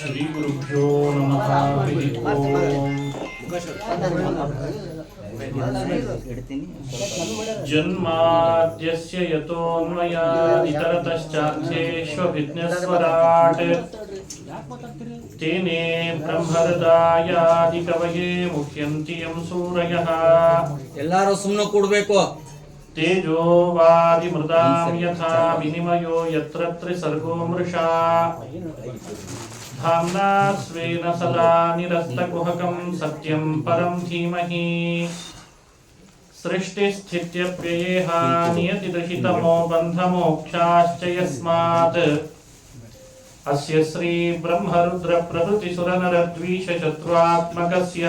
ಶ್ರೀ ಗುರುಭ್ಯೋ ನಮಃ. ಹರಿ ಓಂ. ಜನ್ಮಾದ್ಯಸ್ಯ ಯತೋನ್ಮಯಾದಿತರತಶ್ಚಾರ್ಥೇಷ್ವಭಿಘ್ನಸ್ವರಾಟ್ ತೇನೇ ಬ್ರಹ್ಮಹೃದಾಯಾದಿ ಕವಯೇ ಮುಹ್ಯಂತಿ ಯಂ ಸೂರಯಃ. ಎಲ್ಲರೂ ಸುಮ್ಮನೆ ಕೂಡಬೇಕು. ತೇಜೋ ವಾರಿ ಮೃದಾಂ ಯಥಾ ವಿನಿಮಯೋ ಯತ್ರ ತ್ರಿಸರ್ಗೋ ಮೃಷಾ ಧಾಮ್ನಾ ಸ್ವೇನ ಸದಾ ನಿರಸ್ತಕುಹಕಂ ಸತ್ಯಂ ಪರಂ ಧೀಮಹಿ. ಸೃಷ್ಟಿಸ್ಥಿತ್ಯಪ್ಯಯೇಹ ನಿಯತಿದಹಿತಮೋ ಬಂಧಮೋಕ್ಷಾಶ್ಚ ಯಸ್ಮಾತ್ ಅಸ್ಯ ಶ್ರೀ ಬ್ರಹ್ಮರುದ್ರ ಪ್ರಭೃತಿ ಸುರನರದ್ವೀಷ ಶತ್ರುಆತ್ಮಕಸ್ಯ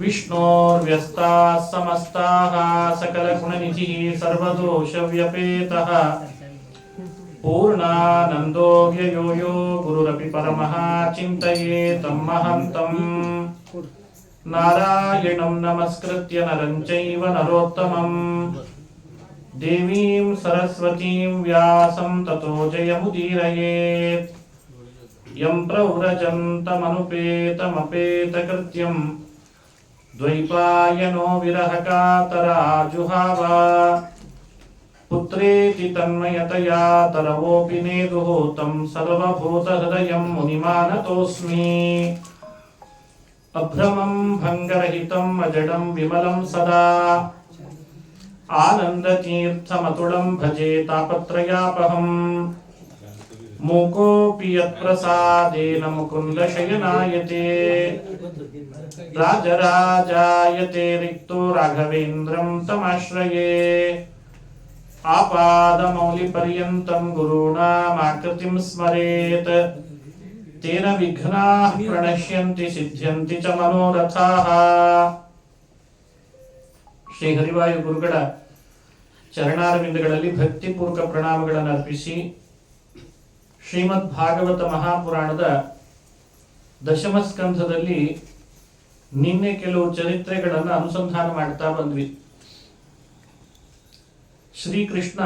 ವಿಷ್ಣೋರ್ವ್ಯಸ್ತಾಃ ಸಮಸ್ತಾಃ ಸಕಲಗುಣನಿಧಿಃ ಸರ್ವದೋಷವ್ಯಪೇತಃ ಪೂರ್ಣಾನಂದೋ ವ್ಯಯೋ ಯೋ ಗುರುರಪಿ ಪರಮಃ ಚಿಂತಯೇತಂ ಮಹಂತಂ. ನಾರಾಯಣಂ ನಮಸ್ಕೃತ್ಯ ನರಂ ಚೈವ ನರೋತ್ತಮಂ ದೇವೀಂ ಸರಸ್ವತೀಂ ವ್ಯಾಸಂ ತತೋ ಜಯಮುದೀರಯೇತ್. ಯಂ ಪ್ರವ್ರಜन्तಮನುಪೇತಮಪೇತಕೃತ್ಯಂ ದ್ವೈಪಾಯನೋ ವಿರಹಕಾತರಾಜುಹಾವ. ಪುತ್ರೇತಿ ತನ್ಮಯತಯಾ ತರವೋಪಿ ನೇದುಃ तं ಸರ್ವಭೂತಹೃದಯಂ ಮುನಿಮಾನತೋಸ್ಮಿ. ಅಭ್ರಮಂ ಭಂಗರಹಿತಂ ಅಜಡಂ ವಿಮಲಂ ಸದಾ ಆನಂದತೀರ್ಥಮತುಳಂ ಭಜೆ ತಾಪತ್ರಯಾಪಹಂ. ಮೂಕೋಪಿ ಯತ್ಪ್ರಸಾದೇನ ಮುಕುಂದಶಯನಾಯತೆ ರಾಜರಾಜಾಯತೆ ರಿಕ್ತೋ ರಾಘವೇಂದ್ರಂ ತಮಾಶ್ರಯೇ. ಆಪಾದಮೌಲಿಪರ್ಯಂತಂ ಗುರುಣಾಮಾಕೃತಿಂ ಸ್ಮರೇತ್ ತೇನ ವಿಘ್ನಾಃ ಪ್ರಣಶ್ಯಂತಿ ಸಿದ್ಧ್ಯಂತಿ ಚ ಮನೋರಥಾಃ. ಶ್ರೀ ಹರಿವಾಯು ಗುರುಗಳ ಚರಣಾರವಿಂದಗಳಲ್ಲಿ ಭಕ್ತಿಪೂರ್ವಕ ಪ್ರಣಾಮಗಳನ್ನು ಅರ್ಪಿಸಿ ಶ್ರೀಮದ್ ಭಾಗವತ ಮಹಾಪುರಾಣದ ದಶಮ ಸ್ಕಂಧದಲ್ಲಿ ನಿನ್ನೆ ಕೆಲವು ಚರಿತ್ರೆಗಳನ್ನು ಅನುಸಂಧಾನ ಮಾಡ್ತಾ ಬಂದ್ವಿ. ಶ್ರೀಕೃಷ್ಣ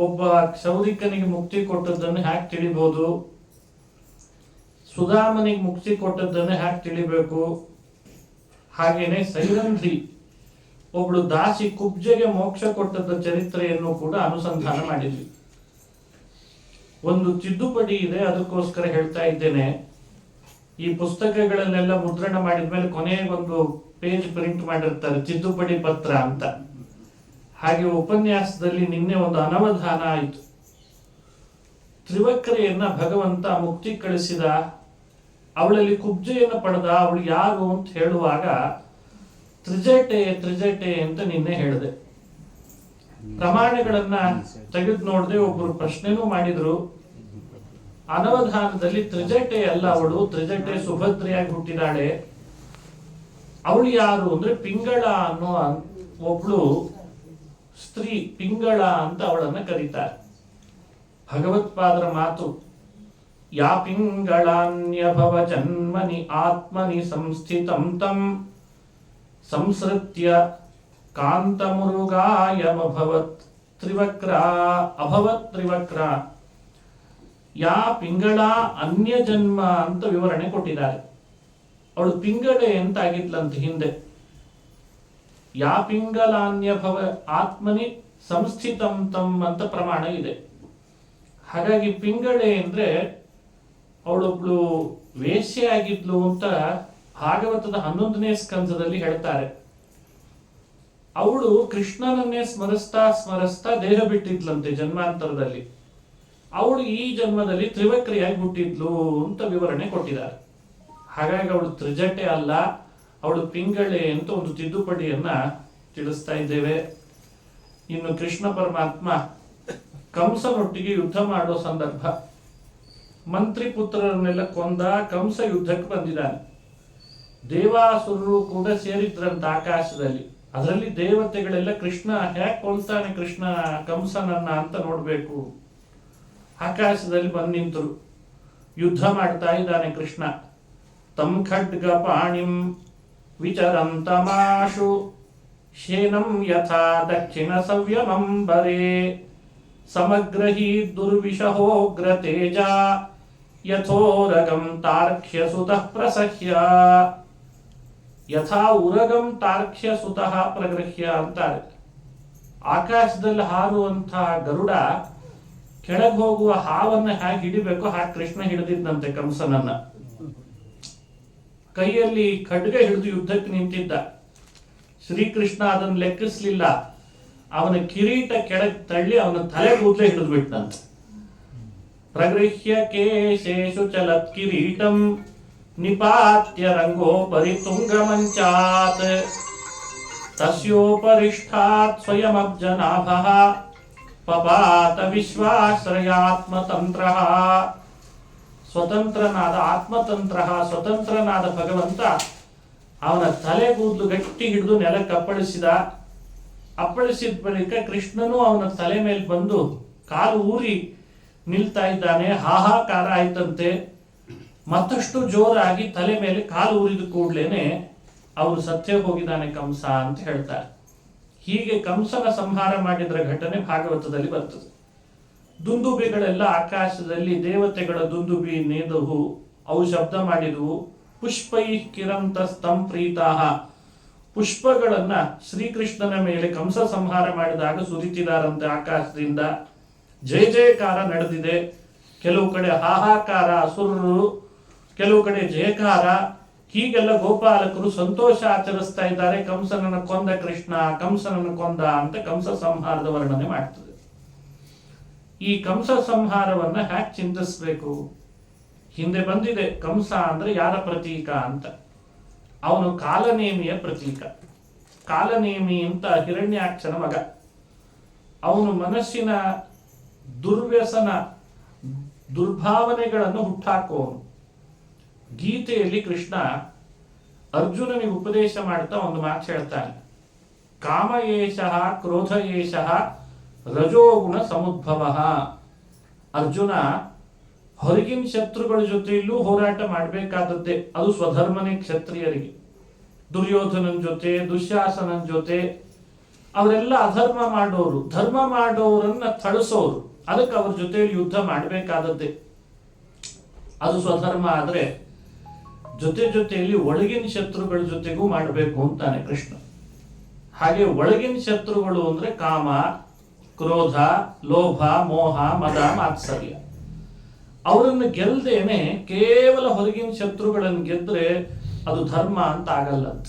ಒಬ್ಬ ಕ್ಷೌರಿಕನಿಗೆ ಮುಕ್ತಿ ಕೊಟ್ಟದ್ದನ್ನು ಹ್ಯಾಕ್ ತಿಳಿಬಹುದು, ಸುಧಾಮನಿಗೆ ಮುಕ್ತಿ ಕೊಟ್ಟದ್ದನ್ನು ಹ್ಯಾಕ್ ತಿಳಿಬೇಕು, ಹಾಗೇನೆ ಸೈರಂಧ್ರಿ ಒಬ್ಳು ದಾಸಿ ಕುಬ್ಜೆಗೆ ಮೋಕ್ಷ ಕೊಟ್ಟದ್ದ ಚರಿತ್ರೆಯನ್ನು ಕೂಡ ಅನುಸಂಧಾನ ಮಾಡಿದ್ವಿ. ಒಂದು ತಿದ್ದುಪಡಿ ಇದೆ, ಅದಕ್ಕೋಸ್ಕರ ಹೇಳ್ತಾ ಇದ್ದೇನೆ. ಈ ಪುಸ್ತಕಗಳನ್ನೆಲ್ಲ ಮುದ್ರಣ ಮಾಡಿದ್ಮೇಲೆ ಕೊನೆಗೊಂದು ಪೇಜ್ ಪ್ರಿಂಟ್ ಮಾಡಿರ್ತಾರೆ ತಿದ್ದುಪಡಿ ಪತ್ರ ಅಂತ. ಹಾಗೆ ಉಪನ್ಯಾಸದಲ್ಲಿ ನಿನ್ನೆ ಒಂದು ಅನವಧಾನ ಆಯಿತು. ತ್ರಿವಕ್ರೆಯನ್ನ ಭಗವಂತ ಮುಕ್ತಿ ಕಳಿಸಿದ, ಅವಳಲ್ಲಿ ಕುಬ್ಜೆಯನ್ನು ಪಡೆದ, ಅವಳು ಯಾರು ಅಂತ ಹೇಳುವಾಗ ತ್ರಿಜಟೆ ಅಂತ ನಿನ್ನೆ ಹೇಳಿದೆ. ಪ್ರಮಾಣಗಳನ್ನ ತೆಗೆದು ನೋಡದೆ ಒಬ್ಬರು ಪ್ರಶ್ನೆನೂ ಮಾಡಿದ್ರು. ಅನವಧಾನದಲ್ಲಿ ತ್ರಿಜಟೆ ಅಲ್ಲ ಅವಳು, ತ್ರಿಜಟೆ ಸುಭದ್ರೆಯಾಗಿ ಹುಟ್ಟಿದಾಳೆ. ಅವಳು ಯಾರು ಅಂದ್ರೆ ಪಿಂಗಳ ಅನ್ನೋ ಒಬ್ಳು ಸ್ತ್ರೀ, ಪಿಂಗಳ ಅಂತ ಅವಳನ್ನ ಕರೀತಾರೆ. ಭಗವತ್ಪಾದರ ಮಾತು, ಯಾ ಪಿಂಗಳಾನ್ಯಭವ ಜನ್ಮನಿ ಆತ್ಮನಿ ಸಂಸ್ಥಿತಂ ತಂ ಸಂಸೃತ್ಯ ಕಾಂತಮುರುಗಾಯಮಭವತ್ ತ್ರಿವಕ್ರ ಅಭವತ್ ತ್ರಿವಕ್ರ. ಯಾ ಪಿಂಗಳ ಅನ್ಯ ಜನ್ಮ ಅಂತ ವಿವರಣೆ ಕೊಟ್ಟಿದ್ದಾರೆ. ಅವಳು ಪಿಂಗಳೆ ಅಂತ ಆಗಿದ್ಲಂತ ಹಿಂದೆ. ಯಾ ಪಿಂಗಲಾನ್ಯಭವ ಆತ್ಮನಿ ಸಂಸ್ಥಿತಂ ತಂ ಅಂತ ಪ್ರಮಾಣ ಇದೆ. ಹಾಗಾಗಿ ಪಿಂಗಳೆ ಅಂದ್ರೆ ಅವಳೊಬ್ಳು ವೇಶ್ಯೆ ಆಗಿದ್ಲು ಅಂತ ಭಾಗವತದ 11ನೇ ಸ್ಕಂಧದಲ್ಲಿ ಹೇಳ್ತಾರೆ. ಅವಳು ಕೃಷ್ಣನನ್ನೇ ಸ್ಮರಿಸ್ತಾ ದೇಹ ಬಿಟ್ಟಿದ್ಲಂತೆ ಜನ್ಮಾಂತರದಲ್ಲಿ. ಅವಳು ಈ ಜನ್ಮದಲ್ಲಿ ತ್ರಿವಕ್ರಿಯಾಗಿ ಹುಟ್ಟಿದ್ಲು ಅಂತ ವಿವರಣೆ ಕೊಟ್ಟಿದ್ದಾರೆ. ಹಾಗಾಗಿ ಅವಳು ತ್ರಿಜಟೆ ಅಲ್ಲ, ಅವಳು ಪಿಂಗಳೆ ಅಂತ ಒಂದು ತಿದ್ದುಪಡಿಯನ್ನ ತಿಳಿಸ್ತಾ ಇದ್ದೇವೆ. ಇನ್ನು ಕೃಷ್ಣ ಪರಮಾತ್ಮ ಕಂಸನೊಟ್ಟಿಗೆ ಯುದ್ಧ ಮಾಡೋ ಸಂದರ್ಭ, ಮಂತ್ರಿ ಪುತ್ರರನ್ನೆಲ್ಲ ಕೊಂದ ಕಂಸ ಯುದ್ಧಕ್ಕೆ ಬಂದಿದ್ದಾನೆ. ದೇವಾಸುರರು ಕೂಡ ಸೇರಿದ್ರಂತ ಆಕಾಶದಲ್ಲಿ. ಅದರಲ್ಲಿ ದೇವತೆಗಳೆಲ್ಲ ಕೃಷ್ಣ ಹ್ಯಾಕ್ ಕೊಲ್ತಾನೆ ಕೃಷ್ಣ ಕಂಸನನ್ನ ಅಂತ ನೋಡ್ಬೇಕು. ಆಕಾಶದಲ್ಲಿ ಬಂದು ನಿಂತರು, ಯುದ್ಧ ಮಾಡ್ತಾ ಇದ್ದಾನೆ ಕೃಷ್ಣ. ತಂ ಖಡ್ಗ ಪಾಣಿಂ ವಿಚರಂತಮಾಶು ಶೇನಂ ಯಥಾ ದಕ್ಷಿಣ ಸವ್ಯಮಂಬರೆ ಸಮಗ್ರಹಿ ದುರ್ವಿಷಹೋಗ್ರ ತೇಜ ಯಥೋರಗಂ ತಾರ್ಕ್ಷ್ಯ ಸುತಃ ಪ್ರಸಹ್ಯ. ಯಥಾ ಉರಗಂ ತಾರ್ಕ್ಷ್ಯ ಸುತಃ ಪ್ರಗೃಹ್ಯ ಅಂತಾರೆ. ಆಕಾಶದಲ್ಲಿ ಹಾರುವಂತಹ ಗರುಡ ಕೆಳಗೆ ಹೋಗುವ ಹಾವನ್ನ ಹೇಗೆ ಹಿಡಿಬೇಕು ಹಾಗೆ ಕೃಷ್ಣ ಹಿಡಿದಿದ್ದಂತೆ ಕಂಸನನ್ನ. ಕೈಯಲ್ಲಿ ಖಡ್ಗ ಹಿಡಿದು ಯುದ್ಧಕ್ಕೆ ನಿಂತಿದ್ದ. ಶ್ರೀಕೃಷ್ಣ ಅದನ್ನು ಲೆಕ್ಕಿಸ್ಲಿಲ್ಲ. ಅವನ ಕಿರೀಟ ಕೆಳಗೆ ತಳ್ಳಿ ಅವನ ತಲೆ ಕೂದಲೇ ಹಿಡಿದು ಬಿಟ್ಟಂತೆ. ಪ್ರಗೃಹ್ಯ ಕೇಶೇಷು ಚಲತ್ ಕಿರೀಟಂ ನಿಪಾತ್ಯ ರಂಗೋಪರಿ ತುಂಗಮಂಚಾತ್ ತಸ್ಯೋಪರಿಷ್ಠಾತ್ ಸ್ವಯಮಬ್ಜನಾಭಃ ಪಪಾತ ವಿಶ್ವಾಶ್ರಯಾತ್ಮತಂತ್ರಃ. ಸ್ವತಂತ್ರನಾದ ಆತ್ಮತಂತ್ರಃ, ಸ್ವತಂತ್ರನಾದ ಭಗವಂತ ಅವನ ತಲೆ ಕೂದಲು ಗಟ್ಟಿ ಹಿಡಿದು ನೆಲಕ್ಕೆ ಅಪ್ಪಳಿಸಿದ. ಅಪ್ಪಳಿಸಿದ ಬಳಿಕ ಕೃಷ್ಣನು ಅವನ ತಲೆ ಮೇಲೆ ಬಂದು ಕಾಲು ಊರಿ ನಿಲ್ತಾ ಇದ್ದಾನೆ. ಹಾಹಾಕಾರ ಆಯ್ತಂತೆ. ಮತ್ತಷ್ಟು ಜೋರಾಗಿ ತಲೆ ಮೇಲೆ ಕಾಲು ಊರಿದ ಕೂಡ್ಲೇನೆ ಅವರು ಸತ್ಯ ಹೋಗಿದ್ದಾನೆ ಕಂಸ ಅಂತ ಹೇಳ್ತಾರೆ. ಹೀಗೆ ಕಂಸನ ಸಂಹಾರ ಮಾಡಿದ್ರ ಘಟನೆ ಭಾಗವತದಲ್ಲಿ ಬರ್ತದೆ. ದುಂದುಬಿಗಳೆಲ್ಲ ಆಕಾಶದಲ್ಲಿ ದೇವತೆಗಳ ದುಂದುಬಿ ನೇದವು, ಅವು ಶಬ್ದ ಮಾಡಿದವು. ಪುಷ್ಪೈ ಕಿರಂತ ಸ್ತಂಪ್ರೀತಾಹ, ಪುಷ್ಪಗಳನ್ನ ಶ್ರೀಕೃಷ್ಣನ ಮೇಲೆ ಕಂಸ ಸಂಹಾರ ಮಾಡಿದಾಗ ಸುರಿತಿದಾರಂತೆ ಆಕಾಶದಿಂದ. ಜಯ ಜಯಕಾರ ನಡೆದಿದೆ. ಕೆಲವು ಕಡೆ ಹಾಹಾಕಾರ ಅಸುರರು, ಕೆಲವು ಕಡೆ ಜಯಕಾರ. ಹೀಗೆಲ್ಲ ಗೋಪಾಲಕರು ಸಂತೋಷ ಆಚರಿಸ್ತಾ ಇದ್ದಾರೆ. ಕಂಸನನ್ನು ಕೊಂದ ಕೃಷ್ಣ, ಕಂಸನನ್ನು ಕೊಂದ ಅಂತ ಕಂಸ ಸಂಹಾರದ ವರ್ಣನೆ ಮಾಡ್ತದೆ. ಈ ಕಂಸ ಸಂಹಾರವನ್ನ ಹ್ಯಾಕ್ ಚಿಂತಿಸ್ಬೇಕು? ಹಿಂದೆ ಬಂದಿದೆ. ಕಂಸ ಅಂದ್ರೆ ಯಾರ ಪ್ರತೀಕ ಅಂತ. ಅವನು ಕಾಲನೇಮಿಯ ಪ್ರತೀಕ. ಕಾಲನೇಮಿ ಅಂತ ಹಿರಣ್ಯಾಕ್ಷನ ಮಗ. ಅವನು ಮನಸ್ಸಿನ ದುರ್ವ್ಯಸನ ದುರ್ಭಾವನೆಗಳನ್ನು ಹುಟ್ಟಾಕುವನು. ಗೀತೆಯಲ್ಲಿ ಕೃಷ್ಣ ಅರ್ಜುನನಿಗೆ ಉಪದೇಶ ಮಾಡ್ತಾ ಒಂದು ಮಾತು ಹೇಳ್ತಾನೆ. ಕಾಮ ಏಷಃ ಕ್ರೋಧ ಏಷಃ ರಜೋಗುಣ ಸಮುದ್ಭವ. ಅರ್ಜುನ, ಹೊರಗಿನ ಶತ್ರುಗಳ ಜೊತೆಯಲ್ಲೂ ಹೋರಾಟ ಮಾಡಬೇಕಾದದ್ದೇ. ಅದು ಸ್ವಧರ್ಮನೇ ಕ್ಷತ್ರಿಯರಿಗೆ. ದುರ್ಯೋಧನನ ಜೊತೆ, ದುಶ್ಯಾಸನನ ಜೊತೆ ಅವರೆಲ್ಲ ಅಧರ್ಮ ಮಾಡೋರು. ಧರ್ಮ ಮಾಡೋರನ್ನ ಥಳಿಸೋರು. ಅದಕ್ಕೆ ಅವ್ರ ಜೊತೆಯಲ್ಲಿ ಯುದ್ಧ ಮಾಡಬೇಕಾದದ್ದೇ. ಅದು ಸ್ವಧರ್ಮ. ಆದ್ರೆ ಜೊತೆಯಲ್ಲಿ ಒಳಗಿನ ಶತ್ರುಗಳ ಜೊತೆಗೂ ಮಾಡಬೇಕು ಅಂತಾನೆ ಕೃಷ್ಣ. ಹಾಗೆ ಒಳಗಿನ ಶತ್ರುಗಳು ಅಂದ್ರೆ ಕಾಮ, ಕ್ರೋಧ, ಲೋಭ, ಮೋಹ, ಮದ, ಮಾತ್ಸರ್ಯ. ಅವರನ್ನು ಗೆಲ್ದೇನೆ ಕೇವಲ ಹೊರಗಿನ ಶತ್ರುಗಳನ್ನು ಗೆದ್ರೆ ಅದು ಧರ್ಮ ಅಂತ ಆಗಲ್ಲ ಅಂತ.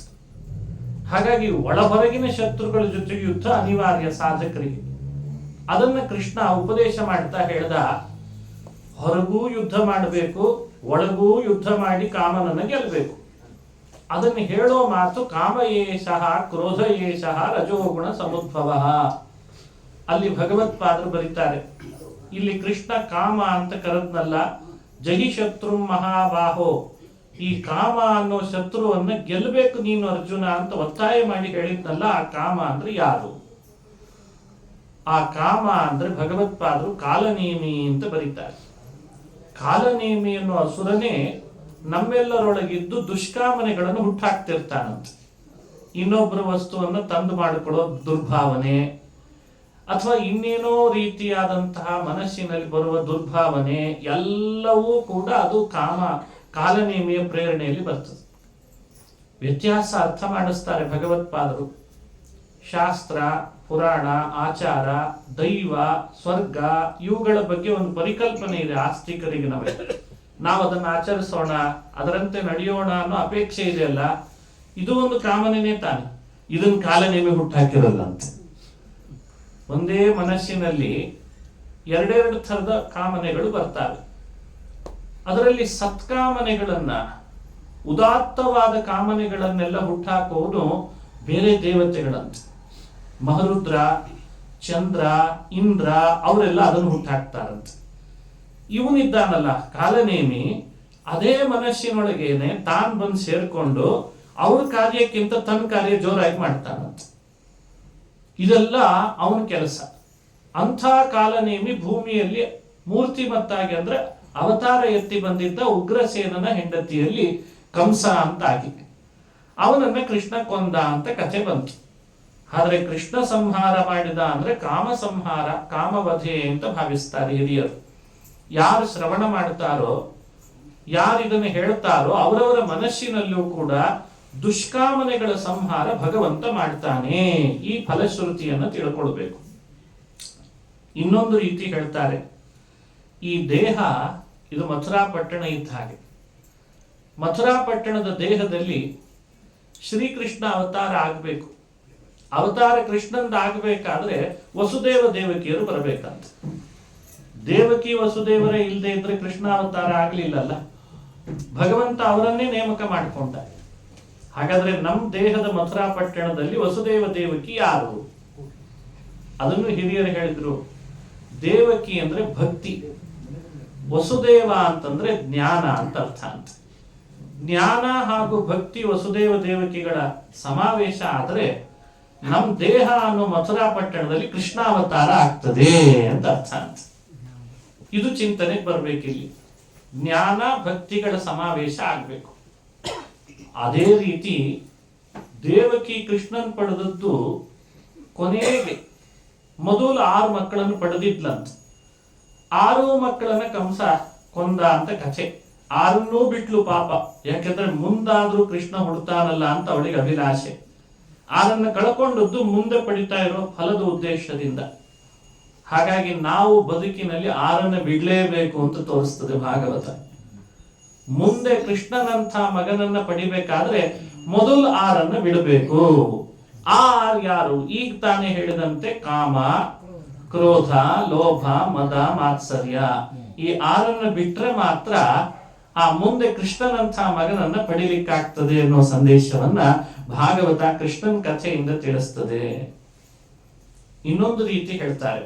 ಹಾಗಾಗಿ ಒಳ ಹೊರಗಿನ ಶತ್ರುಗಳ ಜೊತೆಗೆ ಯುದ್ಧ ಅನಿವಾರ್ಯ ಸಾಧಕರಿಗೆ. ಅದನ್ನ ಕೃಷ್ಣ ಉಪದೇಶ ಮಾಡ್ತಾ ಹೇಳ್ದ, ಹೊರಗೂ ಯುದ್ಧ ಮಾಡಬೇಕು, ಒಳಗೂ ಯುದ್ಧ ಮಾಡಿ ಕಾಮನನ್ನ ಗೆಲ್ಲಬೇಕು. ಅದನ್ನು ಹೇಳೋ ಮಾತು ಕಾಮ ಏಷಃ ಕ್ರೋಧ ಏಷಃ ರಜೋಗುಣ ಸಮುದ್ಭವ. ಅಲ್ಲಿ ಭಗವತ್ಪಾದರು ಬರೀತಾರೆ, ಇಲ್ಲಿ ಕೃಷ್ಣ ಕಾಮ ಅಂತ ಕರೆದ್ನಲ್ಲ, ಜಹಿ ಶತ್ರು ಮಹಾಬಾಹೋ, ಈ ಕಾಮ ಅನ್ನೋ ಶತ್ರುವನ್ನ ಗೆಲ್ಲಬೇಕು ನೀನು ಅರ್ಜುನ ಅಂತ ಒತ್ತಾಯ ಮಾಡಿ ಹೇಳಿದ್ನಲ್ಲ. ಆ ಕಾಮ ಅಂದ್ರೆ ಯಾರು? ಆ ಕಾಮ ಅಂದ್ರೆ ಭಗವತ್ಪಾದರು ಕಾಲನೇಮಿ ಅಂತ ಬರೀತಾರೆ. ಕಾಲನೇಮಿ ಅನ್ನೋ ಅಸುರನೇ ನಮ್ಮೆಲ್ಲರೊಳಗಿದ್ದು ದುಷ್ಕಾಮನೆಗಳನ್ನು ಹುಟ್ಟಾಕ್ತಿರ್ತಾನಂತೆ. ಇನ್ನೊಬ್ಬರ ವಸ್ತುವನ್ನು ತಂದು ಮಾಡಿಕೊಳ್ಳೋ ದುರ್ಭಾವನೆ, ಅಥವಾ ಇನ್ನೇನೋ ರೀತಿಯಾದಂತಹ ಮನಸ್ಸಿನಲ್ಲಿ ಬರುವ ದುರ್ಭಾವನೆ ಎಲ್ಲವೂ ಕೂಡ ಅದು ಕಾಲನೇಮಿಯ ಪ್ರೇರಣೆಯಲ್ಲಿ ಬರ್ತದೆ. ವ್ಯತ್ಯಾಸ ಅರ್ಥ ಮಾಡಿಸ್ತಾರೆ ಭಗವತ್ಪಾದರು. ಶಾಸ್ತ್ರ, ಪುರಾಣ, ಆಚಾರ, ದೈವ, ಸ್ವರ್ಗ ಇವುಗಳ ಬಗ್ಗೆ ಒಂದು ಪರಿಕಲ್ಪನೆ ಇದೆ ಆಸ್ತಿಕರಿಗೆ. ನಾವು ಅದನ್ನು ಆಚರಿಸೋಣ, ಅದರಂತೆ ನಡೆಯೋಣ ಅನ್ನೋ ಅಪೇಕ್ಷೆ ಇದೆಯಲ್ಲ, ಇದು ಒಂದು ಕಾಮನೆನೇ ತಾನೆ. ಇದನ್ನು ಕಾಲನೇಮಿ ಹುಟ್ಟಾಕಿರಲ್ಲ ಅಂತ. ಒಂದೇ ಮನಸ್ಸಿನಲ್ಲಿ ಎರಡೆರಡು ಥರದ ಕಾಮನೆಗಳು ಬರ್ತವೆ. ಅದರಲ್ಲಿ ಸತ್ಕಾಮನೆಗಳನ್ನ, ಉದಾತ್ತವಾದ ಕಾಮನೆಗಳನ್ನೆಲ್ಲ ಹುಟ್ಟಾಕೋನು ಬೇರೆ ದೇವತೆಗಳಂತೆ. ಮಹರುದ್ರ, ಚಂದ್ರ, ಇಂದ್ರ ಅವರೆಲ್ಲ ಅದನ್ನು ಹುಟ್ಟಾಕ್ತಾರಂತೆ. ಇವನಿದ್ದಾನಲ್ಲ ಕಾಲನೇಮಿ, ಅದೇ ಮನಸ್ಸಿನೊಳಗೇನೆ ತಾನು ಬಂದು ಸೇರ್ಕೊಂಡು ಅವ್ರ ಕಾರ್ಯಕ್ಕಿಂತ ತನ್ನ ಕಾರ್ಯ ಜೋರಾಗಿ ಮಾಡ್ತಾನಂತೆ. ಇದೆಲ್ಲ ಅವನ ಕೆಲಸ. ಅಂಥ ಕಾಲನೇಮಿ ಭೂಮಿಯಲ್ಲಿ ಮೂರ್ತಿಮತ್ತಾಗಿ ಅಂದ್ರೆ ಅವತಾರ ಎತ್ತಿ ಬಂದಿದ್ದ ಉಗ್ರಸೇನನ ಹೆಂಡತಿಯಲ್ಲಿ ಕಂಸ ಅಂತ ಆಗಿ ಅವನನ್ನ ಕೃಷ್ಣ ಕೊಂದ ಅಂತ ಕಥೆ ಬಂತು. ಆದ್ರೆ ಕೃಷ್ಣ ಸಂಹಾರ ಮಾಡಿದ ಅಂದ್ರೆ ಕಾಮ ಸಂಹಾರ, ಕಾಮವಧೆ ಅಂತ ಭಾವಿಸ್ತಾರೆ ಹಿರಿಯರು. ಯಾರು ಶ್ರವಣ ಮಾಡ್ತಾರೋ ಯಾರಿದನ್ನು ಹೇಳ್ತಾರೋ ಅವರವರ ಮನಸ್ಸಿನಲ್ಲೂ ಕೂಡ ದುಷ್ಕಾಮನೆಗಳ ಸಂಹಾರ ಭಗವಂತ ಮಾಡ್ತಾನೆ. ಈ ಫಲಶ್ರುತಿಯನ್ನು ತಿಳ್ಕೊಳ್ಬೇಕು. ಇನ್ನೊಂದು ರೀತಿ ಹೇಳ್ತಾರೆ, ಈ ದೇಹ ಇದು ಮಥುರಾ ಪಟ್ಟಣ ಇದ್ದ ಹಾಗೆ. ಮಥುರಾ ಪಟ್ಟಣದ ದೇಹದಲ್ಲಿ ಶ್ರೀಕೃಷ್ಣ ಅವತಾರ ಆಗಬೇಕು. ಅವತಾರ ಕೃಷ್ಣಂದ ಆಗಬೇಕಾದ್ರೆ ವಸುದೇವ ದೇವಕಿಯರು ಬರಬೇಕಂತ. ದೇವಕಿ ವಸುದೇವರೇ ಇಲ್ಲದೆ ಇದ್ರೆ ಕೃಷ್ಣ ಅವತಾರ ಆಗ್ಲಿಲ್ಲಲ್ಲ. ಭಗವಂತ ಅವರನ್ನೇ ನೇಮಕ ಮಾಡಿಕೊಂಡ. ಹಾಗಾದ್ರೆ ನಮ್ಮ ದೇಹದ ಮಥುರಾ ಪಟ್ಟಣದಲ್ಲಿ ವಸುದೇವ ದೇವಕಿ ಯಾರು? ಅದನ್ನು ಹಿರಿಯರು ಹೇಳಿದ್ರು. ದೇವಕಿ ಅಂದ್ರೆ ಭಕ್ತಿ, ವಸುದೇವ ಅಂತಂದ್ರೆ ಜ್ಞಾನ ಅಂತ ಅರ್ಥ ಅಂತ. ಜ್ಞಾನ ಹಾಗೂ ಭಕ್ತಿ ವಸುದೇವ ದೇವಕಿಗಳ ಸಮಾವೇಶ ಆದರೆ ನಮ್ ದೇಹ ಅನ್ನೋ ಮಥುರಾ ಪಟ್ಟಣದಲ್ಲಿ ಕೃಷ್ಣಾವತಾರ ಆಗ್ತದೆ ಅಂತ ಅರ್ಥ ಅಂತ. ಇದು ಚಿಂತನೆಗೆ ಬರ್ಬೇಕಿಲ್ಲಿ. ಜ್ಞಾನ ಭಕ್ತಿಗಳ ಸಮಾವೇಶ ಆಗ್ಬೇಕು. ಅದೇ ರೀತಿ ದೇವಕಿ ಕೃಷ್ಣನ್ ಪಡೆದದ್ದು ಕೊನೆಗೆ ಮೊದಲು 6 ಮಕ್ಕಳನ್ನು ಪಡೆದಿದ್ಲಂತ. 6 ಮಕ್ಕಳನ್ನ ಕಂಸ ಕೊಂದ ಅಂತ ಕಥೆ. 6 ಬಿಟ್ಲು ಪಾಪ. ಯಾಕೆಂದ್ರೆ ಮುಂದಾದ್ರೂ ಕೃಷ್ಣ ಹುಡ್ತಾನಲ್ಲ ಅಂತ ಅವಳಿಗೆ ಅಭಿಲಾಷೆ. 6 ಕಳ್ಕೊಂಡದ್ದು ಮುಂದೆ ಪಡಿತಾ ಇರೋ ಫಲದ ಉದ್ದೇಶದಿಂದ. ಹಾಗಾಗಿ ನಾವು ಬದುಕಿನಲ್ಲಿ 6 ಬಿಡ್ಲೇಬೇಕು ಅಂತ ತೋರಿಸ್ತದೆ ಭಾಗವತ. ಮುಂದೆ ಕೃಷ್ಣನಂಥ ಮಗನನ್ನ ಪಡಿಬೇಕಾದ್ರೆ ಮೊದಲು 6 ಬಿಡಬೇಕು. ಆ 6 ಯಾರು? ಈಗ ತಾನೇ ಹೇಳಿದಂತೆ ಕಾಮ, ಕ್ರೋಧ, ಲೋಭ, ಮದ, ಮಾತ್ಸರ್ಯ. ಈ 6 ಬಿಟ್ರೆ ಮಾತ್ರ ಆ ಮುಂದೆ ಕೃಷ್ಣನಂಥ ಮಗನನ್ನ ಪಡಿಲಿಕ್ಕಾಗ್ತದೆ ಅನ್ನೋ ಸಂದೇಶವನ್ನ ಭಾಗವತ ಕೃಷ್ಣನ್ ಕಥೆಯಿಂದ ತಿಳಿಸ್ತದೆ. ಇನ್ನೊಂದು ರೀತಿ ಹೇಳ್ತಾರೆ,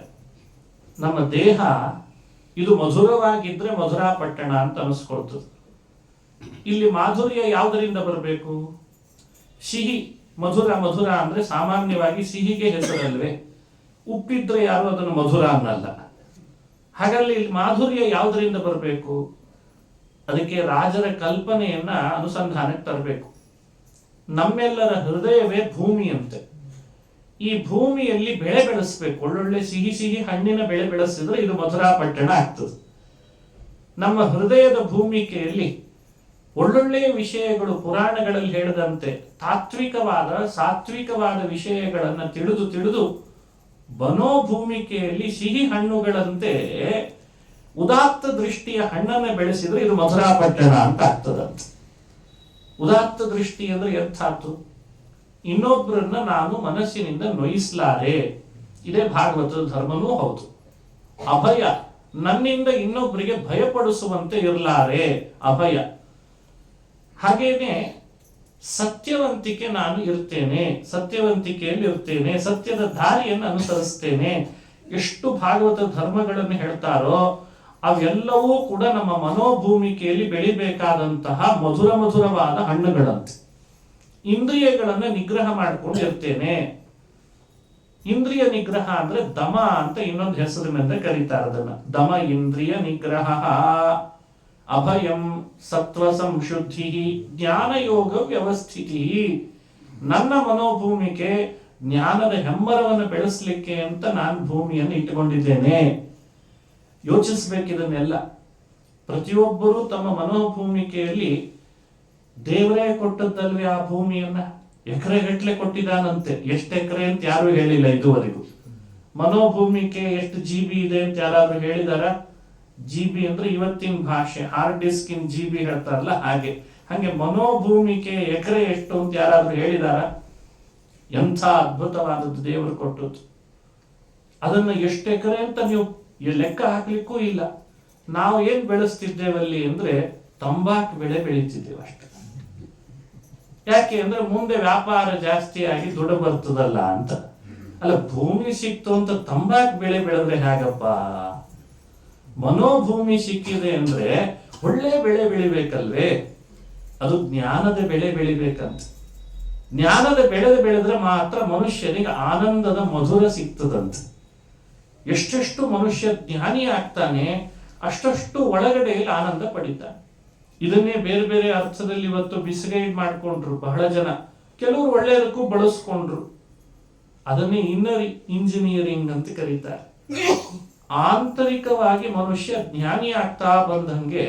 ನಮ್ಮ ದೇಹ ಇದು ಮಧುರವಾಗಿದ್ರೆ ಮಧುರಾ ಪಟ್ಟಣ ಅಂತ ಅನಿಸ್ಕೊಳ್ತದೆ. ಇಲ್ಲಿ ಮಾಧುರ್ಯ ಯಾವುದರಿಂದ ಬರಬೇಕು? ಸಿಹಿ. ಮಧುರ ಮಧುರ ಅಂದ್ರೆ ಸಾಮಾನ್ಯವಾಗಿ ಸಿಹಿಗೆ ಹೆಸರಲ್ವೇ? ಉಪ್ಪಿದ್ರೆ ಯಾರು ಅದನ್ನು ಮಧುರ ಅನ್ನಲ್ಲ. ಹಾಗಲ್ಲಿ ಇಲ್ಲಿ ಮಾಧುರ್ಯ ಯಾವುದರಿಂದ ಬರಬೇಕು? ಅದಕ್ಕೆ ರಾಜರ ಕಲ್ಪನೆಯನ್ನ ಅನುಸಂಧಾನಕ್ಕೆ ತರಬೇಕು. ನಮ್ಮೆಲ್ಲರ ಹೃದಯವೇ ಭೂಮಿಯಂತೆ. ಈ ಭೂಮಿಯಲ್ಲಿ ಬೆಳೆ ಬೆಳೆಸ್ಬೇಕು. ಒಳ್ಳೊಳ್ಳೆ ಸಿಹಿ ಸಿಹಿ ಹಣ್ಣಿನ ಬೆಳೆ ಬೆಳೆಸಿದ್ರೆ ಇದು ಮಧುರಾ ಪಟ್ಟಣ ಆಗ್ತದೆ. ನಮ್ಮ ಹೃದಯದ ಭೂಮಿಕೆಯಲ್ಲಿ ಒಳ್ಳೊಳ್ಳೆಯ ವಿಷಯಗಳು ಪುರಾಣಗಳಲ್ಲಿ ಹೇಳಿದಂತೆ ತಾತ್ವಿಕವಾದ ಸಾತ್ವಿಕವಾದ ವಿಷಯಗಳನ್ನು ತಿಳಿದು ಮನೋಭೂಮಿಕೆಯಲ್ಲಿ ಸಿಹಿ ಹಣ್ಣುಗಳಂತೆ ಉದಾತ್ತ ದೃಷ್ಟಿಯ ಹಣ್ಣನ್ನು ಬೆಳೆಸಿದ್ರೆ ಇದು ಮಧುರಾ ಪಟ್ಟಣ ಅಂತ ಆಗ್ತದಂತೆ. ಉದಾತ್ತ ದೃಷ್ಟಿ ಅಂದ್ರೆ ಎಂಥಾತು? ಇನ್ನೊಬ್ಬರನ್ನ ನಾನು ಮನಸ್ಸಿನಿಂದ ನೋಯಿಸಲಾರೆ. ಇದೇ ಭಾಗವತದ ಧರ್ಮನೂ ಹೌದು. ಅಭಯ, ನನ್ನಿಂದ ಇನ್ನೊಬ್ಬರಿಗೆ ಭಯಪಡಿಸುವಂತೆ ಇರಲಾರೆ, ಅಭಯ. ಹಾಗೇನೆ ಸತ್ಯವಂತಿಕೆ, ನಾನು ಇರ್ತೇನೆ, ಸತ್ಯವಂತಿಕೆಯಲ್ಲಿ ಇರ್ತೇನೆ, ಸತ್ಯದ ದಾರಿಯನ್ನು ಅನುಸರಿಸ್ತೇನೆ. ಎಷ್ಟು ಭಾಗವತ ಧರ್ಮಗಳನ್ನು ಹೇಳ್ತಾರೋ ಅವೆಲ್ಲವೂ ಕೂಡ ನಮ್ಮ ಮನೋಭೂಮಿಕೆಯಲ್ಲಿ ಬೆಳಿಬೇಕಾದಂತಹ ಮಧುರ ಮಧುರವಾದ ಹಣ್ಣುಗಳಂತೆ. ಇಂದ್ರಿಯಗಳನ್ನ ನಿಗ್ರಹ ಮಾಡಿಕೊಂಡು ಇರ್ತೇನೆ. ಇಂದ್ರಿಯ ನಿಗ್ರಹ ಅಂದ್ರೆ ದಮ ಅಂತ ಇನ್ನೊಂದು ಹೆಸರಿನಿಂದ ಕರೀತಾರೆ ಅದನ್ನ. ದಮ ಇಂದ್ರಿಯ ನಿಗ್ರಹ, ಅಭಯಂ ಸತ್ವ ಸಂಶುದ್ಧಿ, ಜ್ಞಾನ ಯೋಗ ವ್ಯವಸ್ಥಿತಿ. ನನ್ನ ಮನೋಭೂಮಿಕೆ ಜ್ಞಾನದ ಹೆಮ್ಮರವನ್ನು ಬೆಳೆಸಲಿಕ್ಕೆ ಅಂತ ನಾನು ಭೂಮಿಯನ್ನು ಇಟ್ಟುಕೊಂಡಿದ್ದೇನೆ. ಯೋಚಿಸ್ಬೇಕಿದನ್ನೆಲ್ಲ. ಪ್ರತಿಯೊಬ್ಬರೂ ತಮ್ಮ ಮನೋಭೂಮಿಕೆಯಲ್ಲಿ ದೇವರೇ ಕೊಟ್ಟದ್ದಲ್ವೇ ಆ ಭೂಮಿಯನ್ನ. ಎಕರೆಗಟ್ಲೆ ಕೊಟ್ಟಿದ್ದಾನಂತೆ. ಎಷ್ಟು ಎಕರೆ ಅಂತ ಯಾರು ಹೇಳಿಲ್ಲ ಇದುವರೆಗೂ. ಮನೋಭೂಮಿಕೆ ಎಷ್ಟು GB ಇದೆ ಅಂತ ಯಾರಾದ್ರೂ ಹೇಳಿದಾರ? GB ಅಂದ್ರೆ ಇವತ್ತಿನ ಭಾಷೆ, ಹಾರ್ಡ್ ಡಿಸ್ಕಿನ್ GB ಹೇಳ್ತಾರಲ್ಲ ಹಾಗೆ. ಹಾಗೆ ಮನೋಭೂಮಿಕೆ ಎಕರೆ ಎಷ್ಟು ಅಂತ ಯಾರಾದ್ರೂ ಹೇಳಿದಾರ? ಎಂಥ ಅದ್ಭುತವಾದದ್ದು ದೇವರು ಕೊಟ್ಟದ್ದು. ಅದನ್ನ ಎಷ್ಟು ಎಕರೆ ಅಂತ ನೀವು ಲೆಕ್ಕ ಹಾಕ್ಲಿಕ್ಕೂ ಇಲ್ಲ. ನಾವು ಏನ್ ಬೆಳೆಸ್ತಿದ್ದೇವಲ್ಲಿ ಅಂದ್ರೆ ತಂಬಾಕು ಬೆಳೆ ಬೆಳೀತಿದ್ದೇವೆ ಅಷ್ಟೇ. ಯಾಕೆ ಅಂದ್ರೆ ಮುಂದೆ ವ್ಯಾಪಾರ ಜಾಸ್ತಿ ಆಗಿ ದುಡ್ಡು ಬರ್ತದಲ್ಲ ಅಂತ. ಅಲ್ಲ, ಭೂಮಿ ಸಿಕ್ತು ಅಂತ ತಂಬಾಕು ಬೆಳೆ ಬೆಳೆದ್ರೆ ಹೇಗಪ್ಪ? ಮನೋಭೂಮಿ ಸಿಕ್ಕಿದೆ ಅಂದ್ರೆ ಒಳ್ಳೆ ಬೆಳೆ ಬೆಳಿಬೇಕಲ್ವೇ? ಅದು ಜ್ಞಾನದ ಬೆಳೆ ಬೆಳಿಬೇಕಂತ. ಜ್ಞಾನದ ಬೆಳೆದ್ರೆ ಮಾತ್ರ ಮನುಷ್ಯನಿಗೆ ಆನಂದದ ಮಧುರ ಸಿಗ್ತದಂತ. ಎಷ್ಟೆಷ್ಟು ಮನುಷ್ಯ ಜ್ಞಾನಿ ಆಗ್ತಾನೆ ಅಷ್ಟಷ್ಟು ಒಳಗಡೆಯಲ್ಲಿ ಆನಂದ ಪಡಿತಾನೆ. ಇದನ್ನೇ ಬೇರೆ ಬೇರೆ ಅರ್ಥದಲ್ಲಿ ಇವತ್ತು ಮಿಸ್ಗೈಡ್ ಮಾಡಿಕೊಂಡ್ರು ಬಹಳ ಜನ. ಕೆಲವರು ಒಳ್ಳೆಯದಕ್ಕೂ ಬಳಸ್ಕೊಂಡ್ರು. ಅದನ್ನೇ ಇನ್ನರ್ ಇಂಜಿನಿಯರಿಂಗ್ ಅಂತ ಕರೀತಾರೆ. ಆಂತರಿಕವಾಗಿ ಮನುಷ್ಯ ಜ್ಞಾನಿ ಆಗ್ತಾ ಬಂದಂಗೆ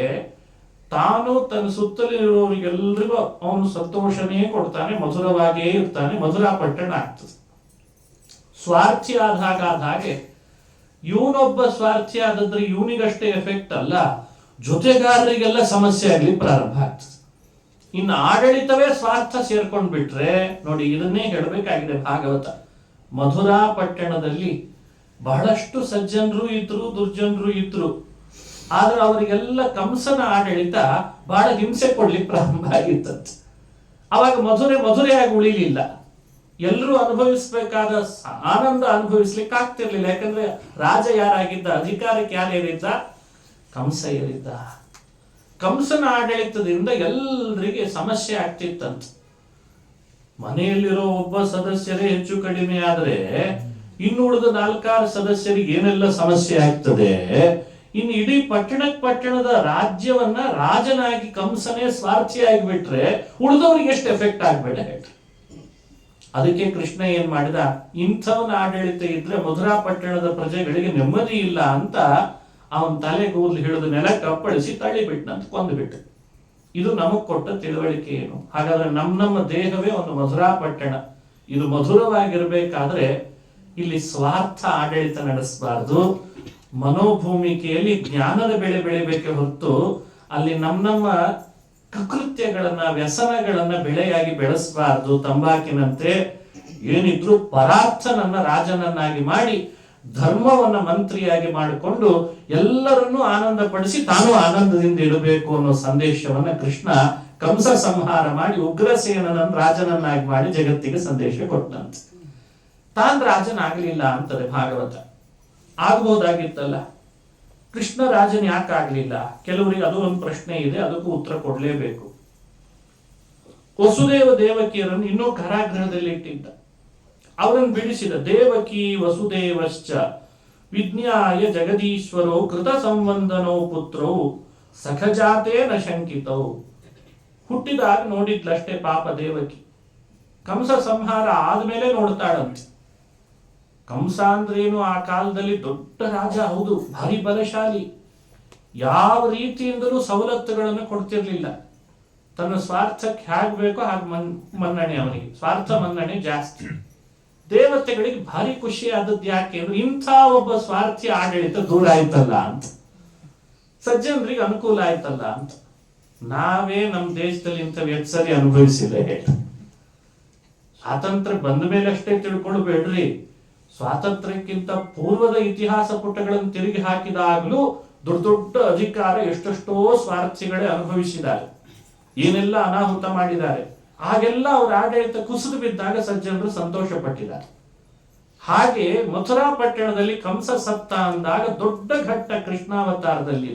ತಾನು ತನ್ನ ಸುತ್ತಲಿರುವವರಿಗೆಲ್ಲರಿಗೂ ಅವನು ಸಂತೋಷನೇ ಕೊಡ್ತಾನೆ, ಮಧುರವಾಗಿಯೇ ಇರ್ತಾನೆ, ಮಧುರಾ ಪಟ್ಟಣ ಆಗ್ತದೆ. ಸ್ವಾರ್ಥಿ ಆದಾಗ ಹಾಗೆ ಇವನೊಬ್ಬ ಸ್ವಾರ್ಥಿ ಆದದ್ರೆ ಇವನಿಗಷ್ಟೇ ಎಫೆಕ್ಟ್ ಅಲ್ಲ, ಜೊತೆಗಾರರಿಗೆಲ್ಲ ಸಮಸ್ಯೆ ಆಗ್ಲಿ ಪ್ರಾರಂಭ ಆಗ್ತದೆ. ಇನ್ನು ಆಡಳಿತವೇ ಸ್ವಾರ್ಥ ಸೇರ್ಕೊಂಡ್ ಬಿಟ್ರೆ ನೋಡಿ, ಇದನ್ನೇ ಹೇಳಬೇಕಾಗಿದೆ ಭಾಗವತ. ಮಧುರಾ ಪಟ್ಟಣದಲ್ಲಿ ಬಹಳಷ್ಟು ಸಜ್ಜನರು ಇದ್ರು, ದುರ್ಜನರು ಇದ್ರು. ಆದ್ರೆ ಅವರಿಗೆಲ್ಲ ಕಂಸನ ಆಡಳಿತ ಬಹಳ ಹಿಂಸೆ ಕೊಡ್ಲಿಕ್ಕೆ ಪ್ರಾರಂಭ ಆಗಿತ್ತಂತೆ. ಅವಾಗ ಮಧುರೆಯಾಗಿ ಉಳಿಲಿಲ್ಲ. ಎಲ್ಲರೂ ಅನುಭವಿಸ್ಬೇಕಾದ ಆನಂದ ಅನುಭವಿಸ್ಲಿಕ್ಕೆ ಆಗ್ತಿರ್ಲಿಲ್ಲ. ಯಾಕಂದ್ರೆ ರಾಜ ಯಾರಾಗಿದ್ದ, ಅಧಿಕಾರಕ್ಕೆ ಯಾರೇರಿದ್ದ? ಕಂಸ ಏರಿದ್ದ. ಕಂಸನ ಆಡಳಿತದಿಂದ ಎಲ್ಲರಿಗೆ ಸಮಸ್ಯೆ ಆಗ್ತಿತ್ತಂತ. ಮನೆಯಲ್ಲಿರೋ ಒಬ್ಬ ಸದಸ್ಯರೇ ಹೆಚ್ಚು ಕಡಿಮೆ ಆದ್ರೆ ಇನ್ನು ಉಳಿದ 4-6 ಸದಸ್ಯರಿಗೆ ಏನೆಲ್ಲ ಸಮಸ್ಯೆ ಆಗ್ತದೆ. ಇನ್ನು ಇಡೀ ಪಟ್ಟಣದ ರಾಜ್ಯವನ್ನ ರಾಜನಾಗಿ ಕಂಸನೇ ಸ್ವಾರ್ಥಿಯಾಗಿ ಬಿಟ್ರೆ ಉಳಿದವ್ರಿಗೆ ಎಷ್ಟು ಎಫೆಕ್ಟ್ ಆಗ್ಬೇಡ ಹೇಳ್ರಿ. ಅದಕ್ಕೆ ಕೃಷ್ಣ ಏನ್ ಮಾಡಿದ, ಇಂಥವನ ಆಡಳಿತ ಇದ್ರೆ ಮಧುರಾ ಪಟ್ಟಣದ ಪ್ರಜೆಗಳಿಗೆ ನೆಮ್ಮದಿ ಇಲ್ಲ ಅಂತ ಅವನ್ ತಲೆಗೂದಲು ಹಿಡಿದು ನೆಲಕ್ಕೆ ಅಪ್ಪಳಿಸಿ ತಳ್ಳಿಬಿಟ್ನಂತ, ಕೊಂದುಬಿಟ್ಟು. ಇದು ನಮಗ್ ಕೊಟ್ಟ ತಿಳುವಳಿಕೆ ಏನು? ಹಾಗಾದ್ರೆ ನಮ್ಮ ದೇಹವೇ ಒಂದು ಮಧುರಾ ಪಟ್ಟಣ. ಇದು ಮಧುರವಾಗಿರ್ಬೇಕಾದ್ರೆ ಇಲ್ಲಿ ಸ್ವಾರ್ಥ ಆಡಳಿತ ನಡೆಸಬಾರ್ದು. ಮನೋಭೂಮಿಕೆಯಲ್ಲಿ ಜ್ಞಾನದ ಬೆಳೆ ಬೆಳಿಬೇಕೆ ಹೊರತು ಅಲ್ಲಿ ನಮ್ಮ ಕೃತ್ಯಗಳನ್ನ, ವ್ಯಸನಗಳನ್ನ ಬೆಳೆಯಾಗಿ ಬೆಳೆಸಬಾರ್ದು. ತಂಬಾಕಿನಂತೆ ಏನಿದ್ರು ಪರಾರ್ಥನನ್ನ ರಾಜನನ್ನಾಗಿ ಮಾಡಿ ಧರ್ಮವನ್ನ ಮಂತ್ರಿಯಾಗಿ ಮಾಡಿಕೊಂಡು ಎಲ್ಲರನ್ನೂ ಆನಂದ ಪಡಿಸಿ ತಾನು ಆನಂದದಿಂದ ಇಡಬೇಕು ಅನ್ನೋ ಸಂದೇಶವನ್ನ ಕೃಷ್ಣ ಕಂಸ ಸಂಹಾರ ಮಾಡಿ ಉಗ್ರಸೇನನ ರಾಜನನ್ನಾಗಿ ಮಾಡಿ ಜಗತ್ತಿಗೆ ಸಂದೇಶ ಕೊಟ್ಟಂತೆ. ತಾನ್ ರಾಜನಾಗಲಿಲ್ಲ ಅಂತದೆ ಭಾಗವತ. ಆಗ್ಬೋದಾಗಿತ್ತಲ್ಲ, ಕೃಷ್ಣ ರಾಜನ್ ಯಾಕೆ ಆಗ್ಲಿಲ್ಲ? ಕೆಲವರಿಗೆ ಅದು ಒಂದು ಪ್ರಶ್ನೆ ಇದೆ, ಅದಕ್ಕೂ ಉತ್ತರ ಕೊಡ್ಲೇಬೇಕು. ವಸುದೇವ ದೇವಕಿಯರನ್ನು ಇನ್ನೂ ಕಾರಾಗೃಹದಲ್ಲಿ ಇಟ್ಟಿದ್ದ. ಅವರನ್ನು ಬಿಡಿಸಿದ. ದೇವಕಿ ವಸುದೇವಶ್ಚ ವಿಜ್ಞಾಯ ಜಗದೀಶ್ವರೋ ಕೃತ ಸಂವಂದನೋ ಪುತ್ರೌ ಸಖಜಾತೇನ ಶಂಕಿತೌ. ಹುಟ್ಟಿದಾಗ ನೋಡಿದ್ಲಷ್ಟೇ ಪಾಪ ದೇವಕಿ. ಕಂಸ ಸಂಹಾರ ಆದ್ಮೇಲೆ ನೋಡ್ತಾಳಂತೆ. ಕಂಸ ಅಂದ್ರೇನು, ಆ ಕಾಲದಲ್ಲಿ ದೊಡ್ಡ ರಾಜ, ಹೌದು, ಭಾರಿ ಬಲಶಾಲಿ. ಯಾವ ರೀತಿಯಿಂದಲೂ ಸವಲತ್ತುಗಳನ್ನು ಕೊಡ್ತಿರ್ಲಿಲ್ಲ. ತನ್ನ ಸ್ವಾರ್ಥಕ್ಕೆ ಹೇಗ್ ಬೇಕೋ ಹಾಗೆ ಮನ್ನಣೆ, ಅವನಿಗೆ ಸ್ವಾರ್ಥ ಮನ್ನಣೆ ಜಾಸ್ತಿ. ದೇವತೆಗಳಿಗೆ ಭಾರಿ ಖುಷಿ ಆದದ್ದು ಯಾಕೆ ಅಂದ್ರೆ ಇಂಥ ಒಬ್ಬ ಸ್ವಾರ್ಥಿ ಆಡಳಿತ ದೂರ ಆಯ್ತಲ್ಲ ಅಂತ, ಸಜ್ಜನರಿಗೆ ಅನುಕೂಲ ಆಯ್ತಲ್ಲ ಅಂತ. ನಾವೇ ನಮ್ಮ ದೇಶದಲ್ಲಿ ಇಂಥ ವ್ಯತ್ಸರಿ ಅನುಭವಿಸಿಲ್ಲ ಹೇಳಿ. ಸ್ವಾತಂತ್ರ್ಯ ಬಂದ ಮೇಲೆ ಅಷ್ಟೇ ತಿಳ್ಕೊಳ್ಬೇಡ್ರಿ, ಸ್ವಾತಂತ್ರ್ಯಕ್ಕಿಂತ ಪೂರ್ವದ ಇತಿಹಾಸ ಪುಟಗಳನ್ನು ತಿರುಗಿ ಹಾಕಿದಾಗಲೂ ದೊಡ್ಡ ದೊಡ್ಡ ಅಧಿಕಾರ ಎಷ್ಟೆಷ್ಟೋ ಸ್ವಾರ್ಥಿಗಳೇ ಅನುಭವಿಸಿದ್ದಾರೆ, ಏನೆಲ್ಲ ಅನಾಹುತ ಮಾಡಿದ್ದಾರೆ. ಹಾಗೆಲ್ಲ ಅವರ ಆಡಳಿತ ಕುಸಿದು ಬಿದ್ದಾಗ ಸಜ್ಜನರು ಸಂತೋಷ ಪಟ್ಟಿದ್ದಾರೆ. ಹಾಗೆ ಮಥುರಾ ಪಟ್ಟಣದಲ್ಲಿ ಕಂಸ ಸತ್ತ ಅಂದಾಗ ದೊಡ್ಡ ಘಟ್ಟ ಕೃಷ್ಣಾವತಾರದಲ್ಲಿ.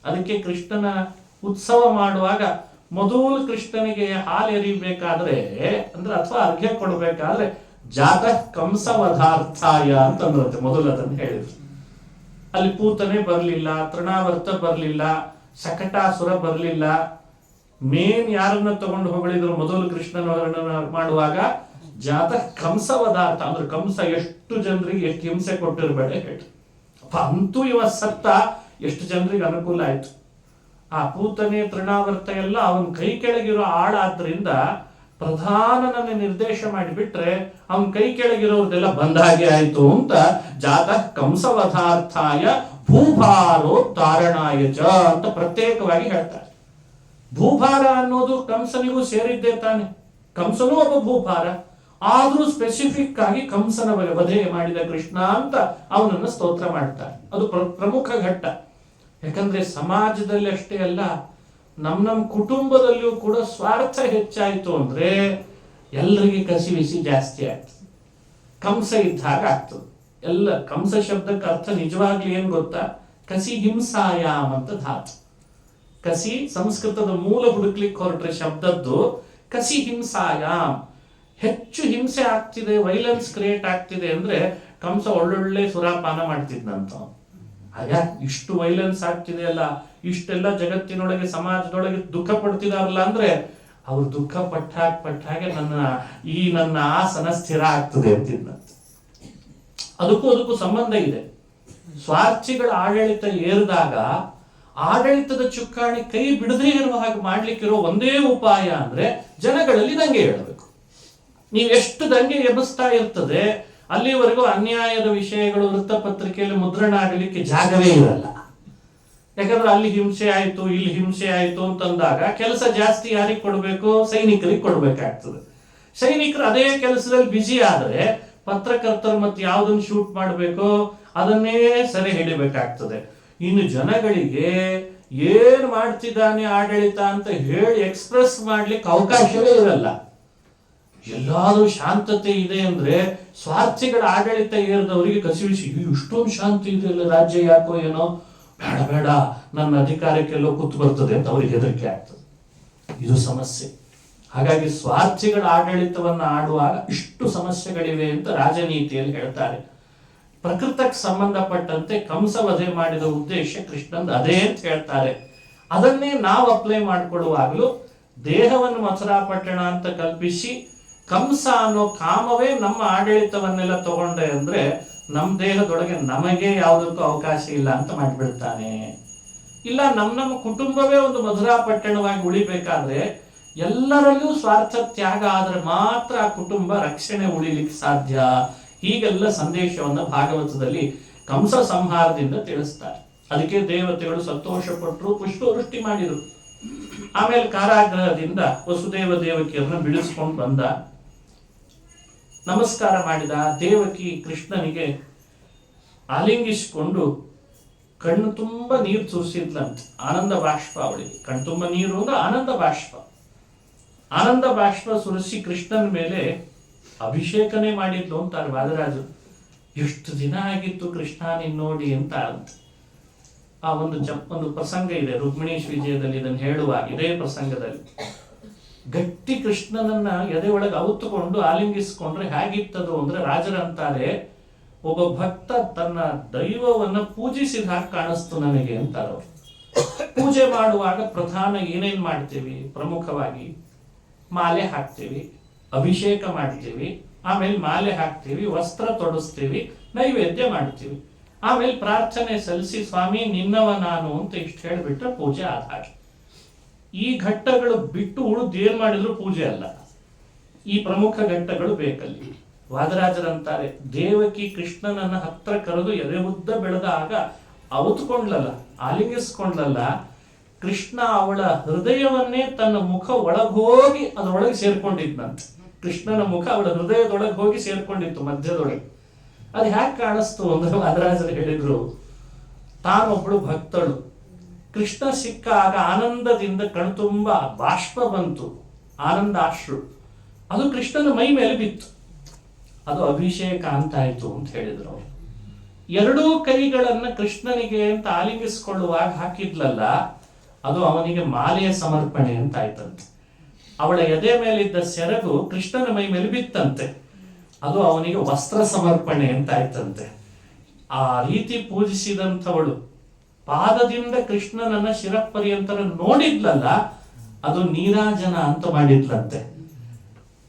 ಅದಕ್ಕೆ ಕೃಷ್ಣನ ಉತ್ಸವ ಮಾಡುವಾಗ ಮೊದಲು ಕೃಷ್ಣನಿಗೆ ಹಾಲು ಎರಿಬೇಕಾದ್ರೆ ಅಂದ್ರೆ ಅಥವಾ ಅರ್ಘ್ಯ ಕೊಡಬೇಕಾದ್ರೆ ಜಾತಃ ಕಂಸವಧಾರ್ಥಾಯ ಅಂತಂದ್ರಂತೆ. ಮೊದಲು ಅದನ್ನು ಹೇಳಿದ್ರು. ಅಲ್ಲಿ ಪೂತನೆ ಬರ್ಲಿಲ್ಲ, ತೃಣಾವರ್ತ ಬರ್ಲಿಲ್ಲ, ಶಕಟಾಸುರ ಬರ್ಲಿಲ್ಲ. ಮೇನ್ ಯಾರನ್ನ ತಗೊಂಡು ಹೊಗಳಿದ್ರು ಮೊದಲು ಕೃಷ್ಣನ ವರ್ಣನ ಮಾಡುವಾಗ? ಜಾತಃ ಕಂಸವಧಾರ್ಥ ಅಂದ್ರೆ ಕಂಸ ಎಷ್ಟು ಜನರಿಗೆ ಎಷ್ಟು ಹಿಂಸೆ ಕೊಟ್ಟಿರ್ಬೇಡ ಹೇಳಿ. ಅಂತೂ ಇವ ಸತ್ತ ಎಷ್ಟು ಜನರಿಗೆ ಅನುಕೂಲ ಆಯ್ತು. ಆ ಪೂತನೆ ತೃಣಾವರ್ತ ಎಲ್ಲ ಅವನ ಕೈ ಕೆಳಗಿರೋ ಆಳಾದ್ರಿಂದ ಪ್ರಧಾನನ ನಿರ್ದೇಶ ಮಾಡಿಬಿಟ್ರೆ ಅವನ ಕೈ ಕೆಳಗಿರೋರ್ದೆಲ್ಲ ಬಂದಾಗೆ ಆಯ್ತು ಅಂತ ಜಾತಃ ಕಂಸವಧಾರ್ಥಾಯ ಭೂಭಾರೋ ತಾರಣಾಯ ಚ ಅಂತ ಪ್ರತ್ಯೇಕವಾಗಿ ಹೇಳ್ತಾರೆ. ಭೂಭಾರ ಅನ್ನೋದು ಕಂಸನಿಗೂ ಸೇರಿದ್ದೇ ತಾನೆ. ಕಂಸನೂ ಒಬ್ಬ ಭೂಭಾರ. ಆದ್ರೂ ಸ್ಪೆಸಿಫಿಕ್ ಆಗಿ ಕಂಸನ ವಧೆ ಮಾಡಿದ ಕೃಷ್ಣ ಅಂತ ಅವನನ್ನು ಸ್ತೋತ್ರ ಮಾಡ್ತಾರೆ. ಅದು ಪ್ರಮುಖ ಘಟ್ಟ. ಯಾಕಂದ್ರೆ ಸಮಾಜದಲ್ಲಿ ಅಷ್ಟೇ ಅಲ್ಲ, ನಮ್ಮ ಕುಟುಂಬದಲ್ಲಿಯೂ ಕೂಡ ಸ್ವಾರ್ಥ ಹೆಚ್ಚಾಯ್ತು ಅಂದ್ರೆ ಎಲ್ಲರಿಗೆ ಕಸಿವಿಸಿ ಜಾಸ್ತಿ ಆಗ್ತದೆ. ಕಂಸ ಇದ್ದಾಗ ಆಗ್ತದೆ ಎಲ್ಲ. ಕಂಸ ಶಬ್ದಕ್ಕೆ ಅರ್ಥ ನಿಜವಾಗ್ಲಿ ಏನ್ ಗೊತ್ತಾ? ಕಸಿ ಹಿಂಸಾಯಾಮ್ ಅಂತ ಧಾತು. ಕಸಿ ಸಂಸ್ಕೃತದ ಮೂಲ ಹುಡುಕ್ಲಿಕ್ಕೆ ಹೊರಟ್ರೆ ಶಬ್ದದ್ದು ಕಸಿ ಹಿಂಸಾಯಾಮ್. ಹೆಚ್ಚು ಹಿಂಸೆ ಆಗ್ತಿದೆ, ವೈಲೆನ್ಸ್ ಕ್ರಿಯೇಟ್ ಆಗ್ತಿದೆ ಅಂದ್ರೆ ಕಂಸ ಒಳ್ಳೊಳ್ಳೆ ಸುರಾಪಾನ ಮಾಡ್ತಿದ್ನಂತ. ಆಗ ಇಷ್ಟು ವೈಲೆನ್ಸ್ ಆಗ್ತಿದೆ ಅಲ್ಲ, ಇಷ್ಟೆಲ್ಲ ಜಗತ್ತಿನೊಳಗೆ ಸಮಾಜದೊಳಗೆ ದುಃಖ ಪಡ್ತಿದಾರಲ್ಲ ಅಂದ್ರೆ ಅವ್ರು ದುಃಖ ಪಟ್ಟಾಗೆ ನನ್ನ ಆಸನ ಸ್ಥಿರ ಆಗ್ತದೆ ಅಂತಿದ್ನಂತ. ಅದಕ್ಕೂ ಸಂಬಂಧ ಇದೆ. ಸ್ವಾರ್ಥಿಗಳ ಆಡಳಿತ ಏರಿದಾಗ ಆಡಳಿತದ ಚುಕ್ಕಾಣಿ ಕೈ ಬಿಡದೇ ಇರುವ ಹಾಗೆ ಮಾಡ್ಲಿಕ್ಕಿರೋ ಒಂದೇ ಉಪಾಯ ಅಂದ್ರೆ ಜನಗಳಲ್ಲಿ ದಂಗೆ ಹೇಳಬೇಕು. ನೀವು ಎಷ್ಟು ದಂಗೆ ಎಬ್ಬಿಸ್ತಾ ಇರ್ತದೆ ಅಲ್ಲಿವರೆಗೂ ಅನ್ಯಾಯದ ವಿಷಯಗಳು ವೃತ್ತಪತ್ರಿಕೆಯಲ್ಲಿ ಮುದ್ರಣ ಆಗಲಿಕ್ಕೆ ಜಾಗವೇ ಇರಲ್ಲ. ಯಾಕಂದ್ರೆ ಅಲ್ಲಿ ಹಿಂಸೆ ಆಯ್ತು, ಇಲ್ಲಿ ಹಿಂಸೆ ಆಯ್ತು ಅಂತಂದಾಗ ಕೆಲಸ ಜಾಸ್ತಿ ಯಾರಿಗೆ ಕೊಡ್ಬೇಕು? ಸೈನಿಕರಿಗೆ ಕೊಡ್ಬೇಕಾಗ್ತದೆ. ಸೈನಿಕರು ಅದೇ ಕೆಲಸದಲ್ಲಿ ಬ್ಯುಸಿ ಆದ್ರೆ ಪತ್ರಕರ್ತರು ಮತ್ತೆ ಯಾವ್ದನ್ನು ಶೂಟ್ ಮಾಡಬೇಕು ಅದನ್ನೇ ಸರಿ ಹಿಡಿಬೇಕಾಗ್ತದೆ. ಇನ್ನು ಜನಗಳಿಗೆ ಏನ್ ಮಾಡ್ತಿದ್ದಾನೆ ಆಡಳಿತ ಅಂತ ಹೇಳಿ ಎಕ್ಸ್ಪ್ರೆಸ್ ಮಾಡ್ಲಿಕ್ಕೆ ಅವಕಾಶವೇ ಇರಲ್ಲ. ಎಲ್ಲಾದ್ರೂ ಶಾಂತತೆ ಇದೆ ಅಂದ್ರೆ ಸ್ವಾರ್ಥಿಗಳ ಆಡಳಿತ ಏರಿದವರಿಗೆ ಕಸಿವಿಸಿ ಇಷ್ಟೊಂದು ಶಾಂತಿ ಇದೆ ಅಲ್ಲ ರಾಜ್ಯ, ಯಾಕೋ ಏನೋ ಬೇಡ ಬೇಡ ನನ್ನ ಅಧಿಕಾರಕ್ಕೆಲ್ಲೋ ಕೂತು ಬರ್ತದೆ ಅಂತ ಅವ್ರಿಗೆ ಹೆದರಿಕೆ ಆಗ್ತದೆ. ಇದು ಸಮಸ್ಯೆ. ಹಾಗಾಗಿ ಸ್ವಾರ್ಥಿಗಳ ಆಡಳಿತವನ್ನ ಆಡುವಾಗ ಇಷ್ಟು ಸಮಸ್ಯೆಗಳಿವೆ ಅಂತ ರಾಜನೀತಿಯಲ್ಲಿ ಹೇಳ್ತಾರೆ. ಪ್ರಕೃತಕ್ಕೆ ಸಂಬಂಧಪಟ್ಟಂತೆ ಕಂಸ ವಧೆ ಮಾಡಿದ ಉದ್ದೇಶ ಕೃಷ್ಣಂದು ಅದೇ ಅಂತ ಹೇಳ್ತಾರೆ. ಅದನ್ನೇ ನಾವು ಅಪ್ಲೈ ಮಾಡಿಕೊಳ್ಳುವಾಗಲೂ ದೇಹವನ್ನು ಮಥುರಾಪಟ್ಟಣ ಅಂತ ಕಲ್ಪಿಸಿ ಕಂಸ ಅನ್ನೋ ಕಾಮವೇ ನಮ್ಮ ಆಡಳಿತವನ್ನೆಲ್ಲ ತಗೊಂಡೆ ಅಂದ್ರೆ ನಮ್ಮ ದೇಹದೊಳಗೆ ನಮಗೆ ಯಾವುದಕ್ಕೂ ಅವಕಾಶ ಇಲ್ಲ ಅಂತ ಮಾಡಿಬಿಡ್ತಾನೆ. ಇಲ್ಲ ನಮ್ಮ ಕುಟುಂಬವೇ ಒಂದು ಮಧುರಾಪಟ್ಟಣವಾಗಿ ಉಳಿಬೇಕಾದ್ರೆ ಎಲ್ಲರಲ್ಲೂ ಸ್ವಾರ್ಥ ತ್ಯಾಗ ಆದ್ರೆ ಮಾತ್ರ ಆ ಕುಟುಂಬ ರಕ್ಷಣೆ ಉಳಿಲಿಕ್ಕೆ ಸಾಧ್ಯ. ಹೀಗೆಲ್ಲ ಸಂದೇಶವನ್ನ ಭಾಗವತದಲ್ಲಿ ಕಂಸ ಸಂಹಾರದಿಂದ ತಿಳಿಸ್ತಾರೆ. ಅದಕ್ಕೆ ದೇವತೆಗಳು ಸಂತೋಷ ಪಟ್ಟರು, ಪುಷ್ಪವೃಷ್ಟಿ ಮಾಡಿದರು. ಆಮೇಲೆ ಕಾರಾಗೃಹದಿಂದ ವಸುದೇವ ದೇವಕಿಯರನ್ನು ಬಿಡಿಸ್ಕೊಂಡು ಬಂದ, ನಮಸ್ಕಾರ ಮಾಡಿದ. ದೇವಕಿ ಕೃಷ್ಣನಿಗೆ ಆಲಿಂಗಿಸಿಕೊಂಡು ಕಣ್ಣು ತುಂಬ ನೀರು ಸುರಿಸಿದ್ಲಂತೆ. ಆನಂದ ಬಾಷ್ಪ ಅವಳಿಗೆ. ಕಣ್ಣು ತುಂಬ ನೀರು ಅಂದ್ರೆ ಆನಂದ ಬಾಷ್ಪ. ಆನಂದ ಬಾಷ್ಪ ಸುರಿಸಿ ಕೃಷ್ಣನ ಮೇಲೆ ಅಭಿಷೇಕನೇ ಮಾಡಿದ್ಲು ಅಂತಾರೆ ವಾದರಾಜರು. ಎಷ್ಟು ದಿನ ಆಗಿತ್ತು ಕೃಷ್ಣ ನಿನ್ ನೋಡಿ ಅಂತ. ಆ ಒಂದು ಪ್ರಸಂಗ ಇದೆ ರುಕ್ಮಿಣೀಶ್ ವಿಜಯದಲ್ಲಿ, ಇದನ್ನು ಹೇಳುವಾಗ ಇದೇ ಪ್ರಸಂಗದಲ್ಲಿ ಗಟ್ಟಿ ಕೃಷ್ಣನನ್ನ ಎದೆ ಒಳಗೆ ಅವತ್ತುಕೊಂಡು ಆಲಿಂಗಿಸ್ಕೊಂಡ್ರೆ ಹೇಗಿತ್ತದು ಅಂದ್ರೆ ರಾಜರಂತಾರೆ ಒಬ್ಬ ಭಕ್ತ ತನ್ನ ದೈವವನ್ನ ಪೂಜಿಸಿದ ಹಾಗೆ ಕಾಣಿಸ್ತು ನನಗೆ ಅಂತಾರ. ಪೂಜೆ ಮಾಡುವಾಗ ಪ್ರಧಾನ ಏನೇನ್ ಮಾಡ್ತೀವಿ? ಪ್ರಮುಖವಾಗಿ ಮಾಲೆ ಹಾಕ್ತೀವಿ, ಅಭಿಷೇಕ ಮಾಡ್ತೀವಿ, ಆಮೇಲೆ ಮಾಲೆ ಹಾಕ್ತೀವಿ, ವಸ್ತ್ರ ತೊಡಸ್ತೀವಿ, ನೈವೇದ್ಯ ಮಾಡ್ತೀವಿ, ಆಮೇಲೆ ಪ್ರಾರ್ಥನೆ ಸಲ್ಲಿಸಿ ಸ್ವಾಮಿ ನಿನ್ನವ ನಾನು ಅಂತ ಇಷ್ಟು ಹೇಳಿಬಿಟ್ರೆ ಪೂಜೆ ಆದ ಹಾಗೆ. ಈ ಘಟ್ಟಗಳು ಬಿಟ್ಟು ಉಳಿದು ಏನ್ ಮಾಡಿದ್ರು ಪೂಜೆ ಅಲ್ಲ. ಈ ಪ್ರಮುಖ ಘಟ್ಟಗಳು ಬೇಕಲ್ಲಿ. ವಾದರಾಜರಂತಾರೆ ದೇವಕಿ ಕೃಷ್ಣನನ್ನ ಹತ್ರ ಕರೆದು ಎದೆ ಉದ್ದ ಬೆಳೆದಾಗ ಅವತ್ಕೊಂಡ್ಲಲ್ಲ, ಆಲಿಂಗಿಸ್ಕೊಂಡ್ಲಲ್ಲ, ಕೃಷ್ಣ ಅವಳ ಹೃದಯವನ್ನೇ ತನ್ನ ಮುಖ ಒಳಗೋಗಿ ಅದರೊಳಗೆ ಸೇರ್ಕೊಂಡಿದ್ನಂತೆ. ಕೃಷ್ಣನ ಮುಖ ಅವಳ ಹೃದಯದೊಳಗೆ ಹೋಗಿ ಸೇರ್ಕೊಂಡಿತ್ತು ಮಧ್ಯದೊಳಗೆ. ಅದು ಹ್ಯಾಕ್ ಕಾಣಿಸ್ತು ಅಂದ್ರೆ ವಾದರಾಜರು ಹೇಳಿದ್ರು, ತಾನೊಬ್ಳು ಭಕ್ತಳು, ಕೃಷ್ಣ ಸಿಕ್ಕಾಗ ಆನಂದದಿಂದ ಕಣ್ತುಂಬ ಬಾಷ್ಪ ಬಂತು, ಆನಂದಾಶ್ರು, ಅದು ಕೃಷ್ಣನ ಮೈ ಮೇಲೆ ಬಿತ್ತು, ಅದು ಅಭಿಷೇಕ ಅಂತಾಯ್ತು ಅಂತ ಹೇಳಿದ್ರು ಅವರು. ಎರಡೂ ಕೈಗಳನ್ನ ಕೃಷ್ಣನಿಗೆ ಅಂತ ಆಲಿಂಗಿಸಿಕೊಳ್ಳುವಾಗ ಹಾಕಿದ್ಲಲ್ಲ, ಅದು ಅವನಿಗೆ ಮಾಲೆಯ ಸಮರ್ಪಣೆ ಅಂತ ಆಯ್ತಂತೆ. ಅವಳ ಎದೆ ಮೇಲಿದ್ದ ಸೆರಗು ಕೃಷ್ಣನ ಮೈ ಮೇಲೆ ಬಿತ್ತಂತೆ, ಅದು ಅವನಿಗೆ ವಸ್ತ್ರ ಸಮರ್ಪಣೆ ಅಂತ ಆಯ್ತಂತೆ. ಆ ರೀತಿ ಪೂಜಿಸಿದಂಥವಳು ಪಾದದಿಂದ ಕೃಷ್ಣನನ್ನ ಶಿರಪರ್ಯಂತರ ನೋಡಿದ್ಲಲ್ಲ, ಅದು ನೀರಾಜನ ಅಂತ ಮಾಡಿದ್ಲಂತೆ.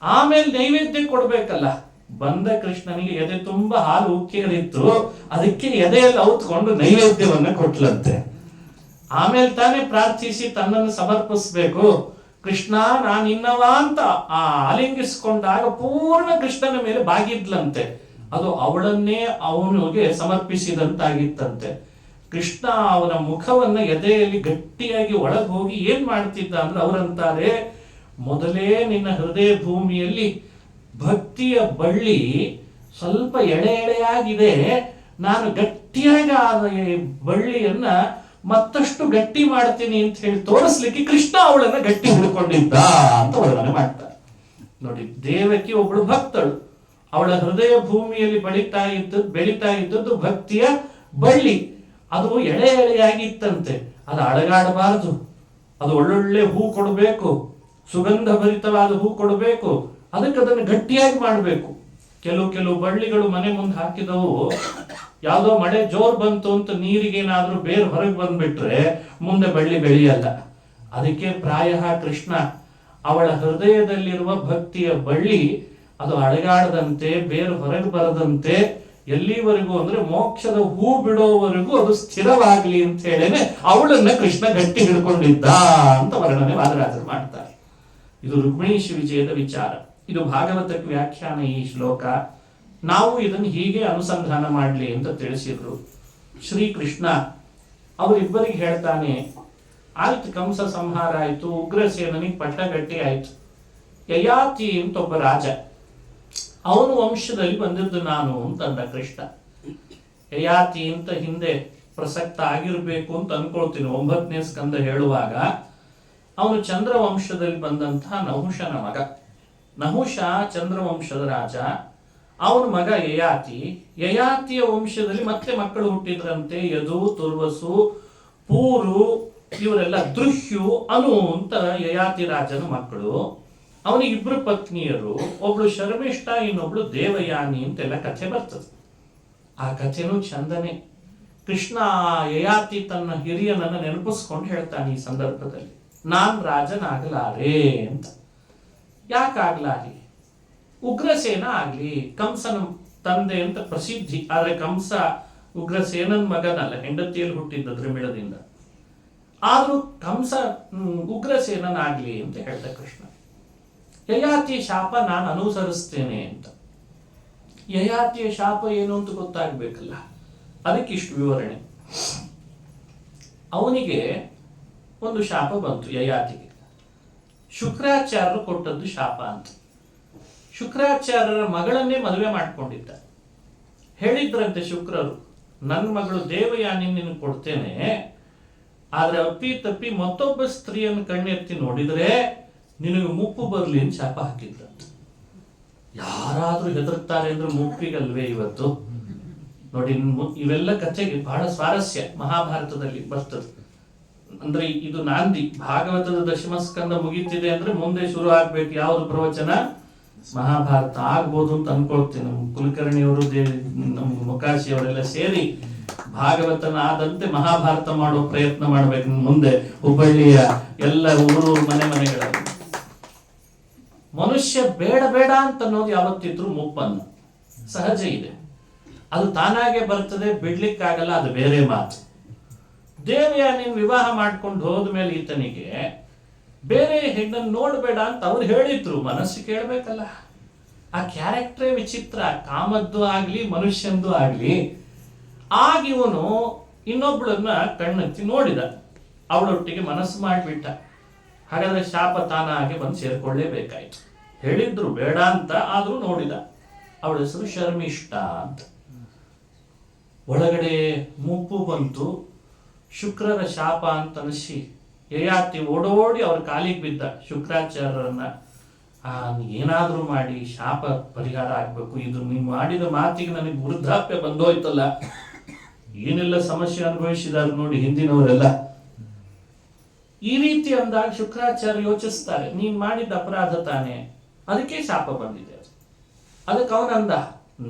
ಆಮೇಲೆ ನೈವೇದ್ಯ ಕೊಡ್ಬೇಕಲ್ಲ, ಬಂದ ಕೃಷ್ಣನಿಗೆ ಎದೆ ತುಂಬಾ ಹಾಲು ಉಕ್ಕಿಗಳಿತ್ತು, ಅದಕ್ಕೆ ಎದೆಯಲ್ಲಿ ಔತ್ಕೊಂಡು ನೈವೇದ್ಯವನ್ನ ಕೊಟ್ಲಂತೆ. ಆಮೇಲೆ ತಾನೇ ಪ್ರಾರ್ಥಿಸಿ ತನ್ನನ್ನು ಸಮರ್ಪಿಸ್ಬೇಕು. ಕೃಷ್ಣ ನಾನು ಇನ್ನವ ಅಂತ ಆ ಆಲಿಂಗಿಸ್ಕೊಂಡಾಗ ಪೂರ್ಣ ಕೃಷ್ಣನ ಮೇಲೆ ಬಾಗಿದ್ಲಂತೆ, ಅದು ಅವಳನ್ನೇ ಅವನಿಗೆ ಸಮರ್ಪಿಸಿದಂತಾಗಿತ್ತಂತೆ. ಕೃಷ್ಣ ಅವನ ಮುಖವನ್ನ ಎದೆಯಲ್ಲಿ ಗಟ್ಟಿಯಾಗಿ ಒಳಗೆ ಹೋಗಿ ಏನ್ ಮಾಡ್ತಿದ್ದ ಅಂದ್ರೆ ಅವರಂತಾರೆ, ಮೊದಲೇ ನಿನ್ನ ಹೃದಯ ಭೂಮಿಯಲ್ಲಿ ಭಕ್ತಿಯ ಬಳ್ಳಿ ಸ್ವಲ್ಪ ಎಳೆಯಾಗಿದೆ, ನಾನು ಗಟ್ಟಿಯಾಗಿ ಆ ಬಳ್ಳಿಯನ್ನ ಮತ್ತಷ್ಟು ಗಟ್ಟಿ ಮಾಡ್ತೀನಿ ಅಂತ ಹೇಳಿ ತೋರಿಸ್ಲಿಕ್ಕೆ ಕೃಷ್ಣ ಅವಳನ್ನ ಗಟ್ಟಿ ಹಿಡ್ಕೊಂಡಿದ್ದ ಅಂತ ವರ್ಣನೆ ಮಾಡ್ತಾರೆ. ನೋಡಿ, ದೇವಕಿ ಒಬ್ಬಳು ಭಕ್ತಳು, ಅವಳ ಹೃದಯ ಭೂಮಿಯಲ್ಲಿ ಬೆಳೀತಾ ಇದ್ದದ್ದು ಭಕ್ತಿಯ ಬಳ್ಳಿ. ಅದು ಎಳೆಯಾಗಿತ್ತಂತೆ, ಅದು ಅಳಗಾಡಬಾರದು, ಅದು ಒಳ್ಳೊಳ್ಳೆ ಹೂ ಕೊಡಬೇಕು, ಸುಗಂಧ ಭರಿತವಾದ ಹೂ ಕೊಡಬೇಕು, ಅದಕ್ಕೆ ಅದನ್ನು ಗಟ್ಟಿಯಾಗಿ ಮಾಡಬೇಕು. ಕೆಲವು ಬಳ್ಳಿಗಳು ಮನೆ ಮುಂದೆ ಹಾಕಿದವು, ಯಾವುದೋ ಮಳೆ ಜೋರ್ ಬಂತು ಅಂತ ನೀರಿಗೇನಾದ್ರೂ ಬೇರು ಹೊರಗೆ ಬಂದ್ಬಿಟ್ರೆ ಮುಂದೆ ಬಳ್ಳಿ ಬೆಳೆಯಲ್ಲ. ಅದಕ್ಕೆ ಪ್ರಾಯ ಕೃಷ್ಣ ಅವಳ ಹೃದಯದಲ್ಲಿರುವ ಭಕ್ತಿಯ ಬಳ್ಳಿ ಅದು ಅಳಗಾಡದಂತೆ, ಬೇರು ಹೊರಗೆ ಬರದಂತೆ ಎಲ್ಲಿವರೆಗೂ ಅಂದ್ರೆ ಮೋಕ್ಷದ ಹೂ ಬಿಡೋವರೆಗೂ ಅದು ಸ್ಥಿರವಾಗ್ಲಿ ಅಂತ ಹೇಳೇನೆ ಅವಳನ್ನ ಕೃಷ್ಣ ಗಟ್ಟಿ ಹಿಡ್ಕೊಂಡಿದ್ದ ಅಂತ ವರ್ಣನೆ ವಾದರಾಜರು ಮಾಡ್ತಾರೆ. ಇದು ರುಕ್ಮಿಣೀಶ ವಿಜಯದ ವಿಚಾರ. ಇದು ಭಾಗವತಕ್ಕೆ ವ್ಯಾಖ್ಯಾನ ಈ ಶ್ಲೋಕ. ನಾವು ಇದನ್ನು ಹೀಗೆ ಅನುಸಂಧಾನ ಮಾಡಲಿ ಅಂತ ತಿಳಿಸಿದ್ರು. ಶ್ರೀಕೃಷ್ಣ ಅವರಿಬ್ಬರಿಗೆ ಹೇಳ್ತಾನೆ, ಆಯ್ತು ಕಂಸ ಸಂಹಾರ ಆಯ್ತು, ಉಗ್ರಸೇನನಿಗೆ ಪಟ್ಟಗಟ್ಟಿ ಆಯ್ತು. ಯಯಾತಿ ಅಂತ ಒಬ್ಬ ರಾಜ, ಅವನು ವಂಶದಲ್ಲಿ ಬಂದಿದ್ದು ನಾನು ಅಂತಂದ ಕೃಷ್ಣ. ಯಯಾತಿ ಅಂತ ಹಿಂದೆ ಪ್ರಸಕ್ತ ಆಗಿರ್ಬೇಕು ಅಂತ ಅನ್ಕೊಳ್ತೀನಿ. 9ನೇ ಸ್ಕಂದ ಹೇಳುವಾಗ ಅವನು ಚಂದ್ರವಂಶದಲ್ಲಿ ಬಂದಂತಹ ನಹುಷನ ಮಗ. ನಹುಷ ಚಂದ್ರವಂಶದ ರಾಜ, ಅವನ ಮಗ ಯಯಾತಿ. ಯಯಾತಿಯ ವಂಶದಲ್ಲಿ ಮತ್ತೆ ಮಕ್ಕಳು ಹುಟ್ಟಿದ್ರಂತೆ. ಯದು, ತುರ್ವಸು, ಪೂರು, ಇವರೆಲ್ಲ ದೃಶ್ಯು, ಅನು ಅಂತ ಯಯಾತಿ ರಾಜನ ಮಕ್ಕಳು. ಅವನಿಗೆ ಇಬ್ರು ಪತ್ನಿಯರು, ಒಬ್ಳು ಶರ್ಮಿಷ್ಠ, ಇನ್ನೊಬ್ಳು ದೇವಯಾನಿ ಅಂತೆಲ್ಲ ಕಥೆ ಬರ್ತದೆ. ಆ ಕಥೆನೂ ಚಂದನೆ. ಕೃಷ್ಣ ಯಯಾತಿ ತನ್ನ ಹಿರಿಯನನ್ನ ನೆನಪಿಸ್ಕೊಂಡು ಹೇಳ್ತಾನೆ ಈ ಸಂದರ್ಭದಲ್ಲಿ, ನಾನ್ ರಾಜನಾಗಲಾರೆ ಅಂತ. ಯಾಕಾಗ್ಲಾರಿ? ಉಗ್ರಸೇನ ಆಗ್ಲಿ, ಕಂಸನ ತಂದೆ ಅಂತ ಪ್ರಸಿದ್ಧಿ. ಆದ್ರೆ ಕಂಸ ಉಗ್ರಸೇನನ್ ಮಗನಲ್ಲ, ಹೆಂಡತಿಯಲ್ಲಿ ಹುಟ್ಟಿದ್ದ ದ್ರಮಿಳದಿಂದ. ಆದ್ರೂ ಕಂಸ ಉಗ್ರಸೇನನಾಗ್ಲಿ ಅಂತ ಹೇಳ್ದ ಕೃಷ್ಣ. ಯಯಾತಿ ಶಾಪ ನಾನು ಅನುಸರಿಸ್ತೇನೆ ಅಂತ. ಯಯಾತಿಯ ಶಾಪ ಏನು ಅಂತ ಗೊತ್ತಾಗ್ಬೇಕಲ್ಲ, ಅದಕ್ಕೆ ಇಷ್ಟು ವಿವರಣೆ. ಅವನಿಗೆ ಒಂದು ಶಾಪ ಬಂತು ಯಯಾತಿಗೆ. ಶುಕ್ರಾಚಾರ್ಯರು ಕೊಟ್ಟದ್ದು ಶಾಪ ಅಂತ. ಶುಕ್ರಾಚಾರ್ಯರ ಮಗಳನ್ನೇ ಮದುವೆ ಮಾಡ್ಕೊಂಡಿದ್ದ. ಹೇಳಿದ್ರಂತೆ ಶುಕ್ರರು, ನನ್ನ ಮಗಳು ದೇವಯಾನಿ ನಿನಗೆ ಕೊಡ್ತೇನೆ, ಆದ್ರೆ ಅಪ್ಪಿ ತಪ್ಪಿ ಮತ್ತೊಬ್ಬ ಸ್ತ್ರೀಯನ್ನು ಕಣ್ಣೆತ್ತಿ ನೋಡಿದ್ರೆ ನಿನಗೆ ಮುಪ್ಪು ಬರಲಿ ಅಂತ ಶಾಪ ಹಾಕಿದ್ರಂತ. ಯಾರಾದ್ರೂ ಹೆದರ್ತಾರೆ ಅಂದ್ರೆ ಮುಪ್ಪಿಗಲ್ವೇ ಇವತ್ತು? ನೋಡಿ, ಇವೆಲ್ಲ ಕಥೆಗೆ ಬಹಳ ಸ್ವಾರಸ್ಯ ಮಹಾಭಾರತದಲ್ಲಿ ಬರ್ತದೆ. ಅಂದ್ರೆ ಇದು ನಾಂದಿ. ಭಾಗವತದ ದಶಮ ಸ್ಕಂದ ಮುಗೀತಿದೆ ಅಂದ್ರೆ ಮುಂದೆ ಶುರು ಆಗ್ಬೇಕು ಯಾವ್ದು ಪ್ರವಚನ? ಮಹಾಭಾರತ ಆಗ್ಬೋದು ಅಂತ ಅನ್ಕೊಳ್ತೀನಿ. ನಮ್ಮ ಕುಲಕರ್ಣಿಯವರು, ನಮ್ಮ ಮೊಕಾಶಿ ಅವರೆಲ್ಲ ಸೇರಿ ಭಾಗವತನ ಆದಂತೆ ಮಹಾಭಾರತ ಮಾಡೋ ಪ್ರಯತ್ನ ಮಾಡ್ಬೇಕು ಮುಂದೆ. ಹುಬ್ಬಳ್ಳಿಯ ಎಲ್ಲ ಊರು ಮನೆಗಳಲ್ಲಿ ಮನುಷ್ಯ ಬೇಡ ಬೇಡ ಅಂತ ಅನ್ನೋದು ಯಾವತ್ತಿದ್ರು ಮುಪ್ಪನ್ನು ಸಹಜ ಇದೆ. ಅದು ತಾನಾಗೆ ಬರ್ತದೆ, ಬಿಡ್ಲಿಕ್ಕಾಗಲ್ಲ, ಅದು ಬೇರೆ ಮಾತು. ದೇವಯಾನಿ ವಿವಾಹ ಮಾಡ್ಕೊಂಡು ಹೋದ್ಮೇಲೆ ಈತನಿಗೆ ಬೇರೆ ಹೆಣ್ಣನ್ನು ನೋಡ್ಬೇಡ ಅಂತ ಅವ್ರು ಹೇಳಿದ್ರು. ಮನಸ್ಸು ಕೇಳ್ಬೇಕಲ್ಲ. ಆ ಕ್ಯಾರೆಕ್ಟರೇ ವಿಚಿತ್ರ, ಕಾಮದ್ದು ಆಗ್ಲಿ ಮನುಷ್ಯಂದು ಆಗ್ಲಿ. ಆಗ ಇವನು ಇನ್ನೊಬ್ಳನ್ನ ಕಣ್ಣೆತ್ತಿ ನೋಡಿದ, ಅವಳೊಟ್ಟಿಗೆ ಮನಸ್ಸು ಮಾಡಿಬಿಟ್ಟ. ಹಾಗಾದ್ರೆ ಶಾಪ ತಾನಾಗೆ ಬಂದು ಸೇರ್ಕೊಳ್ಳೇಬೇಕಾಯ್ತು. ಹೇಳಿದ್ರು ಬೇಡ ಅಂತ, ಆದ್ರೂ ನೋಡಿದ. ಅವಳ ಹೆಸರು ಶರ್ಮಿಷ್ಠ ಅಂತ. ಒಳಗಡೆ ಮುಪ್ಪು ಬಂತು, ಶುಕ್ರರ ಶಾಪ ಅಂತ ಅನಿಸಿ ಯಯಾತಿ ಓಡೋಡಿ ಅವ್ರ ಕಾಲಿಗೆ ಬಿದ್ದ ಶುಕ್ರಾಚಾರ್ಯರನ್ನ. ಏನಾದ್ರೂ ಮಾಡಿ ಶಾಪ ಪರಿಹಾರ ಆಗ್ಬೇಕು, ಇದು ನೀವು ಮಾಡಿದ ಮಾತಿಗೆ ನನಗೆ ವೃದ್ಧಾಪ್ಯ ಬಂದೋಯ್ತಲ್ಲ, ಏನೆಲ್ಲ ಸಮಸ್ಯೆ ಅನುಭವಿಸಿದಾರೆ ನೋಡಿ ಹಿಂದಿನವರೆಲ್ಲ. ಈ ರೀತಿ ಅಂದಾಗ ಶುಕ್ರಾಚಾರ್ಯ ಯೋಚಿಸ್ತಾರೆ, ನೀನ್ ಮಾಡಿದ ಅಪರಾಧ ತಾನೆ, ಅದಕ್ಕೆ ಶಾಪ ಬಂದಿದೆ. ಅದಕ್ಕೆ ಅವನಂದ,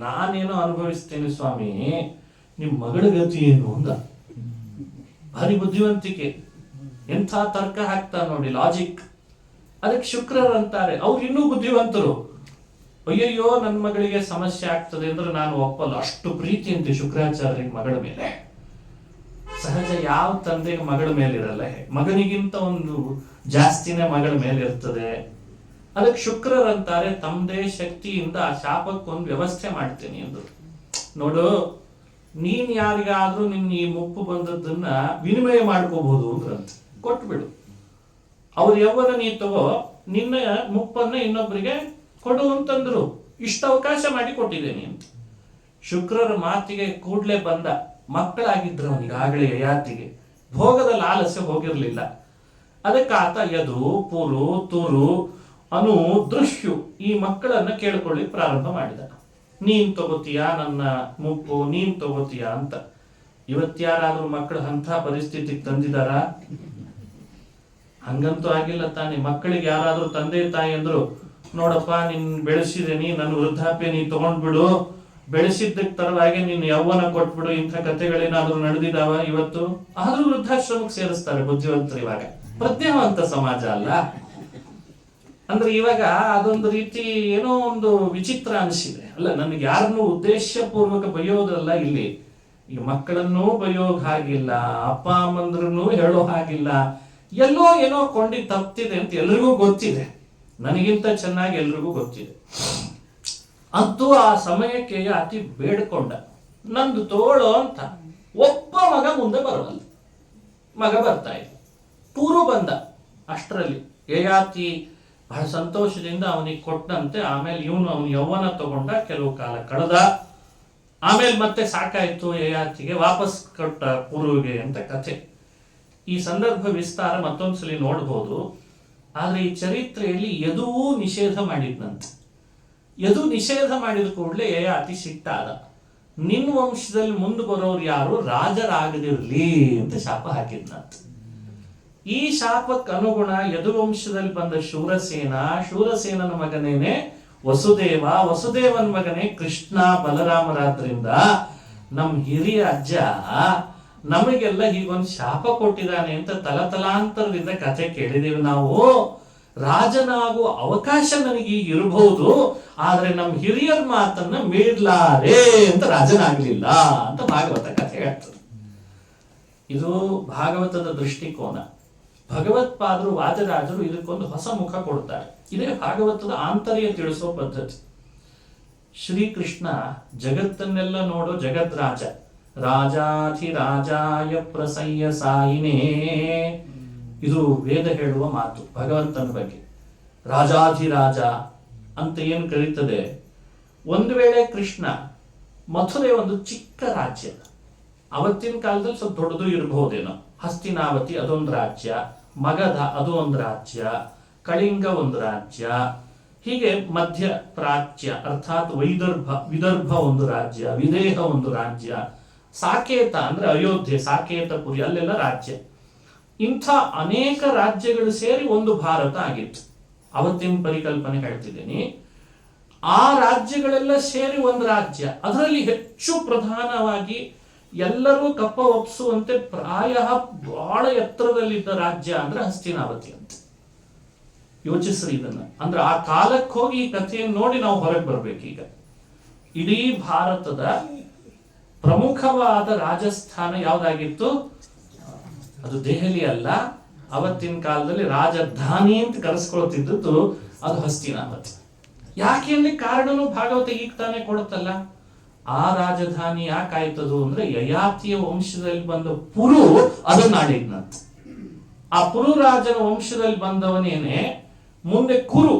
ನಾನೇನೋ ಅನುಭವಿಸ್ತೇನೆ ಸ್ವಾಮಿ, ನಿಮ್ ಮಗಳ ಗತಿ ಏನು ಅಂದ. ಭಾರಿ ಬುದ್ಧಿವಂತಿಕೆ, ಎಂಥ ತರ್ಕ ಹಾಕ್ತಾರೆ ನೋಡಿ, ಲಾಜಿಕ್. ಅದಕ್ಕೆ ಶುಕ್ರರು ಅಂತಾರೆ, ಅವ್ರು ಇನ್ನೂ ಬುದ್ಧಿವಂತರು. ಅಯ್ಯಯ್ಯೋ ನನ್ನ ಮಗಳಿಗೆ ಸಮಸ್ಯೆ ಆಗ್ತದೆ ಅಂದ್ರೆ ನಾನು ಒಪ್ಪಲ್ಲ. ಅಷ್ಟು ಪ್ರೀತಿ ಅಂತೆ ಶುಕ್ರಾಚಾರ್ಯರಿಗೆ ಮಗಳ ಮೇಲೆ. ಸಹಜ ಯಾವ ತಂದೆಗೆ ಮಗಳ ಮೇಲೆ ಇರಲ್ಲ, ಮಗನಿಗಿಂತ ಒಂದು ಜಾಸ್ತಿನೇ ಮಗಳ ಮೇಲೆ ಇರ್ತದೆ. ಅದಕ್ಕೆ ಶುಕ್ರರಂತಾರೆ, ತಮ್ಮದೇ ಶಕ್ತಿಯಿಂದ ಆ ಶಾಪಕ್ಕೊಂದು ವ್ಯವಸ್ಥೆ ಮಾಡ್ತೀನಿ ಅಂದ್ರು. ನೋಡು, ನೀನ್ ಯಾರಿಗಾದ್ರೂ ನಿನ್ನ ಈ ಮುಪ್ಪು ಬಂದದ್ದನ್ನ ವಿನಿಮಯ ಮಾಡ್ಕೋಬಹುದು ಅಂದ್ರಂತ. ಕೊಟ್ಬಿಡು, ಅವ್ರ ಯವ್ವನ ನೀ ತಗೋ, ನಿನ್ನ ಮುಪ್ಪನ್ನ ಇನ್ನೊಬ್ಬರಿಗೆ ಕೊಡು ಅಂತಂದ್ರು. ಇಷ್ಟು ಅವಕಾಶ ಮಾಡಿ ಕೊಟ್ಟಿದ್ದೇನೆ ಅಂತ. ಶುಕ್ರರ ಮಾತಿಗೆ ಕೂಡ್ಲೆ ಬಂದ. ಮಕ್ಕಳಾಗಿದ್ರು ಅವನಿಗೆ ಆಗಲೇ ಯಯಾತಿಗೆ. ಭೋಗದ ಲಾಲಸೆ ಹೋಗಿರ್ಲಿಲ್ಲ. ಅದಕ್ಕೆ ಆತ ಯದು, ಪುರು, ತುರು, ಅನು, ದೃಶ್ಯು ಈ ಮಕ್ಕಳನ್ನ ಕೇಳ್ಕೊಳ್ಳಿ ಪ್ರಾರಂಭ ಮಾಡಿದ. ನೀನ್ ತಗೋತೀಯಾ ನನ್ನ ಮುಪ್ಪು, ನೀನ್ ತಗೋತೀಯಾ ಅಂತ. ಇವತ್ಯಾರಾದ್ರೂ ಮಕ್ಕಳು ಅಂತ ಪರಿಸ್ಥಿತಿಗೆ ತಂದಿದಾರ? ಹಂಗಂತೂ ಆಗಿಲ್ಲ ತಾನೆ. ಮಕ್ಕಳಿಗೆ ಯಾರಾದ್ರೂ ತಂದೆ ತಾಯಿ ಅಂದ್ರು, ನೋಡಪ್ಪ ನೀನ್ ಬೆಳೆಸಿದೇನಿ, ನನ್ನ ವೃದ್ಧಾಪ್ಯ ನೀ ತಗೊಂಡ್ಬಿಡು, ಬೆಳೆಸಿದ್ದಕ್ಕೆ ತರವಾಗಿ ನೀನು ಯೌವನ ಕೊಟ್ಬಿಡು, ಇಂಥ ಕಥೆಗಳೇನಾದ್ರೂ ನಡೆದಿದಾವ ಇವತ್ತು? ಆದ್ರೂ ವೃದ್ಧಾಶ್ರಮಕ್ಕೆ ಸೇರಿಸ್ತಾರೆ ಬುದ್ಧಿವಂತರು. ಇವಾಗ ಪ್ರಜ್ಞಾವಂತ ಸಮಾಜ ಅಲ್ಲ. ಅಂದ್ರೆ ಇವಾಗ ಅದೊಂದು ರೀತಿ ಏನೋ ಒಂದು ವಿಚಿತ್ರ ಅನಿಸಿದೆ. ಅಲ್ಲ, ನನಗೆ ಯಾರನ್ನೂ ಉದ್ದೇಶಪೂರ್ವಕ ಬೈಯೋದಲ್ಲ ಇಲ್ಲಿ. ಈ ಮಕ್ಕಳನ್ನೂ ಬೈಯೋಗ್ ಹಾಗಿಲ್ಲ, ಅಪ್ಪ ಅಮ್ಮಂದ್ರನ್ನೂ ಹೇಳೋ ಹಾಗಿಲ್ಲ. ಎಲ್ಲೋ ಏನೋ ಕೊಂಡಿ ತಪ್ತಿದೆ ಅಂತ ಎಲ್ರಿಗೂ ಗೊತ್ತಿದೆ, ನನಗಿಂತ ಚೆನ್ನಾಗಿ ಎಲ್ರಿಗೂ ಗೊತ್ತಿದೆ. ಅಂತೂ ಆ ಸಮಯಕ್ಕೆ ಅತಿ ಬೇಡ್ಕೊಂಡ, ನಂದು ತೋಳು ಅಂತ. ಒಬ್ಬ ಮಗ ಮುಂದೆ ಬರವಲ್ಲ. ಮಗ ಬರ್ತಾ ಇದ್ದ, ಪೂರು ಬಂದ. ಅಷ್ಟರಲ್ಲಿ ಯಯಾತಿ ಬಹಳ ಸಂತೋಷದಿಂದ ಅವನಿಗೆ ಕೊಟ್ಟಂತೆ. ಆಮೇಲೆ ಇವನು ಅವನ ಯೌವನ ತಗೊಂಡ, ಕೆಲವು ಕಾಲ ಕಳೆದ. ಆಮೇಲೆ ಮತ್ತೆ ಸಾಕಾಯ್ತು ಯಯಾತಿಗೆ, ವಾಪಸ್ ಕೊಟ್ಟ ಪೂರ್ವಿಗೆ ಅಂತ ಕಥೆ. ಈ ಸಂದರ್ಭ ವಿಸ್ತಾರ ಮತ್ತೊಂದ್ಸಲಿ ನೋಡ್ಬೋದು. ಆದ್ರೆ ಈ ಚರಿತ್ರೆಯಲ್ಲಿ ಯದುವೂ ನಿಷೇಧ ಮಾಡಿದ್ನಂತೆ. ಯದು ನಿಷೇಧ ಮಾಡಿದ ಕೂಡಲೇ ಯಯಾತಿ ಸಿಟ್ಟಾದ. ನಿನ್ನ ವಂಶದಲ್ಲಿ ಮುಂದೆ ಬರೋರು ಯಾರು ರಾಜರಾಗದಿರ್ಲಿ ಅಂತ ಶಾಪ ಹಾಕಿದ್ನಂತೆ. ಈ ಶಾಪಕ್ಕೆ ಅನುಗುಣ ಯದುವಂಶದಲ್ಲಿ ಬಂದ ಶೂರಸೇನನ ಮಗನೇನೆ ವಸುದೇವ, ವಸುದೇವನ ಮಗನೇ ಕೃಷ್ಣ ಬಲರಾಮರಾದ್ರಿಂದ ನಮ್ಮ ಹಿರಿಯ ಅಜ್ಜ ನಮಗೆಲ್ಲ ಹೀಗೊಂದು ಶಾಪ ಕೊಟ್ಟಿದ್ದಾನೆ ಅಂತ ತಲತಲಾಂತರದಿಂದ ಕಥೆ ಕೇಳಿದೀವಿ ನಾವು. ರಾಜನಾಗುವ ಅವಕಾಶ ನನಗೆ ಈಗ ಇರಬಹುದು, ಆದ್ರೆ ನಮ್ಮ ಹಿರಿಯರ ಮಾತನ್ನ ಮೀರ್ಲಾರೆ ಅಂತ ರಾಜನಾಗ್ಲಿಲ್ಲ ಅಂತ ಭಾಗವತ ಕಥೆ ಹೇಳ್ತದೆ. ಇದು ಭಾಗವತದ ದೃಷ್ಟಿಕೋನ. ಭಗವತ್ಪಾದರು ವಾದಿರಾಜರು ಇದಕ್ಕೊಂದು ಹೊಸ ಮುಖ ಕೊಡ್ತಾರೆ. ಇದೇ ಭಾಗವತದ ಆಂತರ್ಯ ತಿಳಿಸೋ ಪದ್ಧತಿ. ಶ್ರೀಕೃಷ್ಣ ಜಗತ್ತನ್ನೆಲ್ಲ ನೋಡೋ ಜಗದ್ರಾಜ. ರಾಜಾಧಿರಾಜಾಯ ಪ್ರಸಯ್ಯ ಸಾಯಿನೇ, ಇದು ವೇದ ಹೇಳುವ ಮಾತು ಭಗವಂತನ ಬಗ್ಗೆ. ರಾಜಾಧಿರಾಜ ಅಂತ ಏನು ಕರೀತದೆ. ಒಂದು ವೇಳೆ ಕೃಷ್ಣ ಮಥುರೆ ಒಂದು ಚಿಕ್ಕ ರಾಜ್ಯ, ಅವತ್ತಿನ ಕಾಲದಲ್ಲಿ ಸ್ವಲ್ಪ ದೊಡ್ಡದು ಇರಬಹುದೇನೋ. ಹಸ್ತಿನಾವತಿ ಅದೊಂದು ರಾಜ್ಯ, ಮಗಧ ಅದು ಒಂದು ರಾಜ್ಯ, ಕಳಿಂಗ ಒಂದು ರಾಜ್ಯ, ಹೀಗೆ ಮಧ್ಯ ಪ್ರಾಚ್ಯ ಅರ್ಥಾತ್ ವಿದರ್ಭ ಒಂದು ರಾಜ್ಯ, ವಿದೇಹ ಒಂದು ರಾಜ್ಯ, ಸಾಕೇತ ಅಂದ್ರೆ ಅಯೋಧ್ಯೆ, ಸಾಕೇತಪುರಿ ಅಲ್ಲೆಲ್ಲ ರಾಜ್ಯ. ಇಂಥ ಅನೇಕ ರಾಜ್ಯಗಳು ಸೇರಿ ಒಂದು ಭಾರತ ಆಗಿತ್ತು. ಅವತ್ತಿನ ಪರಿಕಲ್ಪನೆ ಹೇಳ್ತಿದ್ದೀನಿ. ಆ ರಾಜ್ಯಗಳೆಲ್ಲ ಸೇರಿ ಒಂದು ರಾಜ್ಯ. ಅದರಲ್ಲಿ ಹೆಚ್ಚು ಪ್ರಧಾನವಾಗಿ ಎಲ್ಲರೂ ಕಪ್ಪ ಒಪ್ಸುವಂತೆ ಪ್ರಾಯ ಬಹಳ ಎತ್ತರದಲ್ಲಿದ್ದ ರಾಜ್ಯ ಅಂದ್ರೆ ಹಸ್ತಿನಾವತಿ ಅಂತ. ಯೋಚಿಸ್ರಿ ಇದನ್ನ. ಅಂದ್ರೆ ಆ ಕಾಲಕ್ಕೆ ಹೋಗಿ ಈ ಕಥೆಯನ್ನು ನೋಡಿ ನಾವು ಹೊರಗೆ ಬರ್ಬೇಕೀಗ. ಇಡೀ ಭಾರತದ ಪ್ರಮುಖವಾದ ರಾಜಸ್ಥಾನ ಯಾವ್ದಾಗಿತ್ತು? ಅದು ದೆಹಲಿ ಅಲ್ಲ. ಅವತ್ತಿನ ಕಾಲದಲ್ಲಿ ರಾಜಧಾನಿ ಅಂತ ಕರೆಸ್ಕೊಳ್ತಿದ್ದದ್ದು ಅದು ಹಸ್ತಿನಾವತಿ. ಯಾಕೆ ಅಂದ್ರೆ ಕಾರಣನು ಭಾಗವತ ಈಗ ತಾನೇ ಕೊಡುತ್ತಲ್ಲ. ಆ ರಾಜಧಾನಿ ಯಾಕಾಯ್ತದು ಅಂದ್ರೆ ಯಯಾತಿಯ ವಂಶದಲ್ಲಿ ಬಂದ ಪುರು ಅದನ್ನ ಆಳಿದ್ನಂತ. ಆ ಪುರು ರಾಜನ ವಂಶದಲ್ಲಿ ಬಂದವನೇನೆ ಮುಂದೆ ಕುರು.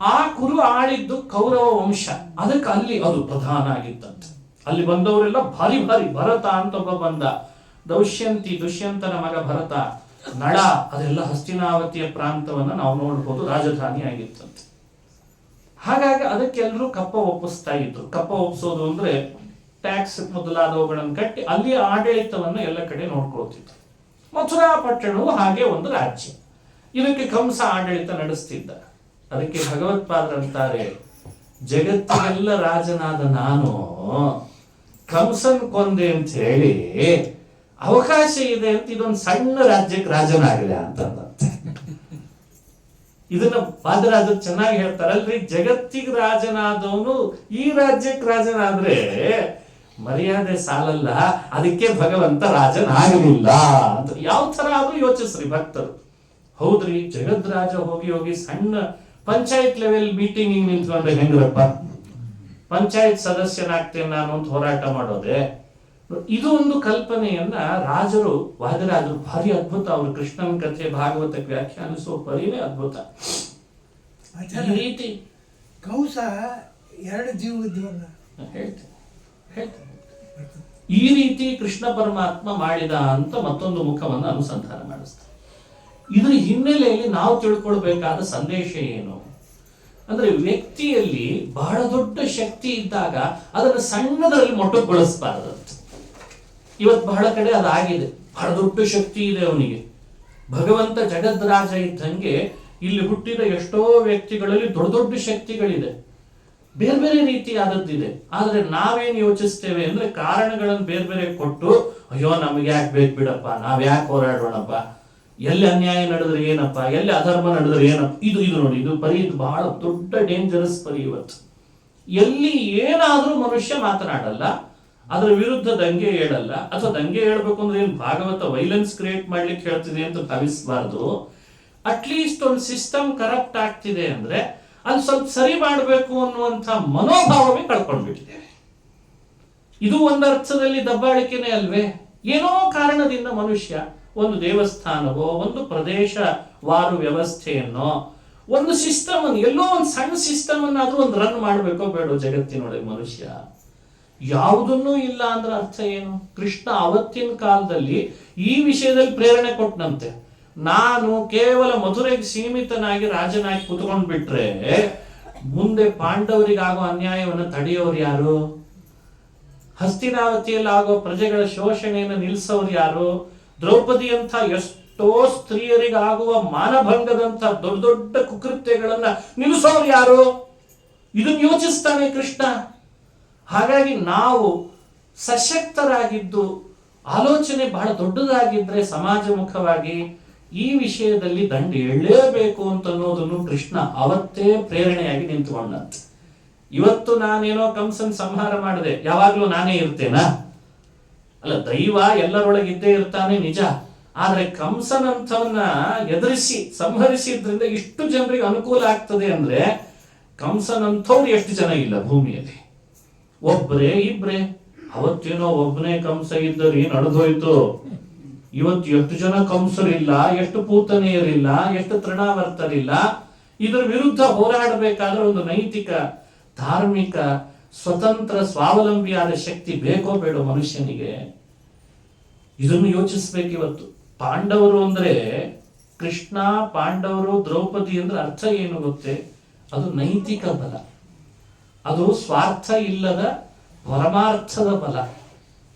ಆ ಕುರು ಆಳಿದ್ದು ಕೌರವ ವಂಶ. ಅದಕ್ಕೆ ಅಲ್ಲಿ ಅದು ಪ್ರಧಾನ ಆಗಿತ್ತಂತೆ. ಅಲ್ಲಿ ಬಂದವರೆಲ್ಲ ಭಾರಿ ಭಾರಿ. ಭರತ ಅಂತ ಒಬ್ಬ ಬಂದ, ದುಷ್ಯಂತನ ಮಗ ಭರತ, ನಳ, ಅದೆಲ್ಲ ಹಸ್ತಿನಾವತಿಯ ಪ್ರಾಂತವನ್ನ ನಾವು ನೋಡ್ಬೋದು, ರಾಜಧಾನಿ ಆಗಿತ್ತಂತೆ. ಹಾಗಾಗಿ ಅದಕ್ಕೆಲ್ಲರೂ ಕಪ್ಪ ಒಪ್ಪಿಸ್ತಾ ಇದ್ರು. ಕಪ್ಪ ಒಪ್ಪಿಸೋದು ಅಂದ್ರೆ ಟ್ಯಾಕ್ಸ್ ಮೊದಲಾದವುಗಳನ್ನು ಕಟ್ಟಿ ಅಲ್ಲಿ ಆಡಳಿತವನ್ನು ಎಲ್ಲ ಕಡೆ ನೋಡ್ಕೊಳ್ತಿದ್ರು. ಮಥುರಾ ಪಟ್ಟಣವು ಹಾಗೆ ಒಂದು ರಾಜ್ಯ. ಇದಕ್ಕೆ ಕಂಸ ಆಡಳಿತ ನಡೆಸ್ತಿದ್ದ. ಅದಕ್ಕೆ ಭಗವತ್ಪಾದರಂತಾರೆ, ಜಗತ್ತಿಗೆಲ್ಲ ರಾಜನಾದ ನಾನು ಕಂಸನ್ ಕೊಂದೆ ಅಂತ ಹೇಳಿ ಅವಕಾಶ ಇದೆ ಅಂತ ಇದೊಂದು ಸಣ್ಣ ರಾಜ್ಯಕ್ಕೆ ರಾಜನಾಗಲಿ ಅಂತಂದಂತೆ. ಇದನ್ನ ಪಾದರಾಜರು ಚೆನ್ನಾಗಿ ಹೇಳ್ತಾರಲ್ರಿ, ಜಗತ್ತಿಗೆ ರಾಜನಾದವನು ಈ ರಾಜ್ಯಕ್ಕೆ ರಾಜನಾದ್ರೆ ಮರ್ಯಾದೆ ಸಾಲಲ್ಲ, ಅದಕ್ಕೆ ಭಗವಂತ ರಾಜನಾಗಲಿಲ್ಲ ಅಂತ ಯಾವ ತರ ಆದ್ರೂ ಯೋಚಿಸ್ರಿ ಭಕ್ತರು. ಹೌದ್ರಿ, ಜಗದ್ರಾಜ ಹೋಗಿ ಹೋಗಿ ಸಣ್ಣ ಪಂಚಾಯತ್ ಲೆವೆಲ್ ಮೀಟಿಂಗ್ ನಿಂತ್ಕೊಂಡ್ರೆ ಹೆಂಗ್ರಪ್ಪ, ಪಂಚಾಯತ್ ಸದಸ್ಯನಾಗ್ತೇನೆ ನಾನು ಅಂತ ಹೋರಾಟ ಮಾಡೋದೆ. ಇದು ಒಂದು ಕಲ್ಪನೆಯನ್ನ ವಾದಿರಾಜರು ಭಾರಿ ಅದ್ಭುತ. ಅವರು ಕೃಷ್ಣನ ಕಥೆ ಭಾಗವತಕ್ಕೆ ವ್ಯಾಖ್ಯಾನಿಸುವ ಪರಿನೇ ಅದ್ಭುತ. ಈ ರೀತಿ ಕಂಸ ಎರಡು ಜೀವದವಲ್ಲ ಈ ರೀತಿ ಕೃಷ್ಣ ಪರಮಾತ್ಮ ಮಾಡಿದ ಅಂತ ಮತ್ತೊಂದು ಮುಖವನ್ನು ಅನುಸಂಧಾನ ಮಾಡಿಸ್ತಾರೆ. ಇದ್ರ ಹಿನ್ನೆಲೆಯಲ್ಲಿ ನಾವು ತಿಳ್ಕೊಳ್ಬೇಕಾದ ಸಂದೇಶ ಏನು ಅಂದ್ರೆ, ವ್ಯಕ್ತಿಯಲ್ಲಿ ಬಹಳ ದೊಡ್ಡ ಶಕ್ತಿ ಇದ್ದಾಗ ಅದನ್ನು ಸಣ್ಣದರಲ್ಲಿ ಮೊಟಕುಗೊಳಿಸಬಾರದು. ಇವತ್ತು ಬಹಳ ಕಡೆ ಅದಾಗಿದೆ. ಬಹಳ ದೊಡ್ಡ ಶಕ್ತಿ ಇದೆ ಅವನಿಗೆ. ಭಗವಂತ ಜಗದ್ರಾಜ ಇದ್ದಂಗೆ ಇಲ್ಲಿ ಹುಟ್ಟಿದ ಎಷ್ಟೋ ವ್ಯಕ್ತಿಗಳಲ್ಲಿ ದೊಡ್ಡ ದೊಡ್ಡ ಶಕ್ತಿಗಳಿದೆ, ಬೇರೆ ಬೇರೆ ರೀತಿಯಾದದ್ದಿದೆ. ಆದ್ರೆ ನಾವೇನ್ ಯೋಚಿಸ್ತೇವೆ ಅಂದ್ರೆ ಕಾರಣಗಳನ್ನು ಬೇರೆ ಬೇರೆ ಕೊಟ್ಟು, ಅಯ್ಯೋ ನಮ್ಗೆ ಯಾಕೆ ಬೇಕು ಬಿಡಪ್ಪ, ನಾವ್ ಯಾಕೆ ಹೋರಾಡೋಣಪ್ಪ, ಎಲ್ಲಿ ಅನ್ಯಾಯ ನಡೆದ್ರೆ ಏನಪ್ಪ, ಎಲ್ಲಿ ಅಧರ್ಮ ನಡೆದ್ರೆ ಏನಪ್ಪ, ಇದು ನೋಡಿ, ಇದು ಬಹಳ ದೊಡ್ಡ ಡೇಂಜರಸ್ ಪರಿ ಇವತ್ತು. ಎಲ್ಲಿ ಏನಾದ್ರೂ ಮನುಷ್ಯ ಮಾತನಾಡಲ್ಲ, ಅದರ ವಿರುದ್ಧ ದಂಗೆ ಹೇಳಲ್ಲ, ಅಥವಾ ದಂಗೆ ಹೇಳ್ಬೇಕು ಅಂದ್ರೆ ಏನು ಭಾಗವತ ವೈಲೆನ್ಸ್ ಕ್ರಿಯೇಟ್ ಮಾಡ್ಲಿಕ್ಕೆ ಹೇಳ್ತಿದೆ ಅಂತ ಭಾವಿಸಬಾರ್ದು. ಅಟ್ಲೀಸ್ಟ್ ಒಂದು ಸಿಸ್ಟಮ್ ಕರಪ್ಟ್ ಆಗ್ತಿದೆ ಅಂದ್ರೆ ಅಲ್ಲಿ ಸ್ವಲ್ಪ ಸರಿ ಮಾಡಬೇಕು ಅನ್ನುವಂಥ ಮನೋಭಾವವೇ ಕಳ್ಕೊಂಡ್ಬಿಟ್ಟಿದ್ದೇವೆ. ಇದು ಒಂದರ್ಥದಲ್ಲಿ ದಬ್ಬಾಳಿಕೆನೇ ಅಲ್ವೇ? ಏನೋ ಕಾರಣದಿಂದ ಮನುಷ್ಯ ಒಂದು ದೇವಸ್ಥಾನವೋ ಒಂದು ಪ್ರದೇಶವಾರು ವ್ಯವಸ್ಥೆಯನ್ನೋ ಒಂದು ಸಿಸ್ಟಮ್ ಅನ್ನು, ಎಲ್ಲೋ ಒಂದು ಸಣ್ಣ ಸಿಸ್ಟಮ್ ಅನ್ನಾದ್ರೂ ಒಂದು ರನ್ ಮಾಡಬೇಕೋ ಬೇಡೋ ಜಗತ್ತಿನೊಳಗೆ ಮನುಷ್ಯ? ಯಾವುದನ್ನೂ ಇಲ್ಲ ಅಂದ್ರೆ ಅರ್ಥ ಏನು? ಕೃಷ್ಣ ಅವತ್ತಿನ ಕಾಲದಲ್ಲಿ ಈ ವಿಷಯದಲ್ಲಿ ಪ್ರೇರಣೆ ಕೊಟ್ಟನಂತೆ. ನಾನು ಕೇವಲ ಮಧುರೆಗೆ ಸೀಮಿತನಾಗಿ ರಾಜನಾಗಿ ಕುತ್ಕೊಂಡ್ ಬಿಟ್ರೆ ಮುಂದೆ ಪಾಂಡವರಿಗಾಗೋ ಅನ್ಯಾಯವನ್ನು ತಡೆಯೋರು ಯಾರು? ಹಸ್ತಿನಾವತಿಯಲ್ಲಿ ಆಗೋ ಪ್ರಜೆಗಳ ಶೋಷಣೆಯನ್ನು ನಿಲ್ಲಿಸೋರು ಯಾರು? ದ್ರೌಪದಿ ಅಂತ ಎಷ್ಟೋ ಸ್ತ್ರೀಯರಿಗಾಗುವ ಮಾನಭಂಗದಂತ ದೊಡ್ಡ ದೊಡ್ಡ ಕುಕೃತ್ಯಗಳನ್ನ ನಿಲ್ಲಿಸೋರು ಯಾರು? ಇದನ್ನು ಯೋಚಿಸ್ತಾನೆ ಕೃಷ್ಣ. ಹಾಗಾಗಿ ನಾವು ಸಶಕ್ತರಾಗಿದ್ದು ಆಲೋಚನೆ ಬಹಳ ದೊಡ್ಡದಾಗಿದ್ರೆ ಸಮಾಜಮುಖವಾಗಿ ಈ ವಿಷಯದಲ್ಲಿ ದಂಡ ಎಳ್ಳೇಬೇಕು ಅಂತ ಅನ್ನೋದನ್ನು ಕೃಷ್ಣ ಅವತ್ತೇ ಪ್ರೇರಣೆಯಾಗಿ ನಿಂತುಕೊಂಡಂತೆ. ಇವತ್ತು ನಾನೇನೋ ಕಂಸನ್ ಸಂಹಾರ ಮಾಡಿದೆ, ಯಾವಾಗ್ಲೂ ನಾನೇ ಇರ್ತೇನಾ? ಅಲ್ಲ, ದೈವ ಎಲ್ಲರೊಳಗಿದ್ದೇ ಇರ್ತಾನೆ ನಿಜ. ಆದ್ರೆ ಕಂಸನಂಥವನ್ನ ಎದುರಿಸಿ ಸಂಹರಿಸಿದ್ರಿಂದ ಇಷ್ಟು ಜನರಿಗೆ ಅನುಕೂಲ ಆಗ್ತದೆ ಅಂದ್ರೆ ಕಂಸನಂಥವ್ರು ಎಷ್ಟು ಜನ ಇಲ್ಲ ಭೂಮಿಯಲ್ಲಿ? ಒಬ್ರೇ ಇಬ್ರೇ. ಅವತ್ತೇನೋ ಒಬ್ಬನೇ ಕಂಸ ಇದ್ದರೆ ನಡೆದೋಯ್ತು. ಇವತ್ತು ಎಷ್ಟು ಜನ ಕಂಸರಿಲ್ಲ, ಎಷ್ಟು ಪೂತನೆಯರಿಲ್ಲ, ಎಷ್ಟು ತೃಣಾವರ್ತರಿಲ್ಲ. ಇದರ ವಿರುದ್ಧ ಹೋರಾಡಬೇಕಾದ್ರೆ ಒಂದು ನೈತಿಕ, ಧಾರ್ಮಿಕ, ಸ್ವತಂತ್ರ, ಸ್ವಾವಲಂಬಿಯಾದ ಶಕ್ತಿ ಬೇಕೋ ಬೇಡೋ ಮನುಷ್ಯನಿಗೆ? ಇದನ್ನು ಯೋಚಿಸ್ಬೇಕು ಇವತ್ತು. ಪಾಂಡವರು ಅಂದ್ರೆ ಕೃಷ್ಣ, ಪಾಂಡವರು, ದ್ರೌಪದಿ ಅಂದ್ರೆ ಅರ್ಥ ಏನು ಗೊತ್ತೇ? ಅದು ನೈತಿಕ ಬಲ, ಅದು ಸ್ವಾರ್ಥ ಇಲ್ಲದ ಪರಮಾರ್ಥದ ಬಲ.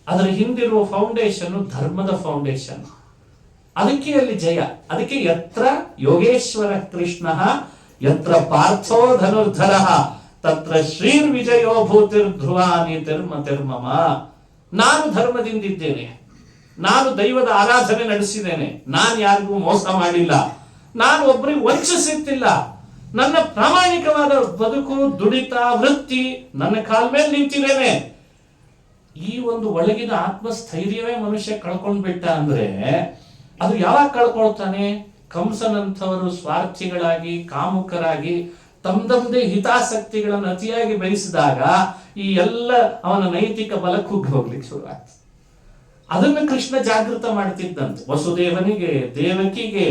ಅದರ ಹಿಂದಿರುವ ಫೌಂಡೇಶನ್ ಧರ್ಮದ ಫೌಂಡೇಶನ್. ಅದಕ್ಕೆ ಅಲ್ಲಿ ಜಯ. ಅದಕ್ಕೆ ಯತ್ರ ಯೋಗೇಶ್ವರ ಕೃಷ್ಣ ಯತ್ರ ಪಾರ್ಥೋ ಧನುರ್ಧರ ತತ್ರ ಶ್ರೀರ್ ವಿಜಯೋ ಭೂತಿರ್ ಧ್ರುವಾನಿ ತಿರ್ಮತಿರ್ಮಮ. ನಾನು ಧರ್ಮದಿಂದಿದ್ದೇನೆ, ನಾನು ದೈವದ ಆರಾಧನೆ ನಡೆಸಿದ್ದೇನೆ, ನಾನು ಯಾರಿಗೂ ಮೋಸ ಮಾಡಿಲ್ಲ, ನಾನು ಒಬ್ಬರಿಗೆ ವಂಚಿಸುತ್ತಿಲ್ಲ, ನನ್ನ ಪ್ರಾಮಾಣಿಕವಾದ ಬದುಕು, ದುಡಿತ, ವೃತ್ತಿ, ನನ್ನ ಕಾಲ ಮೇಲೆ ನಿಂತಿದ್ದೇನೆ. ಈ ಒಂದು ಒಳಗಿನ ಆತ್ಮಸ್ಥೈರ್ಯವೇ ಮನುಷ್ಯ ಕಳ್ಕೊಂಡ್ಬಿಟ್ಟ ಅಂದ್ರೆ ಅದು ಯಾವಾಗ ಕಳ್ಕೊಳ್ತಾನೆ? ಕಂಸನಂಥವರು ಸ್ವಾರ್ಥಿಗಳಾಗಿ, ಕಾಮುಕರಾಗಿ, ತಮ್ಮದೇ ಹಿತಾಸಕ್ತಿಗಳನ್ನು ಅತಿಯಾಗಿ ಬಯಸಿದಾಗ ಈ ಎಲ್ಲ ಅವನ ನೈತಿಕ ಬಲ ಕುಗ್ಗಿ ಹೋಗ್ಲಿಕ್ಕೆ ಶುರುವಾಗ್ತದೆ. ಅದನ್ನು ಕೃಷ್ಣ ಜಾಗೃತ ಮಾಡ್ತಿದ್ದಂತೆ. ವಸುದೇವನಿಗೆ, ದೇವಕಿಗೆ,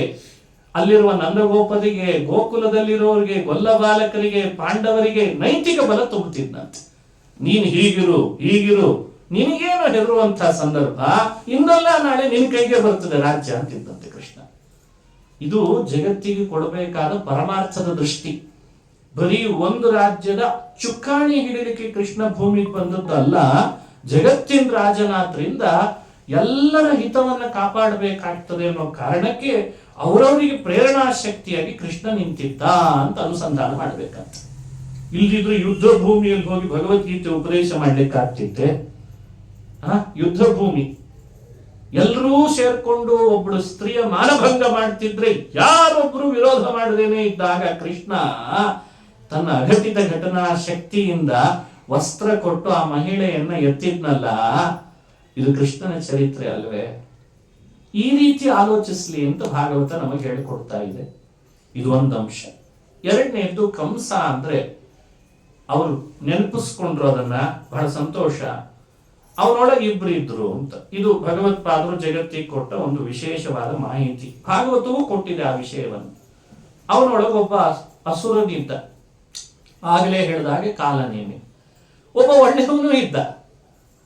ಅಲ್ಲಿರುವ ನಂದಗೋಪರಿಗೆ, ಗೋಕುಲದಲ್ಲಿರೋರಿಗೆ, ಗೊಲ್ಲ ಬಾಲಕರಿಗೆ, ಪಾಂಡವರಿಗೆ ನೈತಿಕ ಬಲ ತುಂಬುತ್ತಿದ್ದಂತೆ. ನೀನ್ ಹೀಗಿರು, ಹೀಗಿರು, ನಿನಗೇನು ಹೆದರುವಂತಹ ಸಂದರ್ಭ, ಇನ್ನೆಲ್ಲ ನಾಳೆ ನಿನ್ ಕೈಗೆ ಬರ್ತದೆ ರಾಜ್ಯ ಅಂತಿದ್ದಂತೆ ಕೃಷ್ಣ. ಇದು ಜಗತ್ತಿಗೆ ಕೊಡಬೇಕಾದ ಪರಮಾರ್ಥದ ದೃಷ್ಟಿ. ಬರೀ ಒಂದು ರಾಜ್ಯದ ಚುಕ್ಕಾಣಿ ಹಿಡಿಲಿಕ್ಕೆ ಕೃಷ್ಣ ಭೂಮಿಗೆ ಬಂದದ್ದಲ್ಲ, ಜಗತ್ತಿನ ರಾಜನಾದ್ರಿಂದ ಎಲ್ಲರ ಹಿತವನ್ನ ಕಾಪಾಡಬೇಕಾಗ್ತದೆ ಅನ್ನೋ ಕಾರಣಕ್ಕೆ ಅವರವರಿಗೆ ಪ್ರೇರಣಾ ಶಕ್ತಿಯಾಗಿ ಕೃಷ್ಣ ನಿಂತಿದ್ದ ಅಂತ ಅನುಸಂಧಾನ ಮಾಡ್ಬೇಕಂತ. ಇಲ್ದಿದ್ರು ಯುದ್ಧ ಭೂಮಿಯಲ್ಲಿ ಹೋಗಿ ಭಗವದ್ಗೀತೆ ಉಪದೇಶ ಮಾಡ್ಲಿಕ್ಕೆ ಆಗ್ತಿದ್ದೆ? ಯುದ್ಧ ಭೂಮಿ, ಎಲ್ಲರೂ ಸೇರ್ಕೊಂಡು ಒಬ್ಬಳು ಸ್ತ್ರೀಯ ಮಾನಭಂಗ ಮಾಡ್ತಿದ್ರೆ ಯಾರೊಬ್ರು ವಿರೋಧ ಮಾಡದೇನೆ ಇದ್ದಾಗ ಕೃಷ್ಣ ತನ್ನ ಅಘಟಿತ ಘಟನಾ ಶಕ್ತಿಯಿಂದ ವಸ್ತ್ರ ಕೊಟ್ಟು ಆ ಮಹಿಳೆಯನ್ನ ಎತ್ತಿದ್ನಲ್ಲ, ಇದು ಕೃಷ್ಣನ ಚರಿತ್ರೆ ಅಲ್ವೇ? ಈ ರೀತಿ ಆಲೋಚಿಸ್ಲಿ ಅಂತ ಭಾಗವತ ನಮಗೆ ಹೇಳಿಕೊಡ್ತಾ ಇದೆ. ಇದು ಒಂದು ಅಂಶ. ಎರಡನೇದ್ದು, ಕಂಸ ಅಂದ್ರೆ ಅವರು ನೆನಪಿಸ್ಕೊಂಡ್ರು, ಅದನ್ನ ಬಹಳ ಸಂತೋಷ. ಅವನೊಳಗೆ ಇಬ್ರು ಇದ್ರು ಅಂತ. ಇದು ಭಗವತ್ಪಾದರು ಜಗತ್ತಿಗೆ ಕೊಟ್ಟ ಒಂದು ವಿಶೇಷವಾದ ಮಾಹಿತಿ. ಭಾಗವತವೂ ಕೊಟ್ಟಿದೆ ಆ ವಿಷಯವನ್ನು. ಅವನೊಳಗೊಬ್ಬ ಅಸುರನಿದ್ದ, ಆಗಲೇ ಹೇಳಿದ ಹಾಗೆ ಕಾಲನೇಮಿ. ಒಬ್ಬ ಒಳ್ಳೆಯವನು ಇದ್ದ,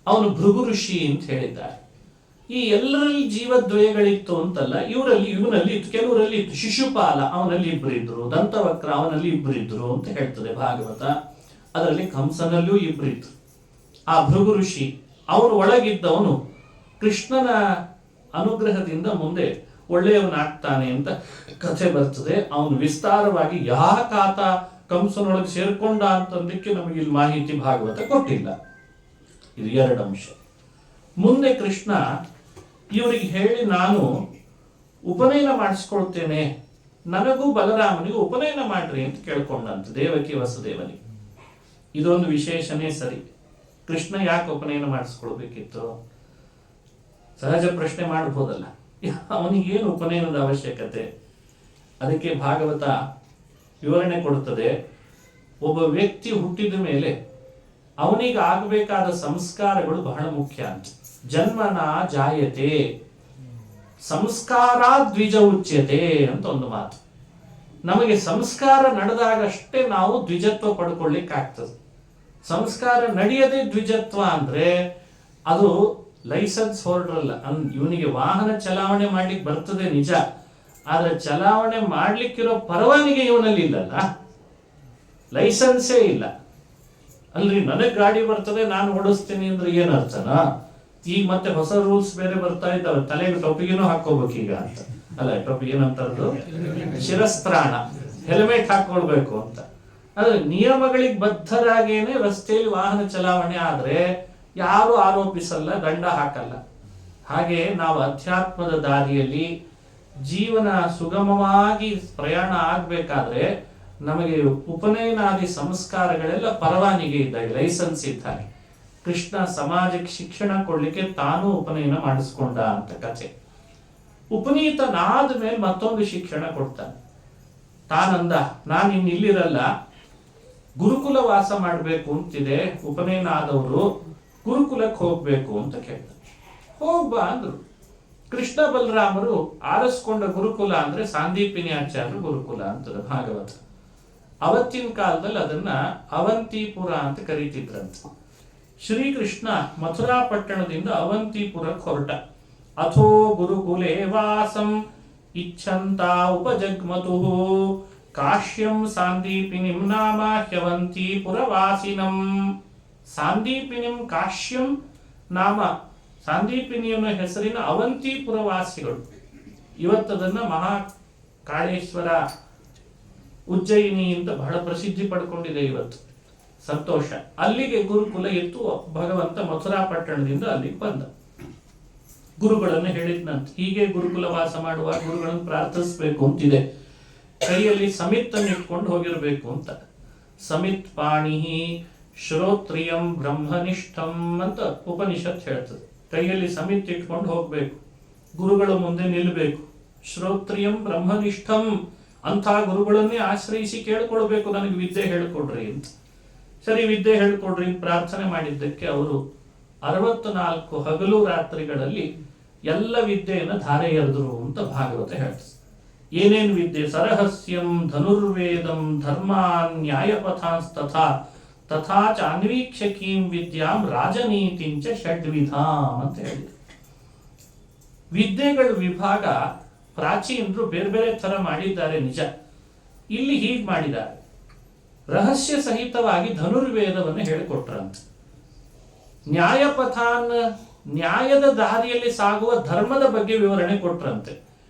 ಅವನು ಭೃಗು ಋಷಿ ಅಂತ ಹೇಳಿದ್ದಾರೆ. ಈ ಎಲ್ಲರಲ್ಲಿ ಜೀವದ್ವಯಗಳಿತ್ತು ಅಂತಲ್ಲ, ಇವನಲ್ಲಿ ಇತ್ತು, ಕೆಲವರಲ್ಲಿ ಇತ್ತು. ಶಿಶುಪಾಲ ಅವನಲ್ಲಿ ಇಬ್ರು ಇದ್ರು, ದಂತವಕ್ರ ಅವನಲ್ಲಿ ಇಬ್ರು ಇದ್ರು ಅಂತ ಹೇಳ್ತದೆ ಭಾಗವತ. ಅದರಲ್ಲಿ ಕಂಸನಲ್ಲೂ ಇಬ್ರು ಇದ್ರು. ಆ ಭೃಗು ಋಷಿ ಅವನು ಒಳಗಿದ್ದವನು ಕೃಷ್ಣನ ಅನುಗ್ರಹದಿಂದ ಮುಂದೆ ಒಳ್ಳೆಯವನಾಗ್ತಾನೆ ಅಂತ ಕಥೆ ಬರ್ತದೆ. ಅವನು ವಿಸ್ತಾರವಾಗಿ ಯಾಕಾತ ಕಂಸನೊಳಗೆ ಸೇರ್ಕೊಂಡ ಅಂತಂದಕ್ಕೆ ನಮಗೆ ಇಲ್ಲಿ ಮಾಹಿತಿ ಭಾಗವತ ಕೊಟ್ಟಿಲ್ಲ. ಇದು ಎರಡು ಅಂಶ. ಮುಂದೆ ಕೃಷ್ಣ ಇವರಿಗೆ ಹೇಳಿ, ನಾನು ಉಪನಯನ ಮಾಡಿಸ್ಕೊಳ್ತೇನೆ, ನನಗೂ ಬಲರಾಮನಿಗೂ ಉಪನಯನ ಮಾಡ್ರಿ ಅಂತ ಕೇಳ್ಕೊಂಡಂತ ದೇವಕಿ ವಸುದೇವನಿಗೆ. ಇದೊಂದು ವಿಶೇಷನೇ ಸರಿ. ಕೃಷ್ಣ ಯಾಕೆ ಉಪನಯನ ಮಾಡಿಸ್ಕೊಳ್ಬೇಕಿತ್ತು? ಸಹಜ ಪ್ರಶ್ನೆ ಮಾಡಬಹುದಲ್ಲ, ಅವನಿಗೇನು ಉಪನಯನದ ಅವಶ್ಯಕತೆ? ಅದಕ್ಕೆ ಭಾಗವತ ವಿವರಣೆ ಕೊಡುತ್ತದೆ. ಒಬ್ಬ ವ್ಯಕ್ತಿ ಹುಟ್ಟಿದ ಮೇಲೆ ಅವನಿಗೆ ಆಗಬೇಕಾದ ಸಂಸ್ಕಾರಗಳು ಬಹಳ ಮುಖ್ಯ ಅಂತ. ಜನ್ಮನ ಜಾಯತೆ ಸಂಸ್ಕಾರ ದ್ವಿಜ ಉಚ್ಯತೆ ಅಂತ ಒಂದು ಮಾತು. ನಮಗೆ ಸಂಸ್ಕಾರ ನಡೆದಾಗಷ್ಟೇ ನಾವು ದ್ವಿಜತ್ವ ಪಡ್ಕೊಳ್ಳಿಕ್ಕೆ ಆಗ್ತದೆ. ಸಂಸ್ಕಾರ ನಡೆಯದೆ ದ್ವಿಜತ್ವ ಅಂದ್ರೆ ಅದು ಲೈಸೆನ್ಸ್ ಹೋಲ್ಡರ್ ಅಲ್ಲ. ಇವನಿಗೆ ವಾಹನ ಚಲಾವಣೆ ಮಾಡ್ಲಿಕ್ಕೆ ಬರ್ತದೆ ನಿಜ, ಆದ್ರೆ ಚಲಾವಣೆ ಮಾಡ್ಲಿಕ್ಕಿರೋ ಪರವಾನಿಗೆ ಇವನಲ್ಲಿ ಇಲ್ಲಲ್ಲ, ಲೈಸೆನ್ಸೇ ಇಲ್ಲ. ಅಲ್ರಿ ನನಗ್ ಗಾಡಿ ಬರ್ತದೆ ನಾನು ಓಡಿಸ್ತೀನಿ ಅಂದ್ರೆ ಏನ್ ಅರ್ಥನಾ? ಈಗ ಮತ್ತೆ ಹೊಸ ರೂಲ್ಸ್ ಬೇರೆ ಬರ್ತಾ ಇದ್ದಾವೆ, ತಲೆಗೆ ಟೊಪಿಗೆನೂ ಹಾಕೋಬೇಕು ಈಗ ಅಂತ. ಅಲ್ಲ, ಟೊಪಿಗೆ ಏನಂತದ್ದು, ಶಿರಸ್ತ್ರಾಣ, ಹೆಲ್ಮೆಟ್ ಹಾಕೊಳ್ಬೇಕು ಅಂತ. ಆದ್ರೆ ನಿಯಮಗಳಿಗೆ ಬದ್ಧರಾಗೇನೆ ರಸ್ತೆಯಲ್ಲಿ ವಾಹನ ಚಲಾವಣೆ ಆದ್ರೆ ಯಾರು ಆರೋಪಿಸಲ್ಲ, ದಂಡ ಹಾಕಲ್ಲ. ಹಾಗೆ ನಾವು ಅಧ್ಯಾತ್ಮದ ದಾರಿಯಲ್ಲಿ ಜೀವನ ಸುಗಮವಾಗಿ ಪ್ರಯಾಣ ಆಗ್ಬೇಕಾದ್ರೆ ನಮಗೆ ಉಪನಯನಾದಿ ಸಂಸ್ಕಾರಗಳೆಲ್ಲ ಪರವಾನಿಗೆ ಇದ್ದಾಗ, ಲೈಸೆನ್ಸ್ ಇದ್ದಾಗ. ಕೃಷ್ಣ ಸಮಾಜಕ್ಕೆ ಶಿಕ್ಷಣ ಕೊಡ್ಲಿಕ್ಕೆ ತಾನು ಉಪನಯನ ಮಾಡಿಸ್ಕೊಂಡ ಅಂತ ಕಥೆ. ಉಪನೀತನಾದ ಮೇಲೆ ಮತ್ತೊಂದು ಶಿಕ್ಷಣ ಕೊಡ್ತಾನೆ. ತಾನಂದ, ನಾನು ಇನ್ನಿಲ್ಲಿರಲ್ಲ, ಗುರುಕುಲ ವಾಸ ಮಾಡಬೇಕು ಅಂತಿದೆ, ಉಪನಯನ ಆದವರು ಗುರುಕುಲಕ್ಕೆ ಹೋಗ್ಬೇಕು ಅಂತ ಕೇಳ್ತಾನೆ. ಹೋಗ್ಬಾ ಅಂದ್ರು. ಕೃಷ್ಣ ಬಲರಾಮರು ಆರಿಸ್ಕೊಂಡ ಗುರುಕುಲ ಅಂದ್ರೆ ಸಾಂದೀಪಿನಿ ಆಚಾರ್ಯ ಗುರುಕುಲ ಅಂತದ ಭಾಗವತ. ಅವತ್ತಿನ ಕಾಲದಲ್ಲಿ ಅದನ್ನ ಅವಂತಿಪುರ ಅಂತ ಕರೀತಿದ್ರಂತ. ಶ್ರೀಕೃಷ್ಣ ಮಥುರಾ ಪಟ್ಟಣದಿಂದ ಅವಂತಿಪುರಕ್ಕೆ ಹೊರಟ. ಅಥೋ ಗುರುಕುಲೇ ವಾಸಂ ಇಚ್ಛಂತ ಉಪಜಗ್ಮತು ಕಾಶ್ಯಂ ಸಾಂದೀಪಿನಿಂ ನಾಮ ಹ್ಯವಂತಿಪುರವಾಸಿನಂ. ಸಾಂದೀಪಿನಿಂ ಕಾಶ್ಯಂ ನಾಮ, ಸಾಂದೀಪಿನಿಯನ್ನ ಹೆಸರಿನ ಅವಂತಿಪುರವಾಸಿಗಳು. ಇವತ್ತದನ್ನ ಮಹಾಕಾಳೇಶ್ವರ ಉಜ್ಜಯಿನಿ ಅಂತ ಬಹಳ ಪ್ರಸಿದ್ಧಿ ಪಡ್ಕೊಂಡಿದೆ ಇವತ್ತು. ಸಂತೋಷ. ಅಲ್ಲಿಗೆ ಗುರುಕುಲ ಇತ್ತು. ಭಗವಂತ ಮಥುರಾ ಪಟ್ಟಣದಿಂದ ಅಲ್ಲಿಗೆ ಬಂದ. ಗುರುಗಳನ್ನು ಹೇಳಿದ್ನಂತ, ಹೀಗೆ ಗುರುಕುಲ ವಾಸ ಮಾಡುವಾಗ ಗುರುಗಳನ್ನು ಪ್ರಾರ್ಥಿಸ್ಬೇಕು ಅಂತಿದೆ. ಕೈಯಲ್ಲಿ ಸಮಿತ್ತನ್ನು ಇಟ್ಕೊಂಡು ಹೋಗಿರ್ಬೇಕು ಅಂತ. ಸಮಿತ್ ಪಾಣಿ ಶ್ರೋತ್ರಿಯಂ ಬ್ರಹ್ಮನಿಷ್ಠಂ ಅಂತ ಉಪನಿಷತ್ ಹೇಳ್ತದೆ. ಕೈಯಲ್ಲಿ ಸಮಿತ್ ಇಟ್ಕೊಂಡು ಹೋಗ್ಬೇಕು, ಗುರುಗಳ ಮುಂದೆ ನಿಲ್ಲಬೇಕು. ಶ್ರೋತ್ರಿಯಂ ಬ್ರಹ್ಮನಿಷ್ಠಂ, ಅಂಥ ಗುರುಗಳನ್ನೇ ಆಶ್ರಯಿಸಿ ಕೇಳ್ಕೊಳ್ಬೇಕು, ನನಗೆ ವಿದ್ಯೆ ಹೇಳ್ಕೊಡ್ರಿ ಅಂತ. ಸರಿ, ವಿದ್ಯೆ ಹೇಳ್ಕೊಡ್ರಿ ಪ್ರಾರ್ಥನೆ ಮಾಡಿದ್ದಕ್ಕೆ ಅವರು 64 ಹಗಲು ರಾತ್ರಿಗಳಲ್ಲಿ ಎಲ್ಲ ವಿದ್ಯೆಯನ್ನು ಧಾರೆ ಎರೆದ್ರು ಅಂತ ಭಾಗವತ ಹೇಳ್ತದೆ. ಏನೇನು ವಿದ್ಯೆ? ಸರಹಸ್ಯಂ ಧನುರ್ವೇದಂ ಧರ್ಮಾನ್ ನ್ಯಾಯಪಥಾಂಸ್ತಥಾ ತಥಾ ಚ ಅನ್ವೀಕ್ಷಕೀಂ ವಿದ್ಯಾಂ ರಾಜನೀತಿಂಚ ಷಡ್ವಿಧಾಂ ಅಂತ ಹೇಳಿದ್ರು. ವಿದ್ಯೆಗಳ ವಿಭಾಗ ಪ್ರಾಚೀನರು ಬೇರೆ ಬೇರೆ ತರ ಮಾಡಿದ್ದಾರೆ ನಿಜ. ಇಲ್ಲಿ ಹೀಗೆ ಮಾಡಿದ್ದಾರೆ. ರಹಸ್ಯ ಸಹಿತವಾಗಿ ಧನುರ್ವೇದವನ್ನು ಹೇಳಿಕೊಟ್ರಂತೆ. ನ್ಯಾಯಪಥಾನ್, ನ್ಯಾಯದ ದಾರಿಯಲ್ಲಿ ಸಾಗುವ ಧರ್ಮದ ಬಗ್ಗೆ ವಿವರಣೆ ಕೊಟ್ರಂತೆ.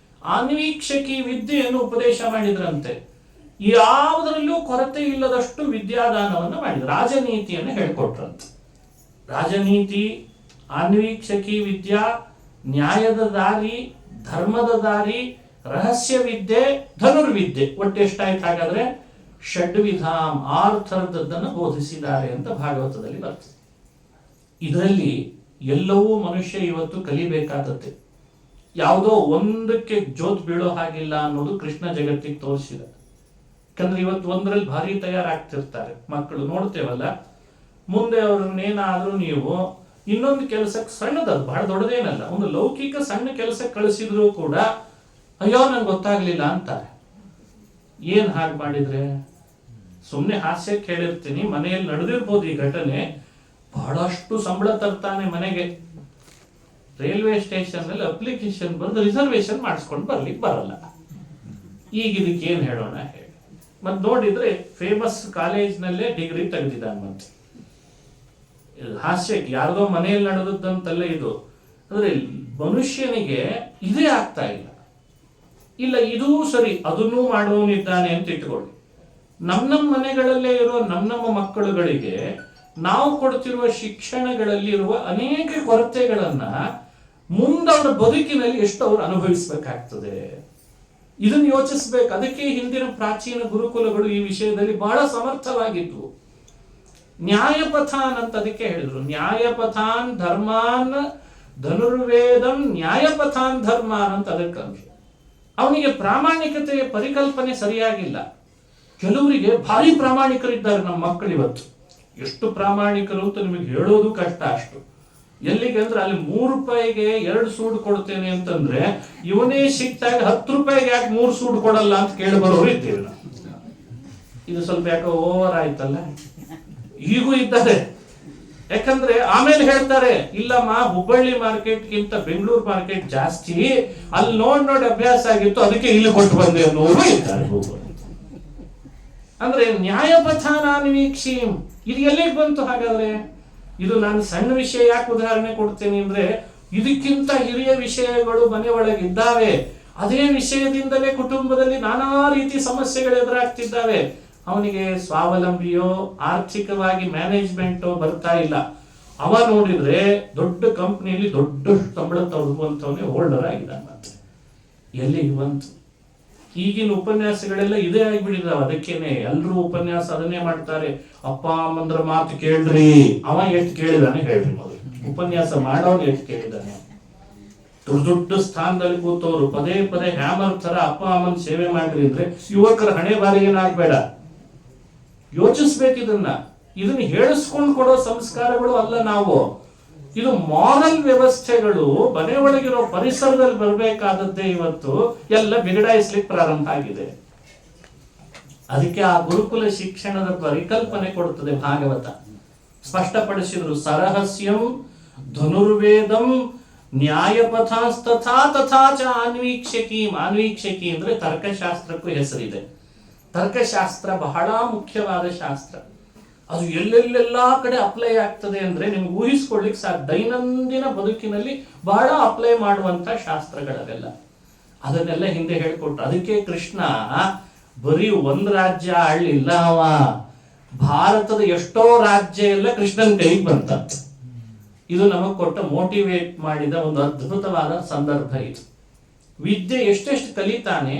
ಅನ್ವೀಕ್ಷಕಿ ವಿದ್ಯೆಯನ್ನು ಉಪದೇಶ ಮಾಡಿದ್ರಂತೆ. ಯಾವುದರಲ್ಲೂ ಕೊರತೆ ಇಲ್ಲದಷ್ಟು ವಿದ್ಯಾದಾನವನ್ನು ಮಾಡಿದ್ರು. ರಾಜನೀತಿಯನ್ನು ಹೇಳಿಕೊಟ್ರಂತೆ. ರಾಜನೀತಿ, ಅನ್ವೀಕ್ಷಕಿ ವಿದ್ಯಾ, ನ್ಯಾಯದ ದಾರಿ, ಧರ್ಮದ ದಾರಿ, ರಹಸ್ಯ ವಿದ್ಯೆ, ಧನುರ್ವಿದ್ಯೆ, ಒಟ್ಟು ಎಷ್ಟಾಯ್ತು ಹಾಗಾದ್ರೆ? ಷಡ್ವಿಧಾಂ, 6 ಥರದದ್ದನ್ನು ಬೋಧಿಸಿದ್ದಾರೆ ಅಂತ ಭಾಗವತದಲ್ಲಿ ಬರ್ತದೆ. ಇದರಲ್ಲಿ ಎಲ್ಲವೂ ಮನುಷ್ಯ ಇವತ್ತು ಕಲಿಬೇಕಾದದ್ದೇ. ಯಾವುದೋ ಒಂದಕ್ಕೆ ಜೋತ್ ಬೀಳೋ ಹಾಗಿಲ್ಲ ಅನ್ನೋದು ಕೃಷ್ಣ ಜಗತ್ತಿಗೆ ತೋರಿಸಿದ. ಯಾಕಂದ್ರೆ ಇವತ್ತು ಒಂದರಲ್ಲಿ ಭಾರಿ ತಯಾರಾಗ್ತಿರ್ತಾರೆ ಮಕ್ಕಳು, ನೋಡ್ತೇವಲ್ಲ. ಮುಂದೆ ಅವ್ರನ್ನೇನಾದ್ರೂ ನೀವು ಇನ್ನೊಂದು ಕೆಲಸಕ್ಕೆ, ಸಣ್ಣದದು ಬಹಳ ದೊಡ್ಡದೇನಲ್ಲ, ಒಂದು ಲೌಕಿಕ ಸಣ್ಣ ಕೆಲಸಕ್ಕೆ ಕಳಿಸಿದ್ರು ಕೂಡ ಅಯ್ಯೋ ನಂಗೆ ಗೊತ್ತಾಗ್ಲಿಲ್ಲ ಅಂತಾರೆ. ಏನ್ ಹಾಗೆ ಮಾಡಿದ್ರೆ? ಸುಮ್ಮನೆ ಹಾಸ್ಯಕ್ಕೆ ಹೇಳಿರ್ತೀನಿ, ಮನೆಯಲ್ಲಿ ನಡೆದಿರ್ಬೋದು ಈ ಘಟನೆ. ಬಹಳಷ್ಟು ಸಂಬಳ ತರ್ತಾನೆ ಮನೆಗೆ, ರೈಲ್ವೆ ಸ್ಟೇಷನ್ ನಲ್ಲಿ ಅಪ್ಲಿಕೇಶನ್ ಬರೆದು ರಿಸರ್ವೇಶನ್ ಮಾಡಿಸ್ಕೊಂಡು ಬರ್ಲಿಕ್ಕೆ ಬರಲ್ಲ. ಈಗ ಇದಕ್ಕೆ ಏನ್ ಹೇಳೋಣ ಹೇಳಿ. ಮತ್ತೆ ನೋಡಿದ್ರೆ ಫೇಮಸ್ ಕಾಲೇಜ್ನಲ್ಲೇ ಡಿಗ್ರಿ ತೆಗೆದಿದ್ದಾನೆ. ಮತ್ತೆ ಹಾಸ್ಯಕ್ಕೆ ಯಾರ್ದೋ ಮನೆಯಲ್ಲಿ ನಡೆದದ್ದಂತಲ್ಲ ಇದು. ಅಂದ್ರೆ ಮನುಷ್ಯನಿಗೆ ಇದೇ ಆಗ್ತಾ ಇಲ್ಲ. ಇಲ್ಲ ಇದೂ ಸರಿ, ಅದನ್ನೂ ಮಾಡುವವನಿದ್ದಾನೆ ಅಂತ ಇಟ್ಕೊಳ್ಳಿ. ನಮ್ಮ ಮನೆಗಳಲ್ಲೇ ಇರೋ ನಮ್ಮ ಮಕ್ಕಳುಗಳಿಗೆ ನಾವು ಕೊಡ್ತಿರುವ ಶಿಕ್ಷಣಗಳಲ್ಲಿ ಇರುವ ಅನೇಕ ಕೊರತೆಗಳನ್ನ ಮುಂದವರ ಬದುಕಿನಲ್ಲಿ ಎಷ್ಟು ಅವರು ಅನುಭವಿಸಬೇಕಾಗ್ತದೆ, ಇದನ್ನು ಯೋಚಿಸ್ಬೇಕು. ಅದಕ್ಕೆ ಹಿಂದಿನ ಪ್ರಾಚೀನ ಗುರುಕುಲಗಳು ಈ ವಿಷಯದಲ್ಲಿ ಬಹಳ ಸಮರ್ಥವಾಗಿದ್ವು. ನ್ಯಾಯಪಥಾನ್ ಅಂತ ಅದಕ್ಕೆ ಹೇಳಿದ್ರು. ನ್ಯಾಯಪಥಾನ್ ಧರ್ಮಾನ್ ಧನುರ್ವೇದಂ ನ್ಯಾಯಪಥಾನ್ ಧರ್ಮಾನ್ ಅಂತ ಅದಕ್ಕೆ ಅವನಿಗೆ ಪ್ರಾಮಾಣಿಕತೆಯ ಪರಿಕಲ್ಪನೆ ಸರಿಯಾಗಿಲ್ಲ. ಕೆಲವರಿಗೆ ಭಾರಿ ಪ್ರಾಮಾಣಿಕರಿದ್ದಾರೆ ನಮ್ಮ ಮಕ್ಕಳು ಇವತ್ತು. ಎಷ್ಟು ಪ್ರಾಮಾಣಿಕರು ಅಂತ ನಿಮಗೆ ಹೇಳೋದು ಕಷ್ಟ. ಅಷ್ಟು ಎಲ್ಲಿಗೆ ಅಂದ್ರೆ ಅಲ್ಲಿ 3 ರೂಪಾಯಿಗೆ 2 ಸೂಡು ಕೊಡ್ತೇನೆ ಅಂತಂದ್ರೆ ಇವನೇ ಸಿಕ್ತಾಗ 10 ರೂಪಾಯಿಗೆ ಯಾಕೆ 3 ಸೂಡು ಕೊಡಲ್ಲ ಅಂತ ಕೇಳಿ ಬರೋರು ಇದ್ದೇವೆ ನಾವು. ಇದು ಸ್ವಲ್ಪ ಯಾಕೆ ಓವರ್ ಆಯ್ತಲ್ಲ. ಈಗೂ ಇದ್ದಾರೆ. ಯಾಕಂದ್ರೆ ಆಮೇಲೆ ಹೇಳ್ತಾರೆ, ಇಲ್ಲಮ್ಮ ಹುಬ್ಬಳ್ಳಿ ಮಾರ್ಕೆಟ್ಗಿಂತ ಬೆಂಗಳೂರು ಮಾರ್ಕೆಟ್ ಜಾಸ್ತಿ, ಅಲ್ಲಿ ನೋಡಿ ಅಭ್ಯಾಸ ಆಗಿತ್ತು, ಅದಕ್ಕೆ ಇಲ್ಲಿ ಕೊಟ್ಟು ಬಂದೆ ಅನ್ನೋರು ಇದ್ದಾರೆ. ಅಂದ್ರೆ ನ್ಯಾಯಪಥಾನಾನ್ವೀಕ್ಷಿ ಇದು ಎಲ್ಲಿಗೆ ಬಂತು ಹಾಗಾದ್ರೆ? ಇದು ನಾನು ಸಣ್ಣ ವಿಷಯ ಯಾಕೆ ಉದಾಹರಣೆ ಕೊಡ್ತೇನೆ ಅಂದ್ರೆ, ಇದಕ್ಕಿಂತ ಹಿರಿಯ ವಿಷಯಗಳು ಮನೆ ಒಳಗಿದ್ದಾವೆ. ಅದೇ ವಿಷಯದಿಂದಲೇ ಕುಟುಂಬದಲ್ಲಿ ನಾನಾ ರೀತಿ ಸಮಸ್ಯೆಗಳು ಎದುರಾಗ್ತಿದ್ದಾವೆ. ಅವನಿಗೆ ಸ್ವಾವಲಂಬಿಯೋ ಆರ್ಥಿಕವಾಗಿ ಮ್ಯಾನೇಜ್ಮೆಂಟೋ ಬರ್ತಾ ಇಲ್ಲ. ಅವ ನೋಡಿದ್ರೆ ದೊಡ್ಡ ಕಂಪ್ನಿಯಲ್ಲಿ ದೊಡ್ಡ ಸಂಬಳ ತಗೊಳ್ಳುವಂತವನೇ ಹೋಲ್ಡರ್ ಆಗಿದ್ದಾನೆ. ಎಲ್ಲಿಗೆ ಬಂತು? ಈಗಿನ ಉಪನ್ಯಾಸಗಳೆಲ್ಲ ಇದೇ ಆಗಿಬಿಟ್ಟಿದಾವ. ಅದಕ್ಕೇನೆ ಎಲ್ರು ಉಪನ್ಯಾಸ ಅದನ್ನೇ ಮಾಡ್ತಾರೆ. ಅಪ್ಪ ಅಮ್ಮಂದ್ರ ಮಾತು ಕೇಳ್ರಿ. ಅವ ಎಷ್ಟು ಕೇಳಿದಾನೆ ಹೇಳ್ರಿ ಮೊದಲು. ಉಪನ್ಯಾಸ ಮಾಡೋನು ಎಷ್ಟು ಕೇಳಿದಾನೆ? ದೊಡ್ಡ ಸ್ಥಾನದಲ್ಲಿ ಕೂತವ್ರು ಪದೇ ಪದೇ ಹ್ಯಾಮರ್ ತರ ಅಪ್ಪ ಅಮ್ಮನ ಸೇವೆ ಮಾಡ್ರಿ ಅಂದ್ರೆ ಯುವಕರ ಹಣೆ ಬಾರಿಗೆ ಏನಾಗ್ಬೇಡ. ಯೋಚಿಸ್ಬೇಕು ಇದನ್ನ ಹೇಳಿಸ್ಕೊಂಡು ಕೊಡೋ ಸಂಸ್ಕಾರಗಳು ಅಲ್ಲ ನಾವು. ಇದು ಮಾರಲ್ ವ್ಯವಸ್ಥೆಗಳು ಮನೆ ಒಳಗಿರೋ ಪರಿಸರದಲ್ಲಿ ಬರಬೇಕಾದದ್ದೇ ಇವತ್ತು ಎಲ್ಲ ಬಿಗಡಾಯಿಸ್ಲಿಕ್ಕೆ ಪ್ರಾರಂಭ ಆಗಿದೆ. ಅದಕ್ಕೆ ಆ ಗುರುಕುಲ ಶಿಕ್ಷಣದ ಪರಿಕಲ್ಪನೆ ಕೊಡುತ್ತದೆ ಭಾಗವತ. ಸ್ಪಷ್ಟಪಡಿಸಿದ್ರು. ಸರಹಸ್ಯಂ ಧನುರ್ವೇದಂ ನ್ಯಾಯಪಥಾಸ್ತಥಾ ತಥಾ ಚ ಅನ್ವೀಕ್ಷಕೀಂ. ಅನ್ವೀಕ್ಷಕಿ ಅಂದ್ರೆ ತರ್ಕಶಾಸ್ತ್ರಕ್ಕೂ ಹೆಸರಿದೆ. ತರ್ಕಶಾಸ್ತ್ರ ಬಹಳ ಮುಖ್ಯವಾದ ಶಾಸ್ತ್ರ. ಅದು ಎಲ್ಲೆಲ್ಲೆಲ್ಲಾ ಕಡೆ ಅಪ್ಲೈ ಆಗ್ತದೆ ಅಂದ್ರೆ ನಿಮ್ಗೆ ಊಹಿಸ್ಕೊಳ್ಳಿಕ್ಕೆ ಸಾಕು. ದೈನಂದಿನ ಬದುಕಿನಲ್ಲಿ ಬಹಳ ಅಪ್ಲೈ ಮಾಡುವಂತ ಶಾಸ್ತ್ರಗಳವೆಲ್ಲ. ಅದನ್ನೆಲ್ಲ ಹಿಂದೆ ಹೇಳ್ಕೊಟ್ರು. ಅದಕ್ಕೆ ಕೃಷ್ಣ ಬರೀ ಒಂದ್ ರಾಜ್ಯ ಆಳ್ಲಿಲ್ಲ. ಅವ ಭಾರತದ ಎಷ್ಟೋ ರಾಜ್ಯ ಎಲ್ಲ ಕೃಷ್ಣನ ಕೈಗೆ ಬಂತ. ಇದು ನಮಗ್ ಕೊಟ್ಟ ಮೋಟಿವೇಟ್ ಮಾಡಿದ ಒಂದು ಅದ್ಭುತವಾದ ಸಂದರ್ಭ ಇದು. ವಿದ್ಯೆ ಎಷ್ಟೆಷ್ಟು ಕಲಿತಾನೆ,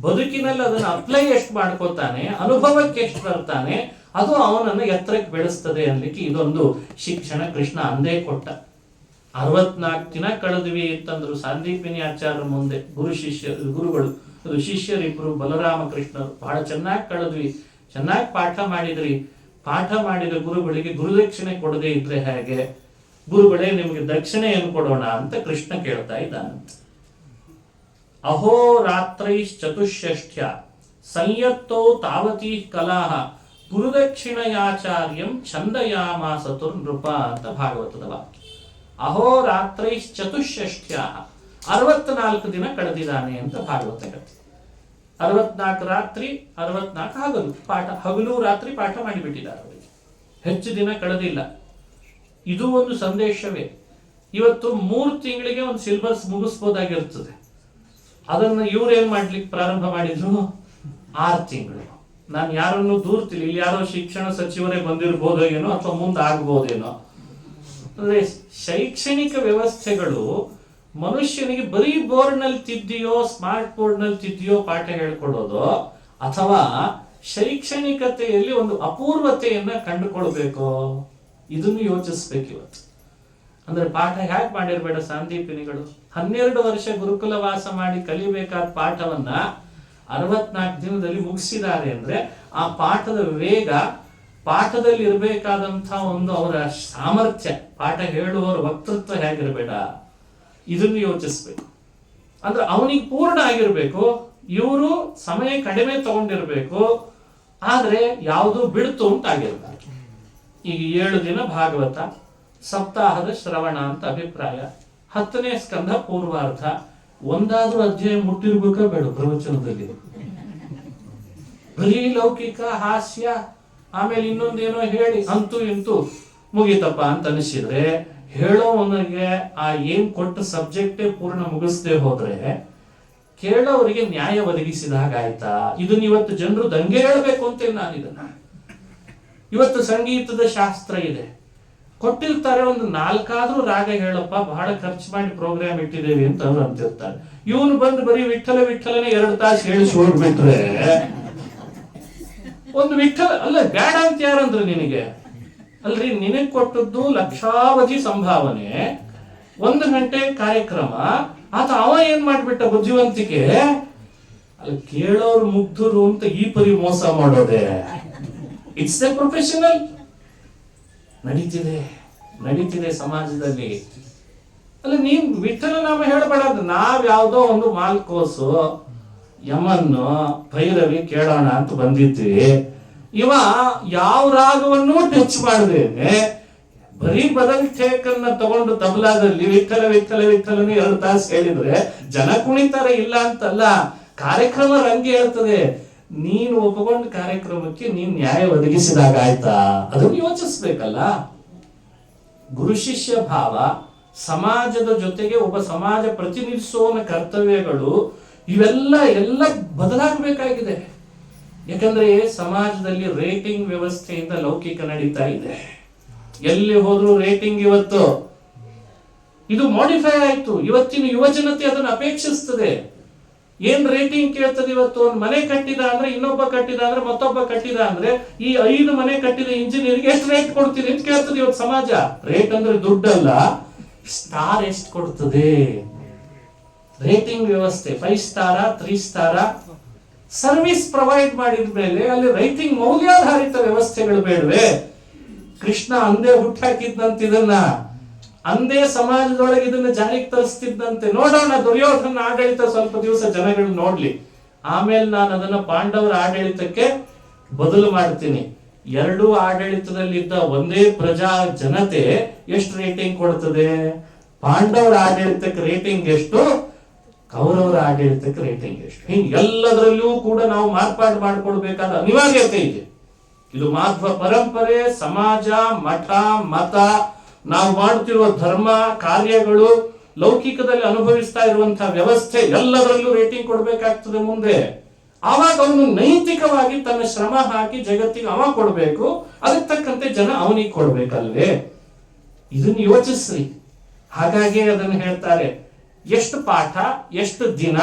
ಬದುಕಿನಲ್ಲಿ ಅದನ್ನ ಅಪ್ಲೈ ಎಷ್ಟು ಮಾಡ್ಕೋತಾನೆ, ಅನುಭವಕ್ಕೆ ಎಷ್ಟು ಬರ್ತಾನೆ, ಅದು ಅವನನ್ನು ಎತ್ತರಕ್ಕೆ ಬೆಳೆಸ್ತದೆ ಅನ್ಲಿಕ್ಕೆ ಇದೊಂದು ಶಿಕ್ಷಣ ಕೃಷ್ಣ ಅಂದೇ ಕೊಟ್ಟ. 64 ದಿನ ಕಳೆದ್ವಿ ಅಂತಂದ್ರು ಸಾಂದೀಪಿನಿ ಆಚಾರ್ಯ ಮುಂದೆ ಗುರುಗಳು. ಅದು ಶಿಷ್ಯರಿಬ್ರು ಬಲರಾಮ ಕೃಷ್ಣರು. ಬಹಳ ಚೆನ್ನಾಗಿ ಕಳೆದ್ವಿ, ಚೆನ್ನಾಗಿ ಪಾಠ ಮಾಡಿದ್ರಿ. ಪಾಠ ಮಾಡಿದ ಗುರುಗಳಿಗೆ ಗುರುದಕ್ಷಿಣೆ ಕೊಡದೇ ಇದ್ರೆ ಹೇಗೆ? ಗುರುಗಳೇ ನಿಮಗೆ ದಕ್ಷಿಣೆಯನ್ನು ಕೊಡೋಣ ಅಂತ ಕೃಷ್ಣ ಕೇಳ್ತಾ ಇದ್ದಾನಂತೆ. ಅಹೋರಾತ್ರೈಶ್ಚತುಷ್ಷಷ್ಟ್ಯ ಸಂಯತ್ತೋ ತಾವತಿ ಕಲಾಹ ಗುರುದಕ್ಷಿಣಯಾಚಾರ್ಯಂ ಛಂದಯಾಮಾಸತುರ್ ನೃಪ ಅಂತ ಭಾಗವತದ ವಾಕ್ಯ. ಅಹೋರಾತ್ರೈಶ್ಚತುಷ್ಷಷ್ಟ್ಯ 64 ದಿನ ಕಳೆದಿದ್ದಾನೆ ಅಂತ ಭಾಗವತ ಕಥೆ. 64 ರಾತ್ರಿ 64 ಹಗಲು ಪಾಠ, ಹಗಲು ರಾತ್ರಿ ಪಾಠ ಮಾಡಿಬಿಟ್ಟಿದ್ದಾರೆ ಅವರಿಗೆ. ಹೆಚ್ಚು ದಿನ ಕಳೆದಿಲ್ಲ. ಇದು ಒಂದು ಸಂದೇಶವೇ. ಇವತ್ತು 3 ತಿಂಗಳಿಗೆ ಒಂದು ಸಿಲೆಬಸ್ ಮುಗಿಸ್ಬೋದಾಗಿರ್ತದೆ. ಅದನ್ನ ಇವ್ರೇನ್ ಮಾಡ್ಲಿಕ್ಕೆ ಪ್ರಾರಂಭ ಮಾಡಿದ್ರು 6 ತಿಂಗಳು. ನಾನು ಯಾರನ್ನು ದೂರ್ತಿಲ್ಲ. ಇಲ್ಲಿ ಯಾರೋ ಶಿಕ್ಷಣ ಸಚಿವರೇ ಬಂದಿರ್ಬೋದೋ ಏನೋ, ಅಥವಾ ಮುಂದೆ ಆಗ್ಬೋದೇನೋ. ಅಂದ್ರೆ ಶೈಕ್ಷಣಿಕ ವ್ಯವಸ್ಥೆಗಳು ಮನುಷ್ಯನಿಗೆ ಬರೀ ಬೋರ್ಡ್ನಲ್ಲಿ ತಿದ್ದಿಯೋ ಸ್ಮಾರ್ಟ್ ಬೋರ್ಡ್ನಲ್ಲಿ ತಿದ್ದಿಯೋ ಪಾಠ ಹೇಳ್ಕೊಡೋದು, ಅಥವಾ ಶೈಕ್ಷಣಿಕತೆಯಲ್ಲಿ ಒಂದು ಅಪೂರ್ವತೆಯನ್ನ ಕಂಡುಕೊಳ್ಬೇಕು, ಇದನ್ನು ಯೋಚಿಸ್ಬೇಕು ಇವತ್ತು. ಅಂದ್ರೆ ಪಾಠ ಹೇಗೆ ಮಾಡಿರ್ಬೇಡ ಸಾಂದೀಪಿನಿಗಳು. 12 ವರ್ಷ ಗುರುಕುಲ ವಾಸ ಮಾಡಿ ಕಲಿಬೇಕಾದ ಪಾಠವನ್ನ 64 ದಿನದಲ್ಲಿ ಮುಗಿಸಿದ್ದಾರೆ ಅಂದ್ರೆ ಆ ಪಾಠದ ವೇಗ, ಪಾಠದಲ್ಲಿ ಇರಬೇಕಾದಂತ ಒಂದು ಅವರ ಸಾಮರ್ಥ್ಯ, ಪಾಠ ಹೇಳುವವರ ವಕ್ತೃತ್ವ ಹೇಗಿರ್ಬೇಡ, ಇದನ್ನು ಯೋಚಿಸ್ಬೇಕು. ಅಂದ್ರೆ ಅವನಿಗೆ ಪೂರ್ಣ ಆಗಿರ್ಬೇಕು. ಇವರು ಸಮಯ ಕಡಿಮೆ ತಗೊಂಡಿರ್ಬೇಕು, ಆದ್ರೆ ಯಾವುದು ಬಿಡ್ತು ಅಂತ ಆಗಿರ್ಬೇಕು. ಈಗ 7 ದಿನ ಭಾಗವತ, ಸಪ್ತಾಹದ ಶ್ರವಣ ಅಂತ ಅಭಿಪ್ರಾಯ. 10ನೇ ಸ್ಕಂಧ ಪೂರ್ವಾರ್ಧ. ಒಂದಾದ್ರೂ ಅಧ್ಯಾಯ ಮುಟ್ಟಿರ್ಬೇಕ ಬೇಡ ಪ್ರವಚನದಲ್ಲಿ? ಬರೀ ಲೌಕಿಕ ಹಾಸ್ಯ, ಆಮೇಲೆ ಇನ್ನೊಂದೇನೋ ಹೇಳಿ ಅಂತೂ ಇಂತೂ ಮುಗಿತಪ್ಪ ಅಂತ ಅನಿಸಿದ್ರೆ, ಹೇಳೋವನಿಗೆ ಆ ಏನ್ ಕೊಟ್ಟ ಸಬ್ಜೆಕ್ಟೇ ಪೂರ್ಣ ಮುಗಿಸದೆ ಹೋದ್ರೆ ಕೇಳೋವರಿಗೆ ನ್ಯಾಯ ಒದಗಿಸಿದಾಗ ಆಯ್ತಾ? ಇದನ್ನ ಇವತ್ತು ಜನರು ದಂಗೆ ಹೇಳ್ಬೇಕು ಅಂತ ನಾನು ಇದನ್ನ. ಇವತ್ತು ಸಂಗೀತದ ಶಾಸ್ತ್ರ ಇದೆ, ಕೊಟ್ಟಿರ್ತಾರೆ, ಒಂದು 4 ರಾಗ ಹೇಳಪ್ಪ, ಬಹಳ ಖರ್ಚು ಮಾಡಿ ಪ್ರೋಗ್ರಾಮ್ ಇಟ್ಟಿದ್ದೇವೆ ಅಂತ ಅವ್ರು ಅಂತಿರ್ತಾರೆ. ಇವನು ಬಂದು ಬರೀ ವಿಠಲ ವಿಠಲನೇ 2 ತಾಸು ಹೇಳಿಸಿ ಹೋಗ್ಬಿಟ್ರೆ, ಒಂದು ವಿಠಲ ಅಲ್ಲ ಬೇಡ ಅಂತ ಯಾರಂದ್ರೆ ನಿನಗೆ? ಅಲ್ರಿ, ನಿನಗ್ ಕೊಟ್ಟದ್ದು ಲಕ್ಷಾವಧಿ ಸಂಭಾವನೆ, 1 ಗಂಟೆ ಕಾರ್ಯಕ್ರಮ, ಅವ ಏನ್ ಮಾಡ್ಬಿಟ್ಟ ಬುದ್ಧಿವಂತಿಕೆ, ಅಲ್ಲಿ ಕೇಳೋರು ಮುಗ್ಧರು ಅಂತ ಈ ಪರಿ ಮೋಸ ಮಾಡೋದೆ. It's A professional. ನಡೀತಿದೆ ಸಮಾಜದಲ್ಲಿ. ಅಲ್ಲ, ನೀನ್ ವಿಠಲ ನಾಮ ಹೇಳಬೇಡ, ನಾವ್ ಯಾವ್ದೋ ಒಂದು ಮಾಲ್ಕೋಸು ಯಮನ್ನು ಭೈರವಿ ಕೇಳೋಣ ಅಂತ ಬಂದಿದ್ವಿ. ಇವ ಯಾವ ರಾಗವನ್ನು ಟಚ್ ಮಾಡದೇನೆ ಬರೀ ಬದಲ್ ಟೇಕನ್ನ ತಗೊಂಡು ತಬಲಾದಲ್ಲಿ ವಿಠಲ ವಿಠಲ ವಿಠಲನೆ 2 ತಾಸು ಹೇಳಿದ್ರೆ ಜನ ಕುಣಿತಾರೆ, ಇಲ್ಲ ಅಂತಲ್ಲ. ಕಾರ್ಯಕ್ರಮ ರಂಗೆ ಹೇಳ್ತದೆ. ನೀನು ಒಪ್ಪಿಕೊಂಡ ಕಾರ್ಯಕ್ರಮಕ್ಕೆ ನೀನ್ ನ್ಯಾಯ ಒದಗಿಸಿದಾಗ ಆಯ್ತಾ? ಅದನ್ನು ಯೋಚಿಸ್ಬೇಕಲ್ಲ. ಗುರು ಶಿಷ್ಯ ಭಾವ, ಸಮಾಜದ ಜೊತೆಗೆ ಒಬ್ಬ ಸಮಾಜ ಪ್ರತಿನಿಧಿಸುವವನ ಕರ್ತವ್ಯಗಳು, ಇವೆಲ್ಲ ಬದಲಾಗಬೇಕಾಗಿದೆ. ಯಾಕಂದ್ರೆ ಸಮಾಜದಲ್ಲಿ ರೇಟಿಂಗ್ ವ್ಯವಸ್ಥೆಯಿಂದ ಲೌಕಿಕ ನಡೀತಾ ಇದೆ. ಎಲ್ಲಿ ಹೋದ್ರು ರೇಟಿಂಗ್. ಇವತ್ತು ಇದು ಮಾಡಿಫೈ ಆಯ್ತು. ಇವತ್ತಿನ ಯುವ ಜನತೆ ಅದನ್ನು ಅಪೇಕ್ಷಿಸ್ತದೆ. ಏನ್ ರೇಟಿಂಗ್ ಕೇಳ್ತದೆ ಇವತ್ತು? ಒಂದು ಮನೆ ಕಟ್ಟಿದ ಅಂದ್ರೆ, ಇನ್ನೊಬ್ಬ ಕಟ್ಟಿದ ಅಂದ್ರೆ, ಮತ್ತೊಬ್ಬ ಕಟ್ಟಿದ ಅಂದ್ರೆ, ಈ 5 ಮನೆ ಕಟ್ಟಿದ ಇಂಜಿನಿಯರ್ಗೆ ಎಷ್ಟು ರೇಟ್ ಕೊಡ್ತೀರಿ ಅಂತ ಕೇಳ್ತದೆ ಇವತ್ತು ಸಮಾಜ. ರೇಟ್ ಅಂದ್ರೆ ದುಡ್ಡಲ್ಲ, ಸ್ಟಾರ್ ಎಷ್ಟು ಕೊಡ್ತದೆ. ರೇಟಿಂಗ್ ವ್ಯವಸ್ಥೆ 5 ಸ್ಟಾರ 3 ಸ್ಟಾರ ಸರ್ವಿಸ್ ಪ್ರೊವೈಡ್ ಮಾಡಿದ ಮೇಲೆ ಅಲ್ಲಿ ರೈಟಿಂಗ್ ಮೌಲ್ಯಾಧಾರಿತ ವ್ಯವಸ್ಥೆಗಳು ಬೇಡವೆ? ಕೃಷ್ಣ ಅಂದೇ ಹುಟ್ಟಾಕಿದ್ದಂತ ಇದನ್ನ, ಅಂದೇ ಸಮಾಜದೊಳಗೆ ಇದನ್ನ ಜಾರಿಗೆ ತರಿಸ್ತಿದ್ದಂತೆ. ನೋಡೋಣ ದುರ್ಯೋಧನ ಆಡಳಿತ ಸ್ವಲ್ಪ ದಿವಸ ಜನಗಳು ನೋಡ್ಲಿ, ಆಮೇಲೆ ನಾನು ಅದನ್ನ ಪಾಂಡವರ ಆಡಳಿತಕ್ಕೆ ಬದಲು ಮಾಡ್ತೀನಿ. 2 ಆಡಳಿತದಲ್ಲಿದ್ದ ಒಂದೇ ಪ್ರಜಾ ಜನತೆ ಎಷ್ಟು ರೇಟಿಂಗ್ ಕೊಡ್ತದೆ? ಪಾಂಡವರ ಆಡಳಿತಕ್ಕೆ ರೇಟಿಂಗ್ ಎಷ್ಟು, ಕೌರವರ ಆಡಳಿತಕ್ಕೆ ರೇಟಿಂಗ್ ಎಷ್ಟು? ಹಿಂಗೆ ಎಲ್ಲದರಲ್ಲೂ ಕೂಡ ನಾವು ಮಾರ್ಪಾಡು ಮಾಡಿಕೊಡ್ಬೇಕಾದ ಅನಿವಾರ್ಯತೆ ಇದೆ. ಇದು ಮಾಧ್ವ ಪರಂಪರೆ, ಸಮಾಜ, ಮಠ, ಮತ, ನಾವು ಮಾಡುತ್ತಿರುವ ಧರ್ಮ ಕಾರ್ಯಗಳು, ಲೌಕಿಕದಲ್ಲಿ ಅನುಭವಿಸ್ತಾ ಇರುವಂತಹ ವ್ಯವಸ್ಥೆ, ಎಲ್ಲದರಲ್ಲೂ ರೇಟಿಂಗ್ ಕೊಡ್ಬೇಕಾಗ್ತದೆ ಮುಂದೆ. ಆವಾಗ ಅವನು ನೈತಿಕವಾಗಿ ತನ್ನ ಶ್ರಮ ಹಾಕಿ ಜಗತ್ತಿಗೆ ಅವ ಕೊಡ್ಬೇಕು, ಅದಕ್ಕೆ ತಕ್ಕಂತೆ ಜನ ಅವನಿಗೆ ಕೊಡ್ಬೇಕಲ್ವೇ? ಇದನ್ನು ಯೋಚಿಸ್ರಿ. ಹಾಗಾಗಿ ಅದನ್ನು ಹೇಳ್ತಾರೆ, ಎಷ್ಟು ಪಾಠ, ಎಷ್ಟು ದಿನ,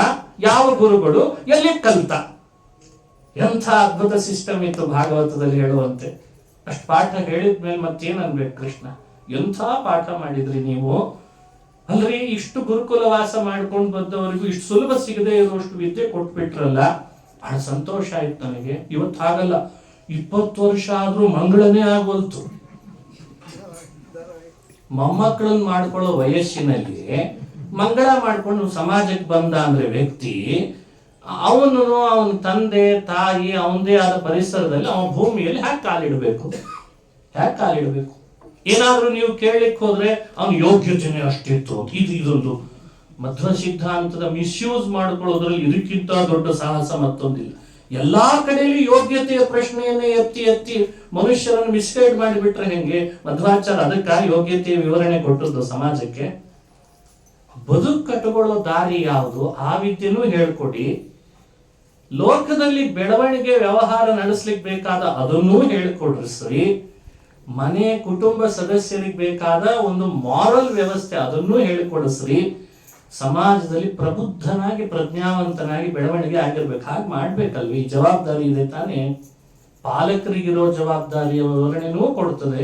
ಯಾವ ಗುರುಗಳು, ಎಲ್ಲಿ ಕಲಿತ. ಎಂಥ ಅದ್ಭುತ ಸಿಸ್ಟಮ್ ಇತ್ತು ಭಾಗವತದಲ್ಲಿ ಹೇಳುವಂತೆ. ಅಷ್ಟು ಪಾಠ ಹೇಳಿದ್ಮೇಲೆ ಮತ್ತೇನ್ ಅನ್ಬೇಕು ಕೃಷ್ಣ? ಎಂಥ ಪಾಠ ಮಾಡಿದ್ರಿ ನೀವು. ಅಲ್ರಿ, ಇಷ್ಟು ಗುರುಕುಲ ವಾಸ ಮಾಡ್ಕೊಂಡು ಬಂದವರಿಗೂ ಇಷ್ಟು ಸುಲಭ ಸಿಗದೆ ಇರುವಷ್ಟು ವಿದ್ಯೆ ಕೊಟ್ಬಿಟ್ರಲ್ಲ, ಬಹಳ ಸಂತೋಷ ಆಯ್ತು ನನಗೆ. ಇವತ್ತು ಹಾಗಲ್ಲ, 20 ವರ್ಷ ಆದ್ರೂ ಮಂಗಳನೇ ಆಗೋಲ್ತು. ಮೊಮ್ಮಕ್ಕಳನ್ನ ಮಾಡ್ಕೊಳ್ಳೋ ವಯಸ್ಸಿನಲ್ಲಿ ಮಂಗಳ ಮಾಡ್ಕೊಂಡು ಸಮಾಜಕ್ಕೆ ಬಂದ ಅಂದ್ರೆ ವ್ಯಕ್ತಿ, ಅವನು ಅವನ ತಂದೆ ತಾಯಿ ಅವನದೇ ಆದ ಪರಿಸರದಲ್ಲಿ ಅವನ ಭೂಮಿಯಲ್ಲಿ ಹ್ಯಾಕ್ ಕಾಲಿಡಬೇಕು? ಏನಾದ್ರೂ ನೀವು ಕೇಳಲಿಕ್ಕೆ ಹೋದ್ರೆ ಅವನ ಯೋಗ್ಯತೆನೆ ಅಷ್ಟಿತ್ತು. ಇದೊಂದು ಮಧ್ವ ಸಿದ್ಧಾಂತದ ಮಿಸ್ಯೂಸ್ ಮಾಡ್ಕೊಳ್ಳೋದ್ರಲ್ಲಿ ಇದಕ್ಕಿಂತ ದೊಡ್ಡ ಸಾಹಸ ಮತ್ತೊಂದಿಲ್ಲ. ಎಲ್ಲಾ ಕಡೆಯಲ್ಲಿ ಯೋಗ್ಯತೆಯ ಪ್ರಶ್ನೆಯನ್ನೇ ಎತ್ತಿ ಮನುಷ್ಯರನ್ನು ಮಿಸ್ಗೈಡ್ ಮಾಡಿಬಿಟ್ರೆ ಹೆಂಗೆ? ಮಧ್ವಾಚಾರ್ಯ ಅದಕ್ಕ ಯೋಗ್ಯತೆಯ ವಿವರಣೆ ಕೊಟ್ಟದ್ದು ಸಮಾಜಕ್ಕೆ. ಬದುಕು ಕಟ್ಟಿಕೊಳ್ಳೋ ದಾರಿ ಯಾವುದು, ಆ ವಿದ್ಯೆನೂ ಹೇಳ್ಕೊಡಿ. ಲೋಕದಲ್ಲಿ ಬೆಳವಣಿಗೆ ವ್ಯವಹಾರ ನಡೆಸ್ಲಿಕ್ಕೆ ಬೇಕಾದ ಅದನ್ನೂ ಹೇಳ್ಕೊಡ್ರಿ ಸರಿ. ಮನೆ ಕುಟುಂಬ ಸದಸ್ಯರಿಗೆ ಬೇಕಾದ ಒಂದು ಮಾರಲ್ ವ್ಯವಸ್ಥೆ ಅದನ್ನೂ ಹೇಳಿಕೊಡಿಸ್ರಿ. ಸಮಾಜದಲ್ಲಿ ಪ್ರಬುದ್ಧನಾಗಿ ಪ್ರಜ್ಞಾವಂತನಾಗಿ ಬೆಳವಣಿಗೆ ಆಗಿರ್ಬೇಕು. ಹಾಗೆ ಮಾಡ್ಬೇಕಲ್ವಿ? ಜವಾಬ್ದಾರಿ ಇದೆ ತಾನೇ. ಪಾಲಕರಿಗಿರೋ ಜವಾಬ್ದಾರಿಯ ವಿವರಣೆನೂ ಕೊಡ್ತದೆ.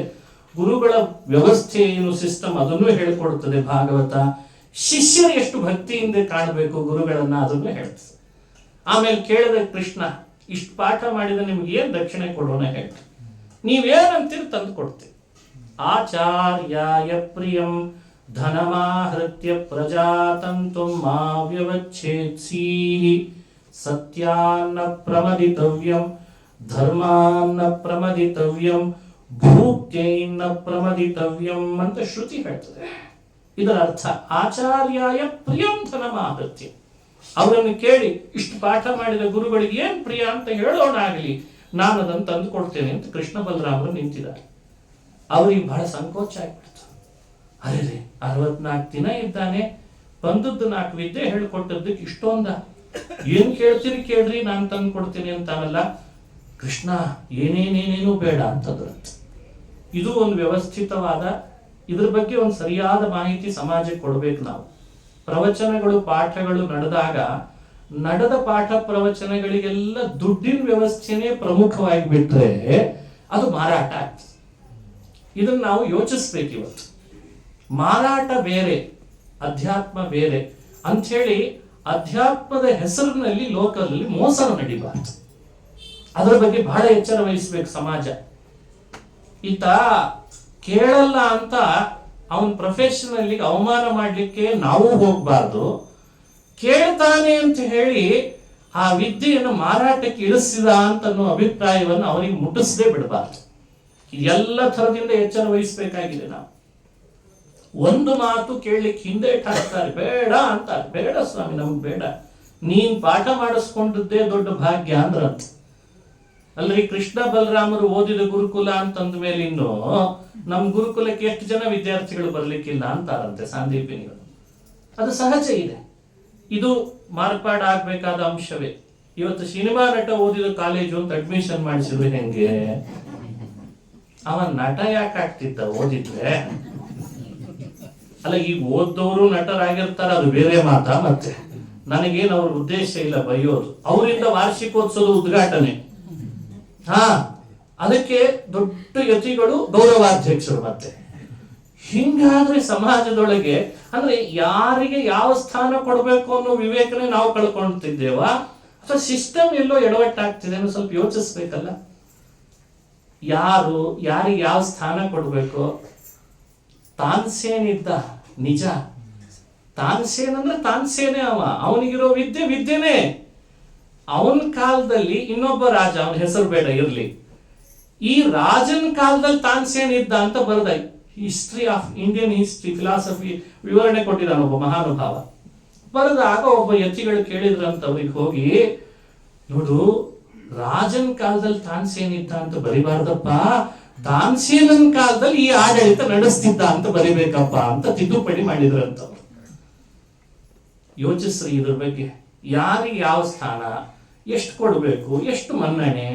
ಗುರುಗಳ ವ್ಯವಸ್ಥೆ ಏನು ಸಿಸ್ಟಮ್ ಅದನ್ನೂ ಹೇಳಿಕೊಡ್ತದೆ ಭಾಗವತ. ಶಿಷ್ಯರು ಎಷ್ಟು ಭಕ್ತಿಯಿಂದ ಕಾಣಬೇಕು ಗುರುಗಳನ್ನ ಅದನ್ನು ಹೇಳ್ತದೆ. ಆಮೇಲೆ ಕೇಳಿದ ಕೃಷ್ಣ, ಇಷ್ಟು ಪಾಠ ಮಾಡಿದ ನಿಮ್ಗೆ ಏನ್ ದಕ್ಷಿಣೆ ಕೊಡೋಣ ಹೇಳಿ, ನೀವೇನಂತೀರಿ ತಂದು ಕೊಡ್ತೀವಿ. ಆಚಾರ್ಯಾಯ ಪ್ರಿಯಂ ಧನಮಾಹೃತ್ಯ ಪ್ರಜಾತಂತು ಮಾ ವ್ಯವಚ್ಛೇತ್ಸಿ ಸತ್ಯಾನ್ನ ಪ್ರಮದಿತವ್ಯಂ ಧರ್ಮಾನ್ನ ಪ್ರಮದಿತವ್ಯಂ ಭೂತ್ಯೈನ್ನ ಪ್ರಮದಿತವ್ಯಂ ಅಂತ ಶ್ರುತಿ ಹೇಳ್ತದೆ. ಇದರ ಅರ್ಥ ಆಚಾರ್ಯಾಯ ಪ್ರಿಯಂ ಧನಮಾಹೃತ್ಯ, ಅವರನ್ನು ಕೇಳಿ ಇಷ್ಟು ಪಾಠ ಮಾಡಿದ ಗುರುಗಳಿಗೆ ಏನ್ ಪ್ರಿಯ ಅಂತ ಹೇಳೋಣ ಆಗಲಿ, ನಾನು ಅದನ್ನು ತಂದು ಕೊಡ್ತೇನೆ ಅಂತ ಕೃಷ್ಣ ಬಲರಾಮರು ನಿಂತಿದ್ದಾರೆ. ಅವ್ರಿಗೆ ಬಹಳ ಸಂಕೋಚ ಆಗ್ಬಿಡ್ತು. ಅರೆ 64 ದಿನ ಇದ್ದಾನೆ, ಬಂದದ್ದು 4 ವಿದ್ಯೆ ಹೇಳಿಕೊಟ್ಟದ್ದಕ್ಕೆ ಇಷ್ಟೊಂದ, ಏನ್ ಕೇಳ್ತೀರಿ ಕೇಳ್ರಿ, ನಾನು ತಂದು ಕೊಡ್ತೀನಿ ಅಂತಾನಲ್ಲ. ಕೃಷ್ಣ ಏನೇನೇನೇನು ಬೇಡ ಅಂತದ್ರಂತೆ. ಇದು ಒಂದು ವ್ಯವಸ್ಥಿತವಾದ, ಇದ್ರ ಬಗ್ಗೆ ಒಂದು ಸರಿಯಾದ ಮಾಹಿತಿ ಸಮಾಜಕ್ಕೆ ಕೊಡ್ಬೇಕು ನಾವು. ಪ್ರವಚನಗಳು ಪಾಠಗಳು ನಡೆದ ಪಾಠ ಪ್ರವಚನಗಳಿಗೆಲ್ಲ ದುಡ್ಡಿನ ವ್ಯವಸ್ಥೆನೇ ಪ್ರಮುಖವಾಗಿ ಬಿಟ್ರೆ ಅದು ಮಾರಾಟ ಆಗ್ತದೆ. ಇದನ್ನ ನಾವು ಯೋಚಿಸ್ಬೇಕು ಇವತ್ತು. ಮಾರಾಟ ಬೇರೆ, ಅಧ್ಯಾತ್ಮ ಬೇರೆ ಅಂಥೇಳಿ ಅಧ್ಯಾತ್ಮದ ಹೆಸರಿನಲ್ಲಿ ಲೋಕದಲ್ಲಿ ಮೋಸ ನಡಿಬಾರ್ದು. ಅದರ ಬಗ್ಗೆ ಬಹಳ ಎಚ್ಚರ ವಹಿಸ್ಬೇಕು ಸಮಾಜ. ಈತ ಕೇಳಲ್ಲ ಅಂತ ಅವನ್ ಪ್ರೊಫೆಷನಲ್ಲಿ ಅವಮಾನ ಮಾಡ್ಲಿಕ್ಕೆ ನಾವು ಹೋಗ್ಬಾರ್ದು. ಕೇಳ್ತಾನೆ ಅಂತ ಹೇಳಿ ಆ ವಿದ್ಯೆಯನ್ನು ಮಾರಾಟಕ್ಕೆ ಇಳಿಸಿದ ಅಂತ ಅನ್ನೋ ಅಭಿಪ್ರಾಯವನ್ನು ಅವರಿಗೆ ಮುಟ್ಟಿಸದೆ ಬಿಡಬಾರ್ದು. ಎಲ್ಲ ಥರದಿಂದ ಎಚ್ಚರ ವಹಿಸ್ಬೇಕಾಗಿದೆ ನಾವು. ಒಂದು ಮಾತು ಕೇಳಲಿಕ್ಕೆ ಹಿಂದೆ ಹಾಕ್ತಾರೆ, ಬೇಡ ಅಂತಾರೆ. ಬೇಡ ಸ್ವಾಮಿ, ನಮ್ಗೆ ಬೇಡ, ನೀನ್ ಪಾಠ ಮಾಡಿಸ್ಕೊಂಡದ್ದೇ ದೊಡ್ಡ ಭಾಗ್ಯ ಅಂದ್ರಂತ. ಅಲ್ರಿ, ಕೃಷ್ಣ ಬಲರಾಮರು ಓದಿದ ಗುರುಕುಲ ಅಂತಂದ ಮೇಲೆ ಇನ್ನು ನಮ್ ಗುರುಕುಲಕ್ಕೆ ಎಷ್ಟು ಜನ ವಿದ್ಯಾರ್ಥಿಗಳು ಬರ್ಲಿಕ್ಕಿಲ್ಲ ಅಂತಾರಂತೆ ಸಾಂದೀಪಿನಿಗಳು. ಅದು ಸಹಜ ಇದೆ, ಇದು ಮಾರ್ಪಾಡಾಗಬೇಕಾದ ಅಂಶವೇ. ಇವತ್ತು ಸಿನಿಮಾ ನಟ ಓದಿದ ಕಾಲೇಜು ಅಂತ ಅಡ್ಮಿಷನ್ ಮಾಡಿಸಿದ್ರು, ಹೆಂಗೆ? ಅವನ್ ನಟ ಯಾಕೆ ಆಗ್ತಿದ್ದ ಓದಿದ್ರೆ? ಅಲ್ಲ, ಈಗ ಓದ್ದವರು ನಟರಾಗಿರ್ತಾರ, ಅದು ಬೇರೆ ಮಾತಾ. ಮತ್ತೆ ನನಗೇನು ಅವ್ರ ಉದ್ದೇಶ ಇಲ್ಲ ಬೈಯೋದು. ಅವರಿಂದ ವಾರ್ಷಿಕೋತ್ಸವದ ಉದ್ಘಾಟನೆ, ಅದಕ್ಕೆ ದೊಡ್ಡ ಯತಿಗಳು ಗೌರವಾಧ್ಯಕ್ಷರು. ಮತ್ತೆ ಹಿಂಗಾದ್ರೆ ಸಮಾಜದೊಳಗೆ ಅಂದ್ರೆ ಯಾರಿಗೆ ಯಾವ ಸ್ಥಾನ ಕೊಡಬೇಕು ಅನ್ನೋ ವಿವೇಕನೇ ನಾವು ಕಳ್ಕೊಳ್ತಿದ್ದೇವಾ, ಅಥವಾ ಸಿಸ್ಟಮ್ ಎಲ್ಲೋ ಎಡವಟ್ಟಾಗ್ತಿದೆ ಅನ್ನೋ ಸ್ವಲ್ಪ ಯೋಚಿಸ್ಬೇಕಲ್ಲ. ಯಾರಿಗೆ ಯಾವ ಸ್ಥಾನ ಕೊಡಬೇಕು? ತಾನ್ಸೇನಿದ್ದ ನಿಜ. ತಾನ್ಸೇನ್ ಅಂದ್ರೆ ತಾನ್ಸೇನೆ, ಅವನಿಗಿರೋ ವಿದ್ಯೆನೇ. ಅವನ ಕಾಲದಲ್ಲಿ ಇನ್ನೊಬ್ಬ ರಾಜ, ಅವನ ಹೆಸರು ಬೇಡ ಇರ್ಲಿ, ಈ ರಾಜನ ಕಾಲದಲ್ಲಿ ತಾನ್ಸೇನ್ ಇದ್ದ ಅಂತ ಬರೆದ history of Indian history philosophy ವಿವರಣೆ ಕೊಟ್ಟಿದ್ದಾನೆ ಒಬ್ಬ ಮಹಾನುಭಾವ. ಬರೆದಾಗ ಒಬ್ಬ ಯತಿಗಳು ಕೇಳಿದ್ರಂತ ಅವ್ರಿಗೆ ಹೋಗಿ, ನೋಡು, ರಾಜನ್ ಕಾಲದಲ್ಲಿ ತಾನ್ಸೇನ್ ಇದ್ದ ಅಂತ ಬರಿಬಾರ್ದಪ್ಪ, ತಾನ್ಸೇನನ್ ಕಾಲದಲ್ಲಿ ಈ ಆಡಳಿತ ನಡೆಸ್ತಿದ್ದ ಅಂತ ಬರಿಬೇಕಪ್ಪ ಅಂತ ತಿದ್ದುಪಡಿ ಮಾಡಿದ್ರಂತ. ಯೋಚಿಸ್ರಿ ಇದ್ರ ಬಗ್ಗೆ. ಯಾರಿಗೆ ಯಾವ ಸ್ಥಾನ, ಎಷ್ಟು ಕೊಡಬೇಕು, ಎಷ್ಟು ಮನ್ನಣೆ.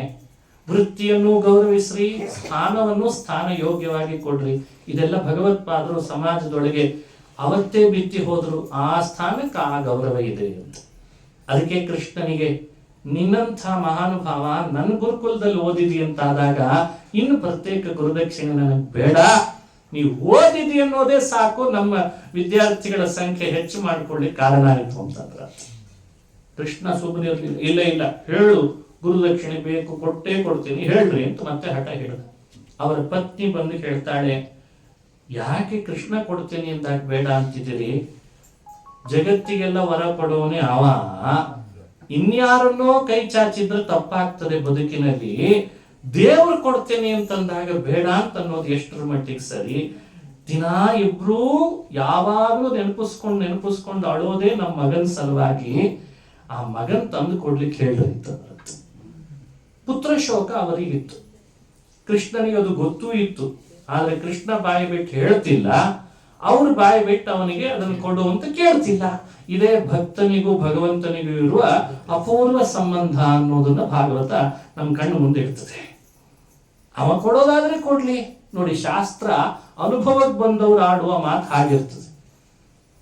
ವೃತ್ತಿಯನ್ನು ಗೌರವಿಸ್ರಿ, ಸ್ಥಾನವನ್ನು ಸ್ಥಾನ ಯೋಗ್ಯವಾಗಿ ಕೊಡ್ರಿ. ಇದೆಲ್ಲ ಭಗವತ್ಪಾದರು ಸಮಾಜದೊಳಗೆ ಅವತ್ತೇ ಬಿತ್ತಿ ಹೋದ್ರು. ಆ ಸ್ಥಾನಕ್ಕೆ ಆ ಗೌರವ ಇದೆ ಅಂತ. ಅದಕ್ಕೆ ಕೃಷ್ಣನಿಗೆ, ನಿನ್ನಂಥ ಮಹಾನುಭಾವ ನನ್ನ ಗುರುಕುಲದಲ್ಲಿ ಓದಿದಿ ಅಂತಾದಾಗ ಇನ್ನು ಪ್ರತ್ಯೇಕ ಗುರುದಕ್ಷಿಣೆ ನನಗೆ ಬೇಡ, ನೀವು ಓದಿದಿ ಅನ್ನೋದೇ ಸಾಕು, ನಮ್ಮ ವಿದ್ಯಾರ್ಥಿಗಳ ಸಂಖ್ಯೆ ಹೆಚ್ಚು ಮಾಡಿಕೊಳ್ಳಿಕ್ಕೆ ಕಾರಣ ಆಯಿತು ಅಂತಂದ್ರ. ಕೃಷ್ಣ ಸುಮ್ಮನೆ ಇರಲಿಲ್ಲ. ಇಲ್ಲ, ಹೇಳು, ಗುರುದಕ್ಷಿಣೆ ಬೇಕು, ಕೊಟ್ಟೇ ಕೊಡ್ತೀನಿ, ಹೇಳ್ರಿ ಅಂತ ಮತ್ತೆ ಹಠ ಹೇಳಿದ. ಅವರ ಪತ್ನಿ ಬಂದು ಹೇಳ್ತಾಳೆ, ಯಾಕೆ ಕೃಷ್ಣ ಕೊಡ್ತೀನಿ ಅಂದಾಗ ಬೇಡ ಅಂತಿದ್ದೀರಿ? ಜಗತ್ತಿಗೆಲ್ಲ ವರ ಕೊಡೋನೆ ಅವ, ಇನ್ಯಾರನ್ನೋ ಕೈ ಚಾಚಿದ್ರೆ ತಪ್ಪಾಗ್ತದೆ ಬದುಕಿನಲ್ಲಿ. ದೇವ್ರು ಕೊಡ್ತೇನೆ ಅಂತಂದಾಗ ಬೇಡ ಅಂತ ಅನ್ನೋದು ಎಷ್ಟರ ಮಟ್ಟಿಗೆ ಸರಿ? ದಿನಾ ಇಬ್ರು ಯಾವಾಗ್ಲೂ ನೆನಪಿಸ್ಕೊಂಡು ಅಳೋದೇ ನಮ್ಮ ಮಗನ ಸಲುವಾಗಿ. ಆ ಮಗನ್ ತಂದು ಕೊಡ್ಲಿಕ್ಕೆ ಹೇಳಿತ್ತು. ಪುತ್ರ ಶೋಕ ಅವರಿಗಿತ್ತು, ಕೃಷ್ಣನಿಗೆ ಅದು ಗೊತ್ತೂ ಇತ್ತು. ಆದ್ರೆ ಕೃಷ್ಣ ಬಾಯಿ ಬಿಟ್ಟು ಹೇಳ್ತಿಲ್ಲ, ಅವ್ರ ಬಾಯಿ ಬಿಟ್ಟು ಅವನಿಗೆ ಅದನ್ನು ಕೊಡು ಅಂತ ಕೇಳ್ತಿಲ್ಲ. ಇದೇ ಭಕ್ತನಿಗೂ ಭಗವಂತನಿಗೂ ಇರುವ ಅಪೂರ್ವ ಸಂಬಂಧ ಅನ್ನೋದನ್ನ ಭಾಗವತ ನಮ್ಮ ಕಣ್ಣು ಮುಂದೆ ಇರ್ತದೆ. ಅವ ಕೊಡೋದಾದ್ರೆ ಕೊಡ್ಲಿ. ನೋಡಿ, ಶಾಸ್ತ್ರ ಅನುಭವಕ್ಕೆ ಬಂದವ್ರು ಆಡುವ ಮಾತು ಹಾಗಿರ್ತದೆ.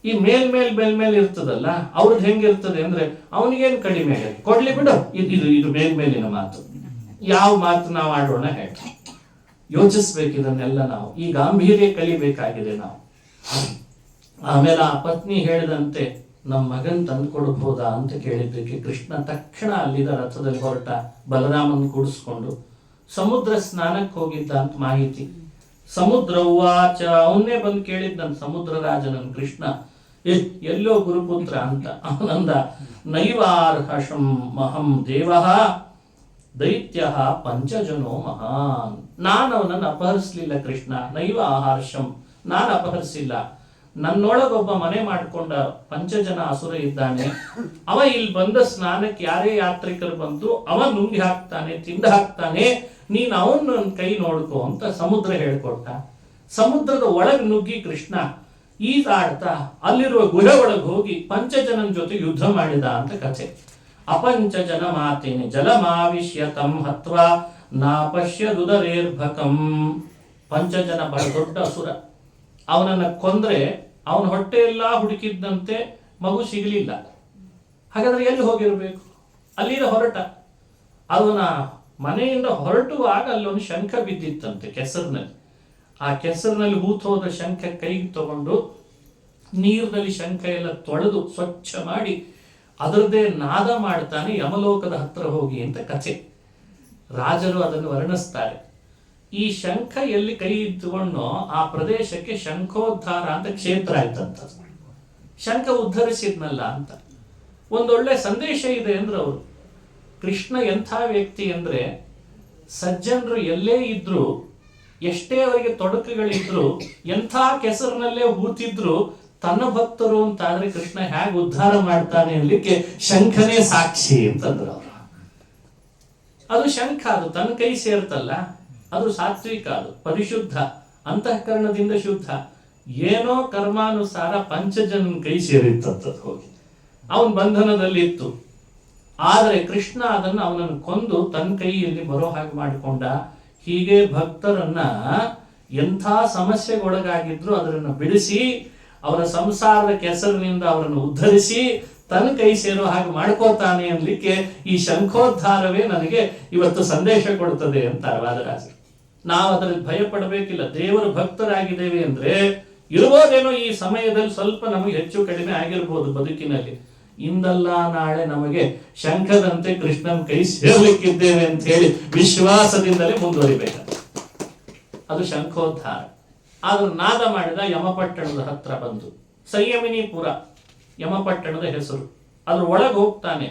ಈ ಮೇಲ್ಮೇಲ್ ಇರ್ತದಲ್ಲ, ಅವ್ರದ್ದು ಹೆಂಗಿರ್ತದೆ ಅಂದ್ರೆ, ಅವನಿಗೇನು ಕಡಿಮೆ, ಕೊಡ್ಲಿ ಬಿಡು, ಇದು ಮೇಲ್ಮೇಲಿನ ಮಾತು. ಯಾವ ಮಾತು ನಾವು ಆಡೋಣ ಹೇಳಿ ಯೋಚಿಸ್ಬೇಕು. ಇದನ್ನೆಲ್ಲ ನಾವು ಈ ಗಾಂಭೀರ್ಯ ಕಲಿಬೇಕಾಗಿದೆ ನಾವು. ಆಮೇಲೆ ಆ ಪತ್ನಿ ಹೇಳಿದಂತೆ ನಮ್ಮ ಮಗನ್ ತಂದು ಕೊಡಬಹುದಾ ಅಂತ ಕೇಳಿದ್ದಕ್ಕೆ ಕೃಷ್ಣ ತಕ್ಷಣ ಅಲ್ಲಿದ್ದ ರಥದಲ್ಲಿ ಹೊರಟ, ಬಲರಾಮನ್ ಕೂಡಿಸ್ಕೊಂಡು ಸಮುದ್ರ ಸ್ನಾನಕ್ಕೆ ಹೋಗಿದ್ದ ಅಂತ ಮಾಹಿತಿ. ಸಮುದ್ರ ಉವಾಚ, ಅವನ್ನೇ ಬಂದು ಕೇಳಿದ್ದಂತ ಸಮುದ್ರ ರಾಜನನ್ ಕೃಷ್ಣ, ಎಲ್ಲೋ ಗುರುಪುತ್ರ ಅಂತ. ಅವನಂದ, ನೈವಾರ್ಹಶಂ ಮಹಂ ದೇವಃ ದೈತ್ಯ ಪಂಚಜನೋ ಮಹಾನ್. ನಾನು ಅವನನ್ನು ಅಪಹರಿಸಲಿಲ್ಲ ಕೃಷ್ಣ. ನೈವ ಆಹರ್ಷಂ, ನಾನು ಅಪಹರಿಸಿಲ್ಲ. ನನ್ನೊಳಗೊಬ್ಬ ಮನೆ ಮಾಡಿಕೊಂಡ ಪಂಚಜನ ಅಸುರ ಇದ್ದಾನೆ. ಅವ ಇಲ್ಲಿ ಬಂದ ಸ್ನಾನಕ್ಕೆ ಯಾರೇ ಯಾತ್ರಿಕರು ಬಂದು ಅವ ನುಂಗಿ ಹಾಕ್ತಾನೆ, ತಿಂದು ಹಾಕ್ತಾನೆ. ನೀನ್ ಅವನ ಕೈ ನೋಡ್ಕೋ ಅಂತ ಸಮುದ್ರ ಹೇಳ್ಕೊಟ್ಟ. ಸಮುದ್ರದ ಒಳಗೆ ನುಗ್ಗಿ ಕೃಷ್ಣ ಈಜಾಡ್ತಾ ಅಲ್ಲಿರುವ ಗುಹೆ ಒಳಗೆ ಹೋಗಿ ಪಂಚಜನನ ಜೊತೆ ಯುದ್ಧ ಮಾಡಿದ ಅಂತ ಕಥೆ. ಅಪಂಚಜನ ಮಾತೇನೆ ಜಲಮಾವಿಶ್ಯ ತಂ ಹತ್ವಾ ನಾಪಶ್ಯದುದರೇರ್ಭಕಂ. ಪಂಚಜನ ಬಹಳ ದೊಡ್ಡ ಅಸುರ. ಅವನನ್ನ ಕೊಂದ್ರೆ ಅವನ ಹೊಟ್ಟೆ ಎಲ್ಲ ಹುಡುಕಿದ್ದಂತೆ ಮಗು ಸಿಗಲಿಲ್ಲ. ಹಾಗಾದ್ರೆ ಎಲ್ಲಿ ಹೋಗಿರ್ಬೇಕು? ಅಲ್ಲಿಂದ ಹೊರಟ. ಅವನ ಮನೆಯಿಂದ ಹೊರಟುವಾಗ ಅಲ್ಲೊಂದು ಶಂಖ ಬಿದ್ದಿತ್ತಂತೆ ಕೆಸರಿನಲ್ಲಿ. ಆ ಕೆಸರಿನಲ್ಲಿ ಹೂತು ಹೋದ ಶಂಖ ಕೈಗೆ ತಗೊಂಡು ನೀರಿನಲ್ಲಿ ಶಂಖ ಎಲ್ಲ ತೊಳೆದು ಸ್ವಚ್ಛ ಮಾಡಿ ಅದರದ್ದೇ ನಾದ ಮಾಡ್ತಾನೆ ಯಮಲೋಕದ ಹತ್ರ ಹೋಗಿ ಅಂತ ಕಥೆ. ರಾಜರು ಅದನ್ನು ವರ್ಣಿಸ್ತಾರೆ. ಈ ಶಂಖ ಎಲ್ಲಿ ಕೈ ಇಟ್ಟುಕೊಂಡು ಆ ಪ್ರದೇಶಕ್ಕೆ ಶಂಖೋದ್ಧಾರ ಅಂತ ಕ್ಷೇತ್ರ ಆಯ್ತಂತ. ಶಂಖ ಉದ್ಧರಿಸಿದ್ನಲ್ಲ ಅಂತ ಒಂದೊಳ್ಳೆ ಸಂದೇಶ ಇದೆ ಅಂದ್ರೆ ಅವರು. ಕೃಷ್ಣ ಎಂಥ ವ್ಯಕ್ತಿ ಅಂದ್ರೆ ಸಜ್ಜನರು ಎಲ್ಲೇ ಇದ್ರು, ಎಷ್ಟೇ ಅವರಿಗೆ ತೊಡಕುಗಳಿದ್ರು, ಎಂಥ ಕೆಸರಿನಲ್ಲೇ ಹೂತಿದ್ರು, ತನ್ನ ಭಕ್ತರು ಅಂತಾದ್ರೆ ಕೃಷ್ಣ ಹೇಗೆ ಉದ್ಧಾರ ಮಾಡ್ತಾನೆ ಅನ್ಲಿಕ್ಕೆ ಶಂಖನೇ ಸಾಕ್ಷಿ ಅಂತಂದ್ರು ಅವರು. ಅದು ಶಂಖ, ಅದು ತನ್ನ ಕೈ ಸೇರ್ತಲ್ಲ, ಅದು ಸಾತ್ವಿಕ, ಅದು ಪರಿಶುದ್ಧ, ಅಂತಃಕರಣದಿಂದ ಶುದ್ಧ. ಏನೋ ಕರ್ಮಾನುಸಾರ ಪಂಚಜನ ಕೈ ಸೇರಿತ್ತಂತದ್ದು ಹೋಗಿ ಅವನ ಬಂಧನದಲ್ಲಿತ್ತು. ಆದರೆ ಕೃಷ್ಣ ಅದನ್ನು ಅವನನ್ನು ಕೊಂದು ತನ್ನ ಕೈಯಲ್ಲಿ ಬರೋ ಹಾಗೆ ಮಾಡಿಕೊಂಡ. ಹೀಗೆ ಭಕ್ತರನ್ನ ಎಂಥ ಸಮಸ್ಯೆಗೊಳಗಾಗಿದ್ರು ಅದರನ್ನು ಬಿಡಿಸಿ ಅವರ ಸಂಸಾರದ ಕೆಸರಿನಿಂದ ಅವರನ್ನು ಉದ್ಧರಿಸಿ ತನ್ನ ಕೈ ಸೇರೋ ಹಾಗೆ ಮಾಡ್ಕೋತಾನೆ ಅನ್ಲಿಕ್ಕೆ ಈ ಶಂಖೋದ್ಧಾರವೇ ನನಗೆ ಇವತ್ತು ಸಂದೇಶ ಕೊಡುತ್ತದೆ ಅಂತ ವಾದರಾಜರು. ನಾವು ಅದರಲ್ಲಿ ಭಯ ಪಡಬೇಕಿಲ್ಲ. ದೇವರ ಭಕ್ತರಾಗಿದ್ದೇವೆ ಅಂದ್ರೆ ಇರ್ಬೋದೇನೋ ಈ ಸಮಯದಲ್ಲಿ ಸ್ವಲ್ಪ ನಮಗೆ ಹೆಚ್ಚು ಕಡಿಮೆ ಆಗಿರ್ಬೋದು ಬದುಕಿನಲ್ಲಿ. ಇಂದಲ್ಲ ನಾಳೆ ನಮಗೆ ಶಂಖದಂತೆ ಕೃಷ್ಣನ ಕೈ ಸೇರ್ಲಿಕ್ಕಿದ್ದೇವೆ ಅಂತ ಹೇಳಿ ವಿಶ್ವಾಸದಿಂದಲೇ ಮುಂದುವರಿಬೇಕು. ಅದು ಶಂಖೋದ್ಧಾರ. ಆದ್ರೂ ನಾದ ಮಾಡಿದ ಯಮಪಟ್ಟಣದ ಹತ್ರ ಬಂದು, ಸಂಯಮಿನಿಪುರ ಯಮಪಟ್ಟಣದ ಹೆಸರು. ಅದ್ರ ಒಳಗೆ ಹೋಗ್ತಾನೆ.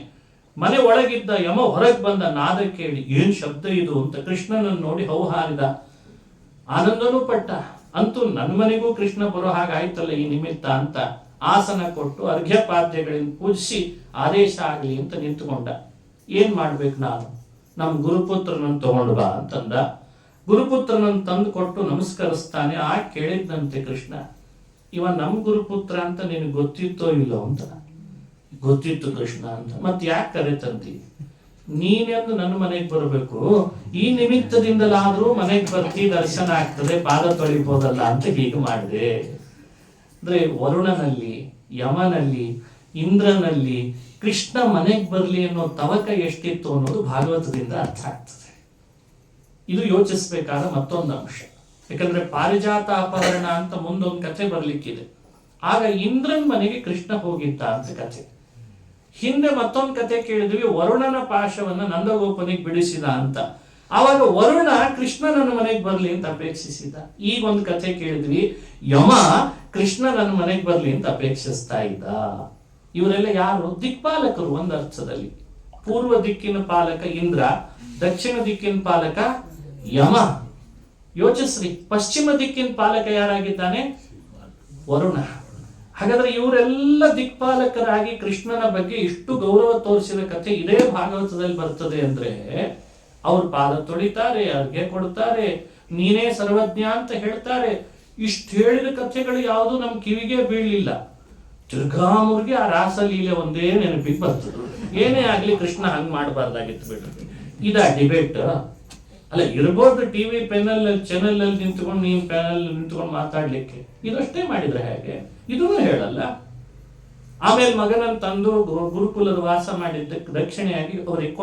ಮನೆ ಒಳಗಿದ್ದ ಯಮ ಹೊರಗೆ ಬಂದ ನಾದ ಕೇಳಿ ಏನ್ ಶಬ್ದ ಇದು ಅಂತ ಕೃಷ್ಣನನ್ನು ನೋಡಿ ಹೌಹಾರಿದ. ಆನಂದನೂ ಪಟ್ಟ. ಅಂತೂ ನನ್ನ ಮನೆಗೂ ಕೃಷ್ಣ ಬರೋ ಹಾಗಾಯ್ತಲ್ಲ ಈ ನಿಮಿತ್ತ ಅಂತ ಆಸನ ಕೊಟ್ಟು ಅರ್ಘ್ಯಪಾದ್ಯಗಳಿಂದ ಪೂಜಿಸಿ ಆದೇಶ ಆಗಲಿ ಅಂತ ನಿಂತುಕೊಂಡ. ಏನ್ ಮಾಡ್ಬೇಕು ನಾನು? ನಮ್ಮ ಗುರುಪುತ್ರನನ್ನು ತಗೊಂಡು ಬಾ ಅಂತಂದ. ಗುರುಪುತ್ರನನ್ನು ತಂದು ಕೊಟ್ಟು ನಮಸ್ಕರಿಸ್ತಾನೆ. ಆ ಕೇಳಿದ್ದಂತೆ ಕೃಷ್ಣ, ಇವ ನಮ್ಮ ಗುರುಪುತ್ರ ಅಂತ ನಿನಗೆ ಗೊತ್ತಿತ್ತೋ ಇಲ್ಲೋ ಅಂತ. ಗೊತ್ತಿತ್ತು ಕೃಷ್ಣ ಅಂತ. ಮತ್ತೆ ಯಾಕೆ ಕರೆತಂತಿ? ನೀನೆಂದು ನನ್ನ ಮನೆಗೆ ಬರಬೇಕು, ಈ ನಿಮಿತ್ತದಿಂದಲಾದ್ರೂ ಮನೆಗೆ ಬರ್ತಿ, ದರ್ಶನ ಆಗ್ತದೆ, ಪಾದ ತೊಳಿಬೋದಲ್ಲ ಅಂತ ಹೀಗೆ ಮಾಡಿದೆ. ಅಂದ್ರೆ ವರುಣನಲ್ಲಿ, ಯಮನಲ್ಲಿ, ಇಂದ್ರನಲ್ಲಿ ಕೃಷ್ಣ ಮನೆಗೆ ಬರಲಿ ಅನ್ನೋ ತವಕ ಎಷ್ಟಿತ್ತು ಅನ್ನೋದು ಭಾಗವತದಿಂದ ಅರ್ಥ ಆಗ್ತದೆ. ಇದು ಯೋಚಿಸಬೇಕಾದ ಮತ್ತೊಂದು ಅಂಶ. ಯಾಕಂದ್ರೆ ಪಾರಿಜಾತ ಅಪಹರಣ ಅಂತ ಮುಂದೊಂದು ಕಥೆ ಬರ್ಲಿಕ್ಕಿದೆ. ಆಗ ಇಂದ್ರನ್ ಮನೆಗೆ ಕೃಷ್ಣ ಹೋಗಿದ್ದ ಅಂತ ಕಥೆ. ಹಿಂದೆ ಮತ್ತೊಂದು ಕಥೆ ಕೇಳಿದ್ವಿ, ವರುಣನ ಪಾಶವನ್ನ ನಂದಗೋಪನಿಗೆ ಬಿಡಿಸಿದ ಅಂತ. ಆವಾಗ ವರುಣ ಕೃಷ್ಣ ನನ್ನ ಮನೆಗೆ ಬರ್ಲಿ ಅಂತ ಅಪೇಕ್ಷಿಸಿದ. ಈಗ ಒಂದು ಕಥೆ ಕೇಳಿದ್ವಿ, ಯಮ ಕೃಷ್ಣ ನನ್ನ ಮನೆಗೆ ಬರ್ಲಿ ಅಂತ ಅಪೇಕ್ಷಿಸ್ತಾ ಇದ್ದ. ಇವರೆಲ್ಲ ಯಾರು? ದಿಕ್ಪಾಲಕರು ಒಂದು ಅರ್ಥದಲ್ಲಿ. ಪೂರ್ವ ದಿಕ್ಕಿನ ಪಾಲಕ ಇಂದ್ರ, ದಕ್ಷಿಣ ದಿಕ್ಕಿನ ಪಾಲಕ ಯಮ. ಯೋಚಿಸ್ರಿ, ಪಶ್ಚಿಮ ದಿಕ್ಕಿನ ಪಾಲಕ ಯಾರಾಗಿದ್ದಾನೆ? ವರುಣ. ಹಾಗಾದ್ರೆ ಇವರೆಲ್ಲ ದಿಕ್ಪಾಲಕರಾಗಿ ಕೃಷ್ಣನ ಬಗ್ಗೆ ಇಷ್ಟು ಗೌರವ ತೋರಿಸಿದ ಕಥೆ ಇದೇ ಭಾಗವತದಲ್ಲಿ ಬರ್ತದೆ ಅಂದ್ರೆ ಅವ್ರ ಪಾದ ತೊಳಿತಾರೆ, ಅರ್ಘ್ಯ ಕೊಡ್ತಾರೆ, ನೀನೇ ಸರ್ವಜ್ಞ ಅಂತ ಹೇಳ್ತಾರೆ. ಇಷ್ಟು ಹೇಳಿದ ಕಥೆಗಳು ಯಾವುದು ನಮ್ ಕಿವಿಗೆ ಬೀಳಲಿಲ್ಲ. ತಿರ್ಗಾಮುರ್ಗಿ ಆ ರಾಸಲೀಲೆ ಒಂದೇ ನೆನಪಿಗೆ ಬರ್ತದೆ. ಏನೇ ಆಗ್ಲಿ ಕೃಷ್ಣ ಹಂಗ್ ಮಾಡಬಾರ್ದಾಗಿತ್ತು ಬಿಡ್ರಿ. ಇದ ಡಿಬೇಟ್ ಅಲ್ಲ. ಇರ್ಬೋದು ಟಿವಿ ಪೆನಲ್ ಚಾನೆಲ್ ಅಲ್ಲಿ ನಿಂತ್ಕೊಂಡು, ನೀವು ಪ್ಯಾನಲ್ ನಿಂತ್ಕೊಂಡು ಮಾತಾಡ್ಲಿಕ್ಕೆ. ಇದಷ್ಟೇ ಮಾಡಿದ್ರೆ ಹೇಗೆ? ಇದನ್ನು ಹೇಳಲ್ಲ. ಆಮೇಲೆ ಮಗನನ್ನು ತಂದು ಗುರುಕುಲದ ವಾಸ ಮಾಡಿದ್ದಕ್ಕೆ ದಕ್ಷಿಣೆಯಾಗಿ ಅವ್ರಿಗೆ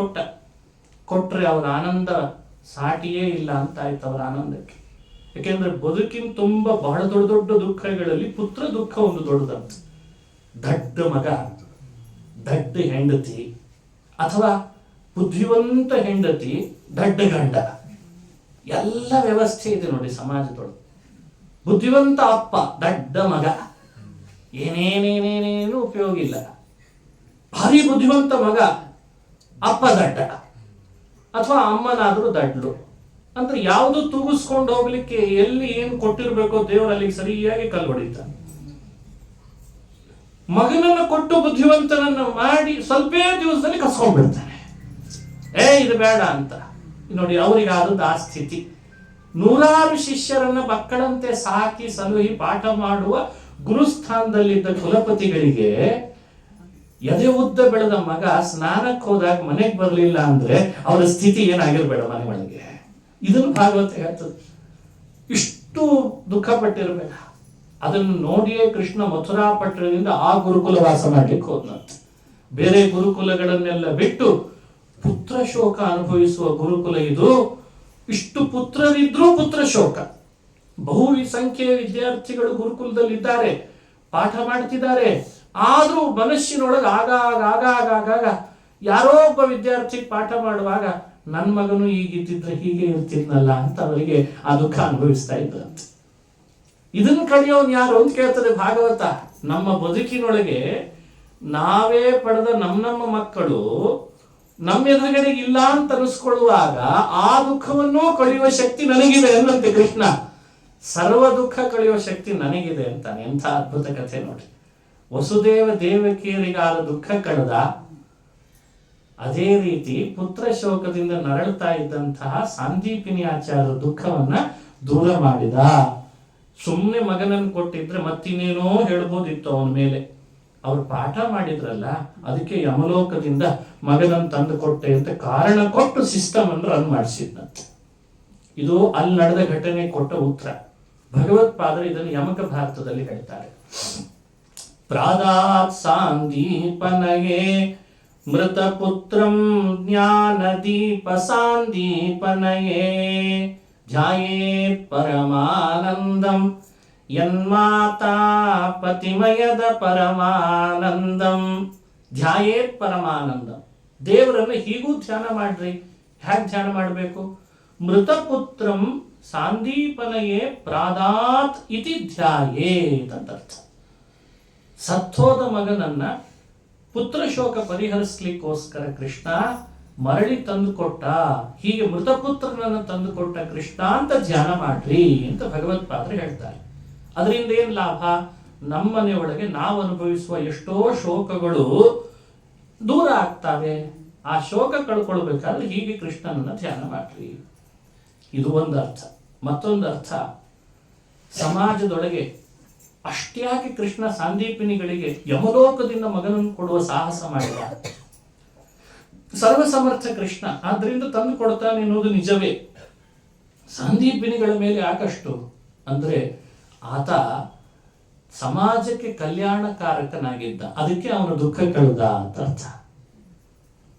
ಕೊಟ್ರೆ ಅವ್ರ ಆನಂದ ಸಾಟಿಯೇ ಇಲ್ಲ ಅಂತ ಆಯ್ತು ಅವರ ಆನಂದಕ್ಕೆ. ಯಾಕೆಂದ್ರೆ ಬದುಕಿನ ತುಂಬಾ ಬಹಳ ದೊಡ್ಡ ದೊಡ್ಡ ದುಃಖಗಳಲ್ಲಿ ಪುತ್ರ ದುಃಖ ಒಂದು ದೊಡ್ಡದಂತ. ದಡ್ಡ ಮಗ, ದಡ್ಡ ಹೆಂಡತಿ, ಅಥವಾ ಬುದ್ಧಿವಂತ ಹೆಂಡತಿ, ದಡ್ಡ ಗಂಡ, ಎಲ್ಲ ವ್ಯವಸ್ಥೆ ಇದೆ ನೋಡಿ ಸಮಾಜದೊಳಗೆ. ಬುದ್ಧಿವಂತ ಅಪ್ಪ, ದಡ್ಡ ಮಗ, ಏನೇನೇನೇನೇನು ಉಪಯೋಗ ಇಲ್ಲ. ಭಾರಿ ಬುದ್ಧಿವಂತ ಮಗ, ಅಪ್ಪ ದಡ್ಡ, ಅಥವಾ ಅಮ್ಮನಾದ್ರೂ ದಡ್ಲು. ಅಂದ್ರೆ ಯಾವುದು ತೂಗಿಸ್ಕೊಂಡು ಹೋಗ್ಲಿಕ್ಕೆ ಎಲ್ಲಿ ಏನ್ ಕೊಟ್ಟಿರ್ಬೇಕೋ ದೇವರಲ್ಲಿ ಸರಿಯಾಗಿ ಕಲ್ಲು ಹೊಡಿತಾನೆ. ಮಗನನ್ನ ಕೊಟ್ಟು ಬುದ್ಧಿವಂತನನ್ನ ಮಾಡಿ ಸ್ವಲ್ಪ ದಿವಸದಲ್ಲಿ ಕಸ್ಕೊಂಡ್ಬಿಡ್ತಾನೆ. ಇದು ಬೇಡ ಅಂತ. ನೋಡಿ, ಅವ್ರಿಗೆ ಆದದ್ದು ಆ ಸ್ಥಿತಿ. ನೂರಾರು ಶಿಷ್ಯರನ್ನ ಮಕ್ಕಳಂತೆ ಸಾಕಿ ಸಲುಹಿ ಪಾಠ ಮಾಡುವ ಗುರುಸ್ಥಾನದಲ್ಲಿದ್ದ ಕುಲಪತಿಗಳಿಗೆ ಎದೆ ಉದ್ದ ಬೆಳೆದ ಮಗ ಸ್ನಾನಕ್ಕೆ ಹೋದಾಗ ಮನೆಗೆ ಬರಲಿಲ್ಲ ಅಂದ್ರೆ ಅವರ ಸ್ಥಿತಿ ಏನಾಗಿರ್ಬೇಡ ಮನೆ ಒಳಗೆ. ಇದನ್ನು ಭಾಗವತ ಹೇಳ್ತದೆ. ಇಷ್ಟು ದುಃಖ ಪಟ್ಟಿರ್ಬೇಕ. ಅದನ್ನು ನೋಡಿಯೇ ಕೃಷ್ಣ ಮಥುರಾ ಪಟ್ಟಣದಿಂದ ಆ ಗುರುಕುಲ ವಾಸ ಮಾಡ್ಲಿಕ್ಕೆ ಹೋದ್ನಂತೆ. ಬೇರೆ ಗುರುಕುಲಗಳನ್ನೆಲ್ಲ ಬಿಟ್ಟು ಪುತ್ರ ಶೋಕ ಅನುಭವಿಸುವ ಗುರುಕುಲ ಇದು. ಇಷ್ಟು ಪುತ್ರರಿದ್ರೂ ಪುತ್ರ ಶೋಕ. ಬಹು ಸಂಖ್ಯೆಯ ವಿದ್ಯಾರ್ಥಿಗಳು ಗುರುಕುಲದಲ್ಲಿದ್ದಾರೆ, ಪಾಠ ಮಾಡ್ತಿದ್ದಾರೆ. ಆದ್ರೂ ಮನಸ್ಸಿನೊಳಗೆ ಆಗಾಗ ಯಾರೋ ಒಬ್ಬ ವಿದ್ಯಾರ್ಥಿ ಪಾಠ ಮಾಡುವಾಗ ನನ್ನ ಮಗನು ಹೀಗಿದ್ದಿದ್ರೆ ಹೀಗೆ ಇರ್ತಿದ್ನಲ್ಲ ಅಂತ ಅವರಿಗೆ ಆ ದುಃಖ ಅನುಭವಿಸ್ತಾ ಇದ್ರಂತೆ. ಇದನ್ನು ಕಳೆಯೋನ್ ಯಾರು ಅಂತ ಕೇಳ್ತದೆ ಭಾಗವತ. ನಮ್ಮ ಬದುಕಿನೊಳಗೆ ನಾವೇ ಪಡೆದ ನಮ್ಮ ಮಕ್ಕಳು ನಮ್ಮ ಎದುರುಗಡೆ ಇಲ್ಲ ಅಂತ ಅನಿಸ್ಕೊಳ್ಳುವಾಗ ಆ ದುಃಖವನ್ನೂ ಕಳೆಯುವ ಶಕ್ತಿ ನನಗಿದೆ ಅನ್ನಂತೆ ಕೃಷ್ಣ. ಸರ್ವ ದುಃಖ ಕಳೆಯುವ ಶಕ್ತಿ ನನಗಿದೆ ಅಂತಾನೆ. ಎಂಥ ಅದ್ಭುತ ಕಥೆ ನೋಡಿ. ವಸುದೇವ ದೇವಕಿಯರಿಗಾದ ದುಃಖ ಕಳೆದ, ಅದೇ ರೀತಿ ಪುತ್ರ ಶೋಕದಿಂದ ನರಳುತ್ತಾ ಇದ್ದಂತಹ ಸಾಂದೀಪಿನಿ ಆಚಾರ್ಯರ ದುಃಖವನ್ನ ದೂರ ಮಾಡಿದ. ಸುಮ್ಮನೆ ಮಗನನ್ನು ಕೊಟ್ಟಿದ್ರೆ ಮತ್ತಿನ್ನೇನೋ ಹೇಳ್ಬೋದಿತ್ತು ಅವನ ಮೇಲೆ. ಅವ್ರು ಪಾಠ ಮಾಡಿದ್ರಲ್ಲ, ಅದಕ್ಕೆ ಯಮಲೋಕದಿಂದ ಮಗನನ್ನು ತಂದು ಕೊಟ್ಟೆ ಅಂತ ಕಾರಣ ಕೊಟ್ಟು ಸಿಸ್ಟಮ್ ಅನ್ನು ರನ್ ಮಾಡಿಸಿದ್ನಂತೆ. ಇದು ಅಲ್ಲಿ ನಡೆದ ಘಟನೆ ಕೊಟ್ಟ ಉತ್ತರ. ಭಗವತ್ಪಾದರು ಇದನ್ನು ಯಮಕ ಭಾರತದಲ್ಲಿ ಹೇಳ್ತಾರೆ. ಪ್ರಾದಾತ್ ಸಾಂದೀಪನಗೆ ಮೃತ ಪುತ್ರಂ ಜ್ಞಾನ ದೀಪ ಸಾಂದೀಪನಯೇ ಧ್ಯಾಯೇತ್ ಪರಮಾನಂದಂ ಯನ್ಮಾತಾ ಪತಿಮಯದ ಪರಮಾನಂದಂ. ಧ್ಯಾಯೇತ್ ಪರಮಾನಂದಂ. ದೇವರನ್ನು ಹೀಗೂ ಧ್ಯಾನ ಮಾಡ್ರಿ. ಹೇಗೆ ಧ್ಯಾನ ಮಾಡಬೇಕು? ಮೃತಪುತ್ರಂ ಸಾಂದೀಪನಯೇ ಪ್ರಾದಾತ್ ಇತಿ ಧ್ಯಾಯೇತ್ ಅಂತ ಅರ್ಥ. ಸತ್ತೋದ ಮಗನನ್ನ ಪುತ್ರ ಶೋಕ ಪರಿಹರಿಸ್ಲಿಕ್ಕೋಸ್ಕರ ಕೃಷ್ಣ ಮರಳಿ ತಂದುಕೊಟ್ಟ. ಹೀಗೆ ಮೃತಪುತ್ರನನ್ನು ತಂದುಕೊಟ್ಟ ಕೃಷ್ಣ ಅಂತ ಧ್ಯಾನ ಮಾಡ್ರಿ ಅಂತ ಭಗವತ್ಪಾದರು ಹೇಳ್ತಾರೆ. ಅದರಿಂದ ಏನ್ ಲಾಭ? ನಮ್ಮನೆ ಒಳಗೆ ನಾವು ಅನುಭವಿಸುವ ಎಷ್ಟೋ ಶೋಕಗಳು ದೂರ ಆಗ್ತಾವೆ. ಆ ಶೋಕ ಕಳ್ಕೊಳ್ಬೇಕಾದ್ರೆ ಹೀಗೆ ಕೃಷ್ಣನನ್ನ ಧ್ಯಾನ ಮಾಡ್ರಿ. ಇದು ಒಂದು ಅರ್ಥ. ಮತ್ತೊಂದು ಅರ್ಥ, ಸಮಾಜದೊಳಗೆ ಅಷ್ಟ್ಯಾಕೆ ಕೃಷ್ಣ ಸಾಂದೀಪಿನಿಗಳಿಗೆ ಯಮಲೋಕದಿಂದ ಮಗನನ್ನು ಕೊಡುವ ಸಾಹಸ ಮಾಡಿದ? ಸರ್ವಸಮರ್ಥ ಕೃಷ್ಣ, ಆದ್ರಿಂದ ತಂದು ಕೊಡ್ತಾನೆ ಎನ್ನುವುದು ನಿಜವೇ. ಸಾಂದೀಪಿನಿಗಳ ಮೇಲೆ ಯಾಕಷ್ಟು ಅಂದ್ರೆ ಆತ ಸಮಾಜಕ್ಕೆ ಕಲ್ಯಾಣಕಾರಕನಾಗಿದ್ದ, ಅದಕ್ಕೆ ಅವನು ದುಃಖ ಕಳೆದ ಅಂತ ಅರ್ಥ.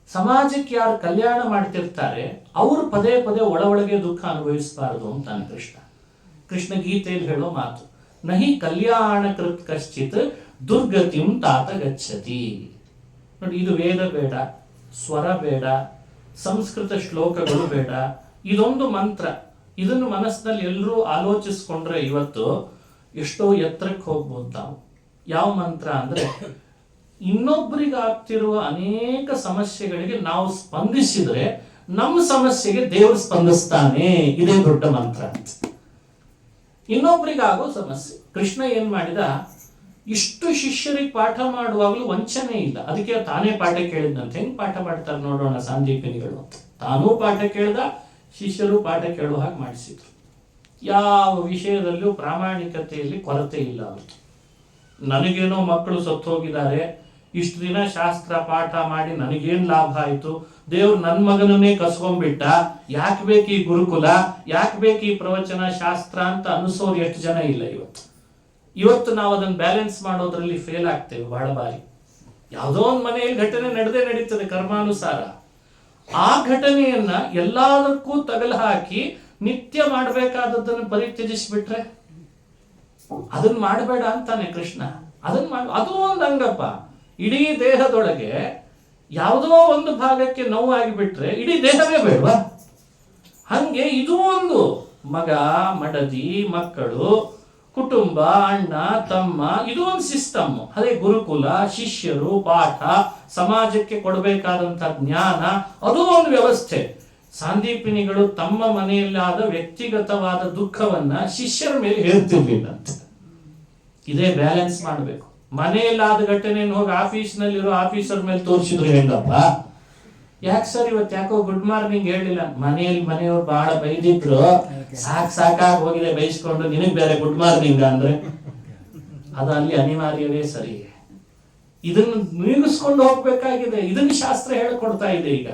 ಸಮಾಜಕ್ಕೆ ಯಾರು ಕಲ್ಯಾಣ ಮಾಡ್ತಿರ್ತಾರೆ ಅವರು ಪದೇ ಪದೇ ಒಳಗೆ ದುಃಖ ಅನುಭವಿಸಬಾರದು ಅಂತಾನೆ ಕೃಷ್ಣ. ಕೃಷ್ಣ ಗೀತೆಯಲ್ಲಿ ಹೇಳೋ ಮಾತು, ನಹಿ ಕಲ್ಯಾಣ ಕೃತ್ ಕಶ್ಚಿತ್ ದುರ್ಗತಿಂ ತಾತ ಗಚ್ಚತಿ. ನೋಡಿ, ಇದು ವೇದ ಬೇಡ, ಸ್ವರ ಬೇಡ, ಸಂಸ್ಕೃತ ಶ್ಲೋಕಗಳು ಬೇಡ. ಇದೊಂದು ಮಂತ್ರ. ಇದನ್ನು ಮನಸ್ಸಿನಲ್ಲಿ ಎಲ್ಲರೂ ಆಲೋಚಿಸ್ಕೊಂಡ್ರೆ ಇವತ್ತು ಎಷ್ಟೋ ಎತ್ತರಕ್ಕೆ ಹೋಗ್ಬೋದು ನಾವು. ಯಾವ ಮಂತ್ರ ಅಂದ್ರೆ, ಇನ್ನೊಬ್ಬರಿಗಾಗ್ತಿರುವ ಅನೇಕ ಸಮಸ್ಯೆಗಳಿಗೆ ನಾವು ಸ್ಪಂದಿಸಿದ್ರೆ ನಮ್ಮ ಸಮಸ್ಯೆಗೆ ದೇವರು ಸ್ಪಂದಿಸ್ತಾನೆ. ಇದೇ ದೊಡ್ಡ ಮಂತ್ರ. ಇನ್ನೊಬ್ಬರಿಗಾಗೋ ಸಮಸ್ಯೆ. ಕೃಷ್ಣ ಏನ್ ಮಾಡಿದ, ಇಷ್ಟು ಶಿಷ್ಯರಿಗೆ ಪಾಠ ಮಾಡುವಾಗಲೂ ವಂಚನೆ ಇಲ್ಲ. ಅದಕ್ಕೆ ತಾನೇ ಪಾಠ ಕೇಳಿದಂತೆ. ಹೆಂಗ್ ಪಾಠ ಮಾಡ್ತಾರೆ ನೋಡೋಣ ಸಾಂದೀಪಿನಿಗಳು ಅಂತ. ತಾನೂ ಪಾಠ ಕೇಳ್ದ, ಶಿಷ್ಯರು ಪಾಠ ಕೇಳುವ ಹಾಗೆ ಮಾಡಿಸಿದ್ರು. ಯಾವ ವಿಷಯದಲ್ಲೂ ಪ್ರಾಮಾಣಿಕತೆಯಲ್ಲಿ ಕೊರತೆ ಇಲ್ಲ ಅವ್ರದ್ದು. ನನಗೇನೋ ಮಕ್ಕಳು ಸತ್ತು ಹೋಗಿದ್ದಾರೆ, ಇಷ್ಟು ದಿನ ಶಾಸ್ತ್ರ ಪಾಠ ಮಾಡಿ ನನಗೇನ್ ಲಾಭ ಆಯ್ತು, ದೇವ್ರು ನನ್ನ ಮಗನನ್ನೇ ಕಸ್ಕೊಂಡ್ಬಿಟ್ಟ, ಯಾಕೆ ಬೇಕು ಈ ಗುರುಕುಲ, ಯಾಕೆ ಬೇಕು ಈ ಪ್ರವಚನ ಶಾಸ್ತ್ರ ಅಂತ ಅನಿಸೋರು ಎಷ್ಟು ಜನ ಇಲ್ಲ ಇವತ್ತು ನಾವು ಅದನ್ನು ಬ್ಯಾಲೆನ್ಸ್ ಮಾಡೋದ್ರಲ್ಲಿ ಫೇಲ್ ಆಗ್ತೇವೆ ಬಹಳ ಬಾರಿ. ಯಾವುದೋ ಒಂದು ಮನೆಯಲ್ಲಿ ಘಟನೆ ನಡೀತದೆ ಕರ್ಮಾನುಸಾರ. ಆ ಘಟನೆಯನ್ನ ಎಲ್ಲದಕ್ಕೂ ತಗಲು ಹಾಕಿ ನಿತ್ಯ ಮಾಡಬೇಕಾದದ್ದನ್ನು ಪರಿತ್ಯಜಿಸ್ಬಿಟ್ರೆ ಅದನ್ನ ಮಾಡಬೇಡ ಅಂತಾನೆ ಕೃಷ್ಣ. ಅದು ಒಂದು ಅಂಗಪ್ಪ. ಇಡೀ ದೇಹದೊಳಗೆ ಯಾವುದೋ ಒಂದು ಭಾಗಕ್ಕೆ ನೋವು ಆಗಿಬಿಟ್ರೆ ಇಡೀ ದೇಹವೇ ಬೇಡವಾ? ಹಂಗೆ ಇದು ಒಂದು ಮಗ, ಮಡದಿ, ಮಕ್ಕಳು, ಕುಟುಂಬ, ಅಣ್ಣ, ತಮ್ಮ, ಇದು ಒಂದು ಸಿಸ್ಟಮ್. ಅದೇ ಗುರುಕುಲ, ಶಿಷ್ಯರು, ಪಾಠ, ಸಮಾಜಕ್ಕೆ ಕೊಡಬೇಕಾದಂತ ಜ್ಞಾನ, ಅದು ಒಂದು ವ್ಯವಸ್ಥೆ. ಸಾಂದೀಪಿನಿಗಳು ತಮ್ಮ ಮನೆಯಲ್ಲಾದ ವ್ಯಕ್ತಿಗತವಾದ ದುಃಖವನ್ನ ಶಿಷ್ಯರ ಮೇಲೆ ಹೇಳ್ತಿರ್ಲಿಲ್ಲ ಅಂತ. ಇದೇ ಬ್ಯಾಲೆನ್ಸ್ ಮಾಡಬೇಕು. ಮನೆಯಲ್ಲಾದ ಘಟನೆಯನ್ನು ಹೋಗಿ ಆಫೀಸ್ನಲ್ಲಿರೋ ಆಫೀಸರ್ ಮೇಲೆ ತೋರಿಸಿದ್ರು ಹೆಂಗಪ್ಪ, ಯಾಕೆ ಸರ್ ಇವತ್ತು ಯಾಕೋ ಗುಡ್ ಮಾರ್ನಿಂಗ್ ಹೇಳಿಲ್ಲ? ಮನೆಯವ್ರು ಬಹಳ ಬೈದಿದ್ರು, ಸಾಕಾಗಿ ಹೋಗಿದೆ ಬೈಸ್ಕೊಂಡು, ನಿನಗ್ ಬೇರೆ ಗುಡ್ ಮಾರ್ನಿಂಗ್ ಅಂದ್ರೆ ಅದು ಅಲ್ಲಿ ಅನಿವಾರ್ಯವೇ ಸರಿ. ಇದನ್ನು ನೀಗಿಸ್ಕೊಂಡು ಹೋಗ್ಬೇಕಾಗಿದೆ. ಇದನ್ನು ಶಾಸ್ತ್ರ ಹೇಳ್ಕೊಡ್ತಾ ಇದೆ. ಈಗ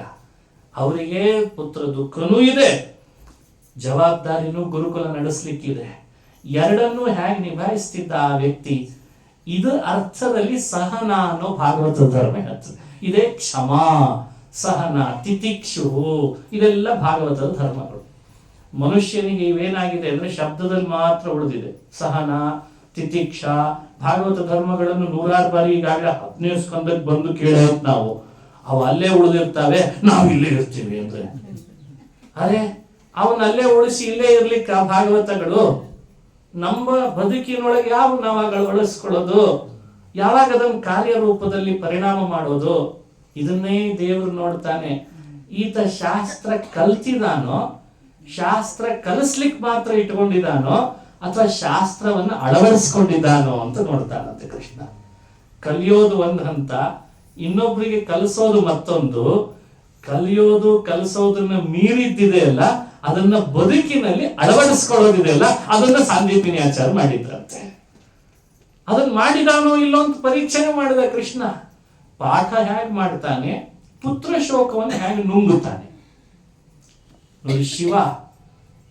ಅವರಿಗೆ ಪುತ್ರ ದುಃಖನೂ ಇದೆ, ಜವಾಬ್ದಾರಿನೂ ಗುರುಕುಲ ನಡೆಸಲಿಕ್ಕಿದೆ. ಎರಡನ್ನೂ ಹೇಗೆ ನಿಭಾಯಿಸ್ತಿದ್ದ ಆ ವ್ಯಕ್ತಿ, ಇದು ಅರ್ಥದಲ್ಲಿ ಸಹನ ಅನ್ನೋ ಭಾಗವತ ಧರ್ಮ ಹೇಳ್ತದೆ. ಇದೇ ಕ್ಷಮಾ, ಸಹನ, ತಿತಿಕ್ಷು, ಇದೆಲ್ಲ ಭಾಗವತದ ಧರ್ಮಗಳು. ಮನುಷ್ಯನಿಗೆ ಇವೇನಾಗಿದೆ ಅಂದ್ರೆ ಶಬ್ದದಲ್ಲಿ ಮಾತ್ರ ಉಳಿದಿದೆ. ಸಹನ, ತಿತಿಕ್ಷ, ಭಾಗವತ ಧರ್ಮಗಳನ್ನು 106 ಬಾರಿ ಈಗಾಗಲೇ 15 ಸ್ಕಂದಕ್ಕೆ ಬಂದು ಕೇಳೋದು ನಾವು. ಅವು ಅಲ್ಲೇ ಉಳಿದಿರ್ತಾವೆ, ನಾವು ಇಲ್ಲೇ ಇರ್ತೀವಿ ಅಂದ್ರೆ ಅರೆ ಅವನಲ್ಲೇ ಉಳಿಸಿ ಇಲ್ಲೇ ಇರ್ಲಿಕ್ಕೆ ಆ ಭಾಗವತಗಳು ನಮ್ಮ ಬದುಕಿನೊಳಗೆ ಯಾವ ನಾವು ಅಳವಡಿಸ್ಕೊಳ್ಳೋದು, ಯಾವಾಗ ಅದನ್ನು ಕಾರ್ಯರೂಪದಲ್ಲಿ ಪರಿಣಾಮ ಮಾಡೋದು, ಇದನ್ನೇ ದೇವರು ನೋಡ್ತಾನೆ. ಈತ ಶಾಸ್ತ್ರ ಕಲ್ತಿದಾನೋ, ಶಾಸ್ತ್ರ ಕಲಿಸ್ಲಿಕ್ಕೆ ಮಾತ್ರ ಇಟ್ಕೊಂಡಿದ್ದಾನೋ, ಅಥವಾ ಶಾಸ್ತ್ರವನ್ನು ಅಳವಡಿಸ್ಕೊಂಡಿದ್ದಾನೋ ಅಂತ ನೋಡ್ತಾನಂತೆ ಕೃಷ್ಣ. ಕಲಿಯೋದು ಒಂದು ಹಂತ, ಇನ್ನೊಬ್ಬರಿಗೆ ಕಲಿಸೋದು ಮತ್ತೊಂದು. ಕಲಿಯೋದು ಕಲಿಸೋದನ್ನ ಮೀರಿದ್ದಿದೆ ಅಲ್ಲ, ಅದನ್ನ ಬದುಕಿನಲ್ಲಿ ಅಳವಡಿಸ್ಕೊಳ್ಳೋದಿದೆ ಅಲ್ಲ, ಅದನ್ನ ಸಾಂದೀಪಿನಿ ಆಚಾರ ಮಾಡಿದ್ರಂತೆ. ಅದನ್ನ ಮಾಡಿದಾನೋ ಇಲ್ಲೋ ಅಂತ ಪರೀಕ್ಷೆ ಮಾಡಿದ ಕೃಷ್ಣ. ಪಾಠ ಹೇಗೆ ಮಾಡ್ತಾನೆ, ಪುತ್ರ ಶೋಕವನ್ನು ಹೇಗೆ ನುಂಗುತ್ತಾನೆ ನೋಡಿ. ಶಿವ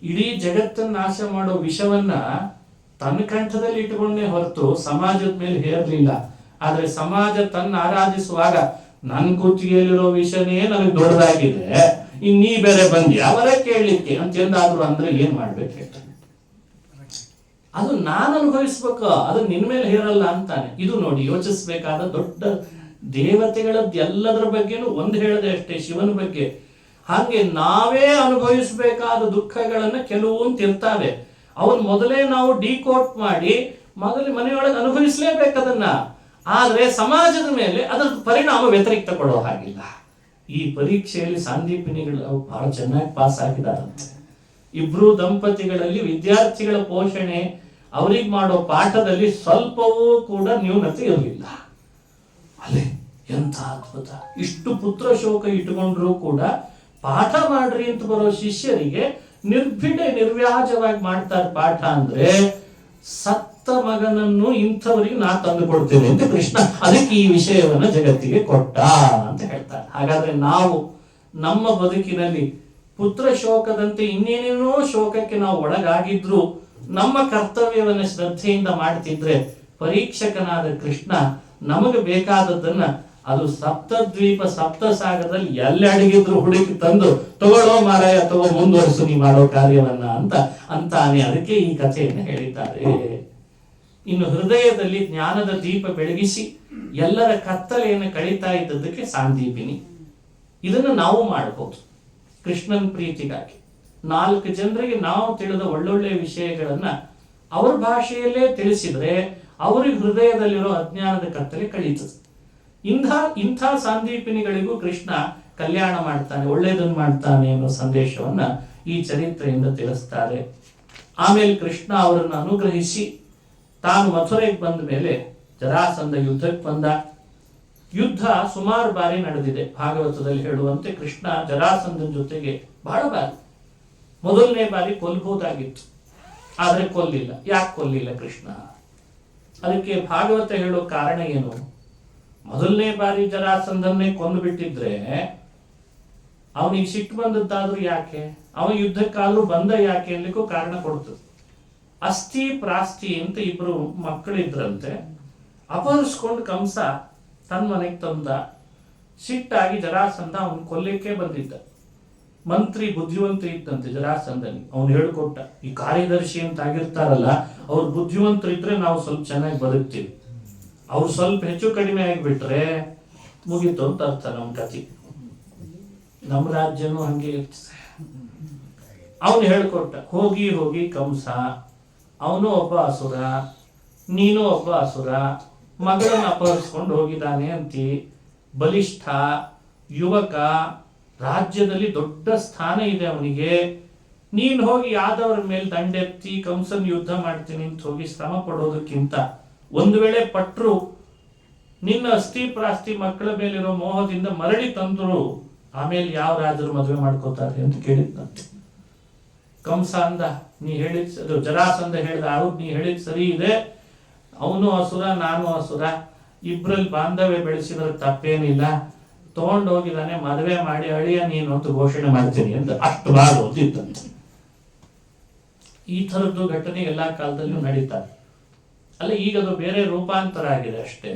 ಇಡೀ ಜಗತ್ತನ್ನು ನಾಶ ಮಾಡೋ ವಿಷವನ್ನ ತನ್ನ ಕಂಠದಲ್ಲಿ ಇಟ್ಟುಕೊಂಡೇ ಹೊರತು ಸಮಾಜದ ಮೇಲೆ ಹೇರಲಿಲ್ಲ. ಆದ್ರೆ ಸಮಾಜ ತನ್ನ ಆರಾಧಿಸುವಾಗ ನನ್ನ ಕುತ್ತಿಗೆಯಲ್ಲಿರೋ ವಿಷನೇ ನನಗೆ ದೊಡ್ಡದಾಗಿದೆ, ಇನ್ನೀ ಬೇರೆ ಬಂದ್ಯಾ ಅವರೇ ಕೇಳಲಿಕ್ಕೆ ಅಂತ ಎಂದಾದ್ರು ಅಂದ್ರೆ ಏನ್ ಮಾಡ್ಬೇಕು ಹೇಳ್ತಾನೆ. ಅದು ನಾನು ಅನುಭವಿಸ್ಬೇಕು, ಅದು ನಿನ್ ಮೇಲೆ ಹೇರಲ್ಲ ಅಂತಾನೆ. ಇದು ನೋಡಿ ಯೋಚಿಸ್ಬೇಕಾದ ದೊಡ್ಡ ದೇವತೆಗಳದ್ದು ಎಲ್ಲದರ ಬಗ್ಗೆನೂ ಒಂದು ಹೇಳದೆ ಅಷ್ಟೇ ಶಿವನ ಬಗ್ಗೆ. ಹಾಗೆ ನಾವೇ ಅನುಭವಿಸಬೇಕಾದ ದುಃಖಗಳನ್ನ ಕೆಲವು ಅಂತ ಇರ್ತಾವೆ, ಅವನ್ ಮೊದಲೇ ನಾವು ಡಿಕೋಟ್ ಮಾಡಿ ಮೊದಲೇ ಮನೆಯೊಳಗೆ ಅನುಭವಿಸ್ಲೇಬೇಕದನ್ನ. ಆದ್ರೆ ಸಮಾಜದ ಮೇಲೆ ಅದರ ಪರಿಣಾಮ ವ್ಯತಿರಿಕ್ತ ಕೊಡೋ ಹಾಗಿಲ್ಲ. ಈ ಪರೀಕ್ಷೆಯಲ್ಲಿ ಸಾಂದೀಪಿನಿಗಳು ಅವು ಬಹಳ ಚೆನ್ನಾಗಿ ಪಾಸ್ ಆಗಿದಾರಂತೆ. ಇಬ್ರು ದಂಪತಿಗಳಲ್ಲಿ ವಿದ್ಯಾರ್ಥಿಗಳ ಪೋಷಣೆ, ಅವ್ರಿಗೆ ಮಾಡೋ ಪಾಠದಲ್ಲಿ ಸ್ವಲ್ಪವೂ ಕೂಡ ನ್ಯೂನತೆ ಇರಲಿಲ್ಲ. ಅಲ್ಲೇ ಎಂಥ ಅದ್ಭುತ! ಇಷ್ಟು ಪುತ್ರ ಶೋಕ ಇಟ್ಟುಕೊಂಡ್ರು ಕೂಡ ಪಾಠ ಮಾಡ್ರಿ ಅಂತ ಬರೋ ಶಿಷ್ಯರಿಗೆ ನಿರ್ವ್ಯಾಜವಾಗಿ ಮಾಡ್ತಾರೆ ಪಾಠ. ಅಂದ್ರೆ ಸತ್ತ ಮಗನನ್ನು ಇಂಥವರಿಗೆ ನಾ ತಂದು ಕೊಡ್ತೇನೆ ಅಂತ ಕೃಷ್ಣ ಅದಕ್ಕೆ ಈ ವಿಷಯವನ್ನ ಜಗತ್ತಿಗೆ ಕೊಟ್ಟ ಅಂತ ಹೇಳ್ತಾರೆ. ಹಾಗಾದ್ರೆ ನಾವು ನಮ್ಮ ಬದುಕಿನಲ್ಲಿ ಪುತ್ರ ಶೋಕದಂತೆ ಇನ್ನೇನೇನೋ ಶೋಕಕ್ಕೆ ನಾವು ಒಳಗಾಗಿದ್ರು ನಮ್ಮ ಕರ್ತವ್ಯವನ್ನ ಶ್ರದ್ಧೆಯಿಂದ ಮಾಡ್ತಿದ್ರೆ ಪರೀಕ್ಷಕನಾದ ಕೃಷ್ಣ ನಮಗೆ ಬೇಕಾದದ್ದನ್ನ ಅದು ಸಪ್ತದ್ವೀಪ ಸಪ್ತಸಾಗರದಲ್ಲಿ ಎಲ್ಲಿ ಅಡಗಿದ್ರು ಹುಡುಕಿ ತಂದು ತಗೊಳ್ಳೋ ಮಾರಾಯ ತಗೋ ಮುಂದುವರಿಸು ನೀ ಮಾಡೋ ಕಾರ್ಯವನ್ನ ಅಂತಾನೆ. ಅದಕ್ಕೆ ಈ ಕಥೆಯನ್ನು ಹೇಳಿದ್ದಾರೆ. ಇನ್ನು ಹೃದಯದಲ್ಲಿ ಜ್ಞಾನದ ದೀಪ ಬೆಳಗಿಸಿ ಎಲ್ಲರ ಕತ್ತಲೆಯನ್ನು ಕಳೀತಾ ಇದ್ದದಕ್ಕೆ ಸಾಂದೀಪಿನಿ. ಇದನ್ನು ನಾವು ಮಾಡಬಹುದು ಕೃಷ್ಣನ್ ಪ್ರೀತಿಗಾಗಿ. 4 ಜನರಿಗೆ ನಾವು ತಿಳಿದ ಒಳ್ಳೊಳ್ಳೆ ವಿಷಯಗಳನ್ನ ಅವ್ರ ಭಾಷೆಯಲ್ಲೇ ತಿಳಿಸಿದ್ರೆ ಅವ್ರಿಗೆ ಹೃದಯದಲ್ಲಿರೋ ಅಜ್ಞಾನದ ಕತ್ತಲೆ ಕಳೀತದೆ. ಇಂಥ ಸಾಂದೀಪಿನಿಗಳಿಗೂ ಕೃಷ್ಣ ಕಲ್ಯಾಣ ಮಾಡ್ತಾನೆ, ಒಳ್ಳೇದನ್ನು ಮಾಡ್ತಾನೆ ಅನ್ನೋ ಸಂದೇಶವನ್ನ ಈ ಚರಿತ್ರೆಯಿಂದ ತಿಳಿಸ್ತಾರೆ. ಆಮೇಲೆ ಕೃಷ್ಣ ಅವರನ್ನು ಅನುಗ್ರಹಿಸಿ ತಾನು ಮಥುರೆಗೆ ಬಂದ ಮೇಲೆ ಜರಾಸಂಧ ಯುದ್ಧಕ್ಕೆ ಬಂದ. ಯುದ್ಧ ಸುಮಾರು ಬಾರಿ ನಡೆದಿದೆ. ಭಾಗವತದಲ್ಲಿ ಹೇಳುವಂತೆ ಕೃಷ್ಣ ಜರಾಸಂಧನ ಜೊತೆಗೆ ಬಹಳ ಬಾರಿ, ಮೊದಲನೇ ಬಾರಿ ಕೊಲ್ಬಹುದಾಗಿತ್ತು, ಆದ್ರೆ ಕೊಲ್ಲಿಲ್ಲ. ಯಾಕೆ ಕೊಲ್ಲಿಲ್ಲ ಕೃಷ್ಣ? ಅದಕ್ಕೆ ಭಾಗವತ ಹೇಳೋ ಕಾರಣ ಏನು? ಮೊದಲನೇ ಬಾರಿ ಜರಾಸಂಧನ್ನೇ ಕೊಂದು ಬಿಟ್ಟಿದ್ರೆ ಅವನಿಗೆ ಸಿಟ್ಟು ಬಂದದ್ದಾದ್ರೂ ಯಾಕೆ, ಅವನ ಯುದ್ಧಕ್ಕಾದ್ರೂ ಬಂದ ಯಾಕೆ ಅನ್ಲಿಕ್ಕೂ ಕಾರಣ ಕೊಡ್ತದೆ. ಅಸ್ಥಿ ಪ್ರಾಸ್ತಿ ಅಂತ ಇಬ್ರು ಮಕ್ಕಳಿದ್ರಂತೆ, ಅಪಹರಿಸ್ಕೊಂಡು ಕಂಸ ತನ್ನ ಮನೆಗೆ ತಂದ. ಸಿಟ್ಟಾಗಿ ಜರಾಸಂಧ ಅವನ್ ಕೊಲ್ಲಿಕ್ಕೆ ಬಂದಿದ್ದ. ಮಂತ್ರಿ ಬುದ್ಧಿವಂತ ಇದ್ದಂತೆ ಜರಾಸಂಧನಿಗೆ, ಅವನು ಹೇಳ್ಕೊಟ್ಟ, ಈ ಕಾರ್ಯದರ್ಶಿ ಅಂತ ಆಗಿರ್ತಾರಲ್ಲ ಅವ್ರು ಬುದ್ಧಿವಂತರಿದ್ರೆ ನಾವು ಸ್ವಲ್ಪ ಚೆನ್ನಾಗಿ ಬದುಕ್ತೀವಿ, ಅವ್ರು ಸ್ವಲ್ಪ ಹೆಚ್ಚು ಕಡಿಮೆ ಆಗಿಬಿಟ್ರೆ ಮುಗೀತು ಅಂತ ಅರ್ಥ ನಮ್ಮ ಕಥೆ. ನಮ್ಮ ರಾಜ್ಯನೂ ಹಂಗೆ ಇರ್ತದೆ. ಅವನು ಹೇಳ್ಕೊಟ್ಟ, ಹೋಗಿ ಹೋಗಿ ಕಂಸ, ಅವನು ಒಬ್ಬ ಅಸುರ, ನೀನು ಒಬ್ಬ ಅಸುರ, ಮಗಳನ್ನು ಅಪಹರಿಸ್ಕೊಂಡು ಹೋಗಿದ್ದಾನೆ ಅಂತಿ, ಬಲಿಷ್ಠ ಯುವಕ, ರಾಜ್ಯದಲ್ಲಿ ದೊಡ್ಡ ಸ್ಥಾನ ಇದೆ ಅವನಿಗೆ, ನೀನ್ ಹೋಗಿ ಯಾದವರ ಮೇಲೆ ದಂಡೆತ್ತಿ ಕಂಸನ್ ಯುದ್ಧ ಮಾಡ್ತೀನಿ ಅಂತ ಹೋಗಿ ಶ್ರಮ ಪಡೋದಕ್ಕಿಂತ ಒಂದು ವೇಳೆ ಪಟ್ರು ನಿನ್ನ ಅಸ್ಥಿ ಪ್ರಾಸ್ತಿ ಮಕ್ಕಳ ಮೇಲಿರೋ ಮೋಹದಿಂದ ಮರಳಿ ತಂದ್ರು ಆಮೇಲೆ ಯಾವ ರಾಜರು ಮದುವೆ ಮಾಡ್ಕೋತಾರೆ ಅಂತ ಕೇಳಿದ್ನಂತೆ. ಕಂಸ ಅಂದ, ನೀ ಹೇಳಿದ್ ಜರಾಸಂಧ ಹೇಳ್ದ, ಹೌದು ನೀ ಹೇಳಿದ್ ಸರಿ ಇದೆ, ಅವನು ಅಸುರ ನಾನು ಅಸುರ, ಇಬ್ರಲ್ಲಿ ಬಾಂಧವ್ಯ ಬೆಳೆಸಿದ್ರೆ ತಪ್ಪೇನಿಲ್ಲ, ತಗೊಂಡೋಗಿದ್ದಾನೆ ಮದುವೆ ಮಾಡಿ ಅಳಿಯ ನೀನು ಅಂತ ಘೋಷಣೆ ಮಾಡ್ತೀನಿ ಅಂತ ಅಷ್ಟು ಬಾರು ಓದಿದ್ದಂತೆ. ಈ ಥರದ್ದು ಘಟನೆ ಎಲ್ಲ ಕಾಲದಲ್ಲೂ ನಡೀತಾರೆ. ಅಲ್ಲ, ಈಗ ಅದು ಬೇರೆ ರೂಪಾಂತರ ಆಗಿದೆ ಅಷ್ಟೇ.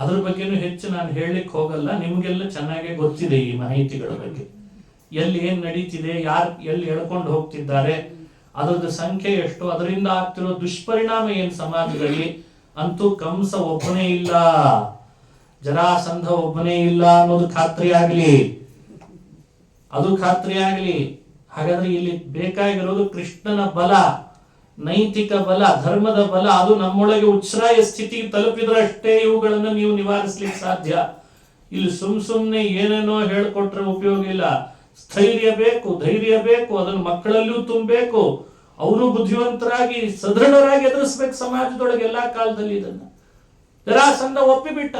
ಅದ್ರ ಬಗ್ಗೆನೂ ಹೆಚ್ಚು ನಾನು ಹೇಳಲಿಕ್ಕೆ ಹೋಗಲ್ಲ, ನಿಮಗೆಲ್ಲ ಚೆನ್ನಾಗೇ ಗೊತ್ತಿದೆ ಈ ಮಾಹಿತಿಗಳ ಬಗ್ಗೆ. ಎಲ್ಲಿ ಏನ್ ನಡೀತಿದೆ, ಯಾರು ಎಲ್ಲಿ ಎಳ್ಕೊಂಡು ಹೋಗ್ತಿದ್ದಾರೆ, ಅದರದ್ದು ಸಂಖ್ಯೆ ಎಷ್ಟು, ಅದರಿಂದ ಆಗ್ತಿರೋ ದುಷ್ಪರಿಣಾಮ ಏನ್ ಸಮಾಜದಲ್ಲಿ. ಅಂತೂ ಕಂಸ ಒಬ್ಬನೇ ಇಲ್ಲ, ಜರಾಸಂಧ ಒಬ್ಬನೇ ಇಲ್ಲ ಅನ್ನೋದು ಖಾತ್ರಿ ಆಗ್ಲಿ, ಅದು ಖಾತ್ರಿ ಆಗ್ಲಿ. ಹಾಗಾದ್ರೆ ಇಲ್ಲಿ ಬೇಕಾಗಿರೋದು ಕೃಷ್ಣನ ಬಲ, ನೈತಿಕ ಬಲ, ಧರ್ಮದ ಬಲ. ಅದು ನಮ್ಮೊಳಗೆ ಉಚ್ಛ್ರಾಯ ಸ್ಥಿತಿಗೆ ತಲುಪಿದ್ರಷ್ಟೇ ಇವುಗಳನ್ನು ನೀವು ನಿವಾರಿಸ್ಲಿಕ್ಕೆ ಸಾಧ್ಯ. ಇಲ್ಲಿ ಸುಮ್ನೆ ಏನೇನೋ ಹೇಳ್ಕೊಟ್ರೆ ಉಪಯೋಗ ಇಲ್ಲ. ಸ್ಥೈರ್ಯ ಬೇಕು, ಧೈರ್ಯ ಬೇಕು, ಅದನ್ನು ಮಕ್ಕಳಲ್ಲೂ ತುಂಬಬೇಕು. ಅವರು ಬುದ್ಧಿವಂತರಾಗಿ ಸದೃಢರಾಗಿ ಎದುರಿಸ್ಬೇಕು ಸಮಾಜದೊಳಗೆ ಎಲ್ಲಾ ಕಾಲದಲ್ಲಿ. ಇದನ್ನ ಜರಾಸಂಧ ಒಪ್ಪಿಬಿಟ್ಟ.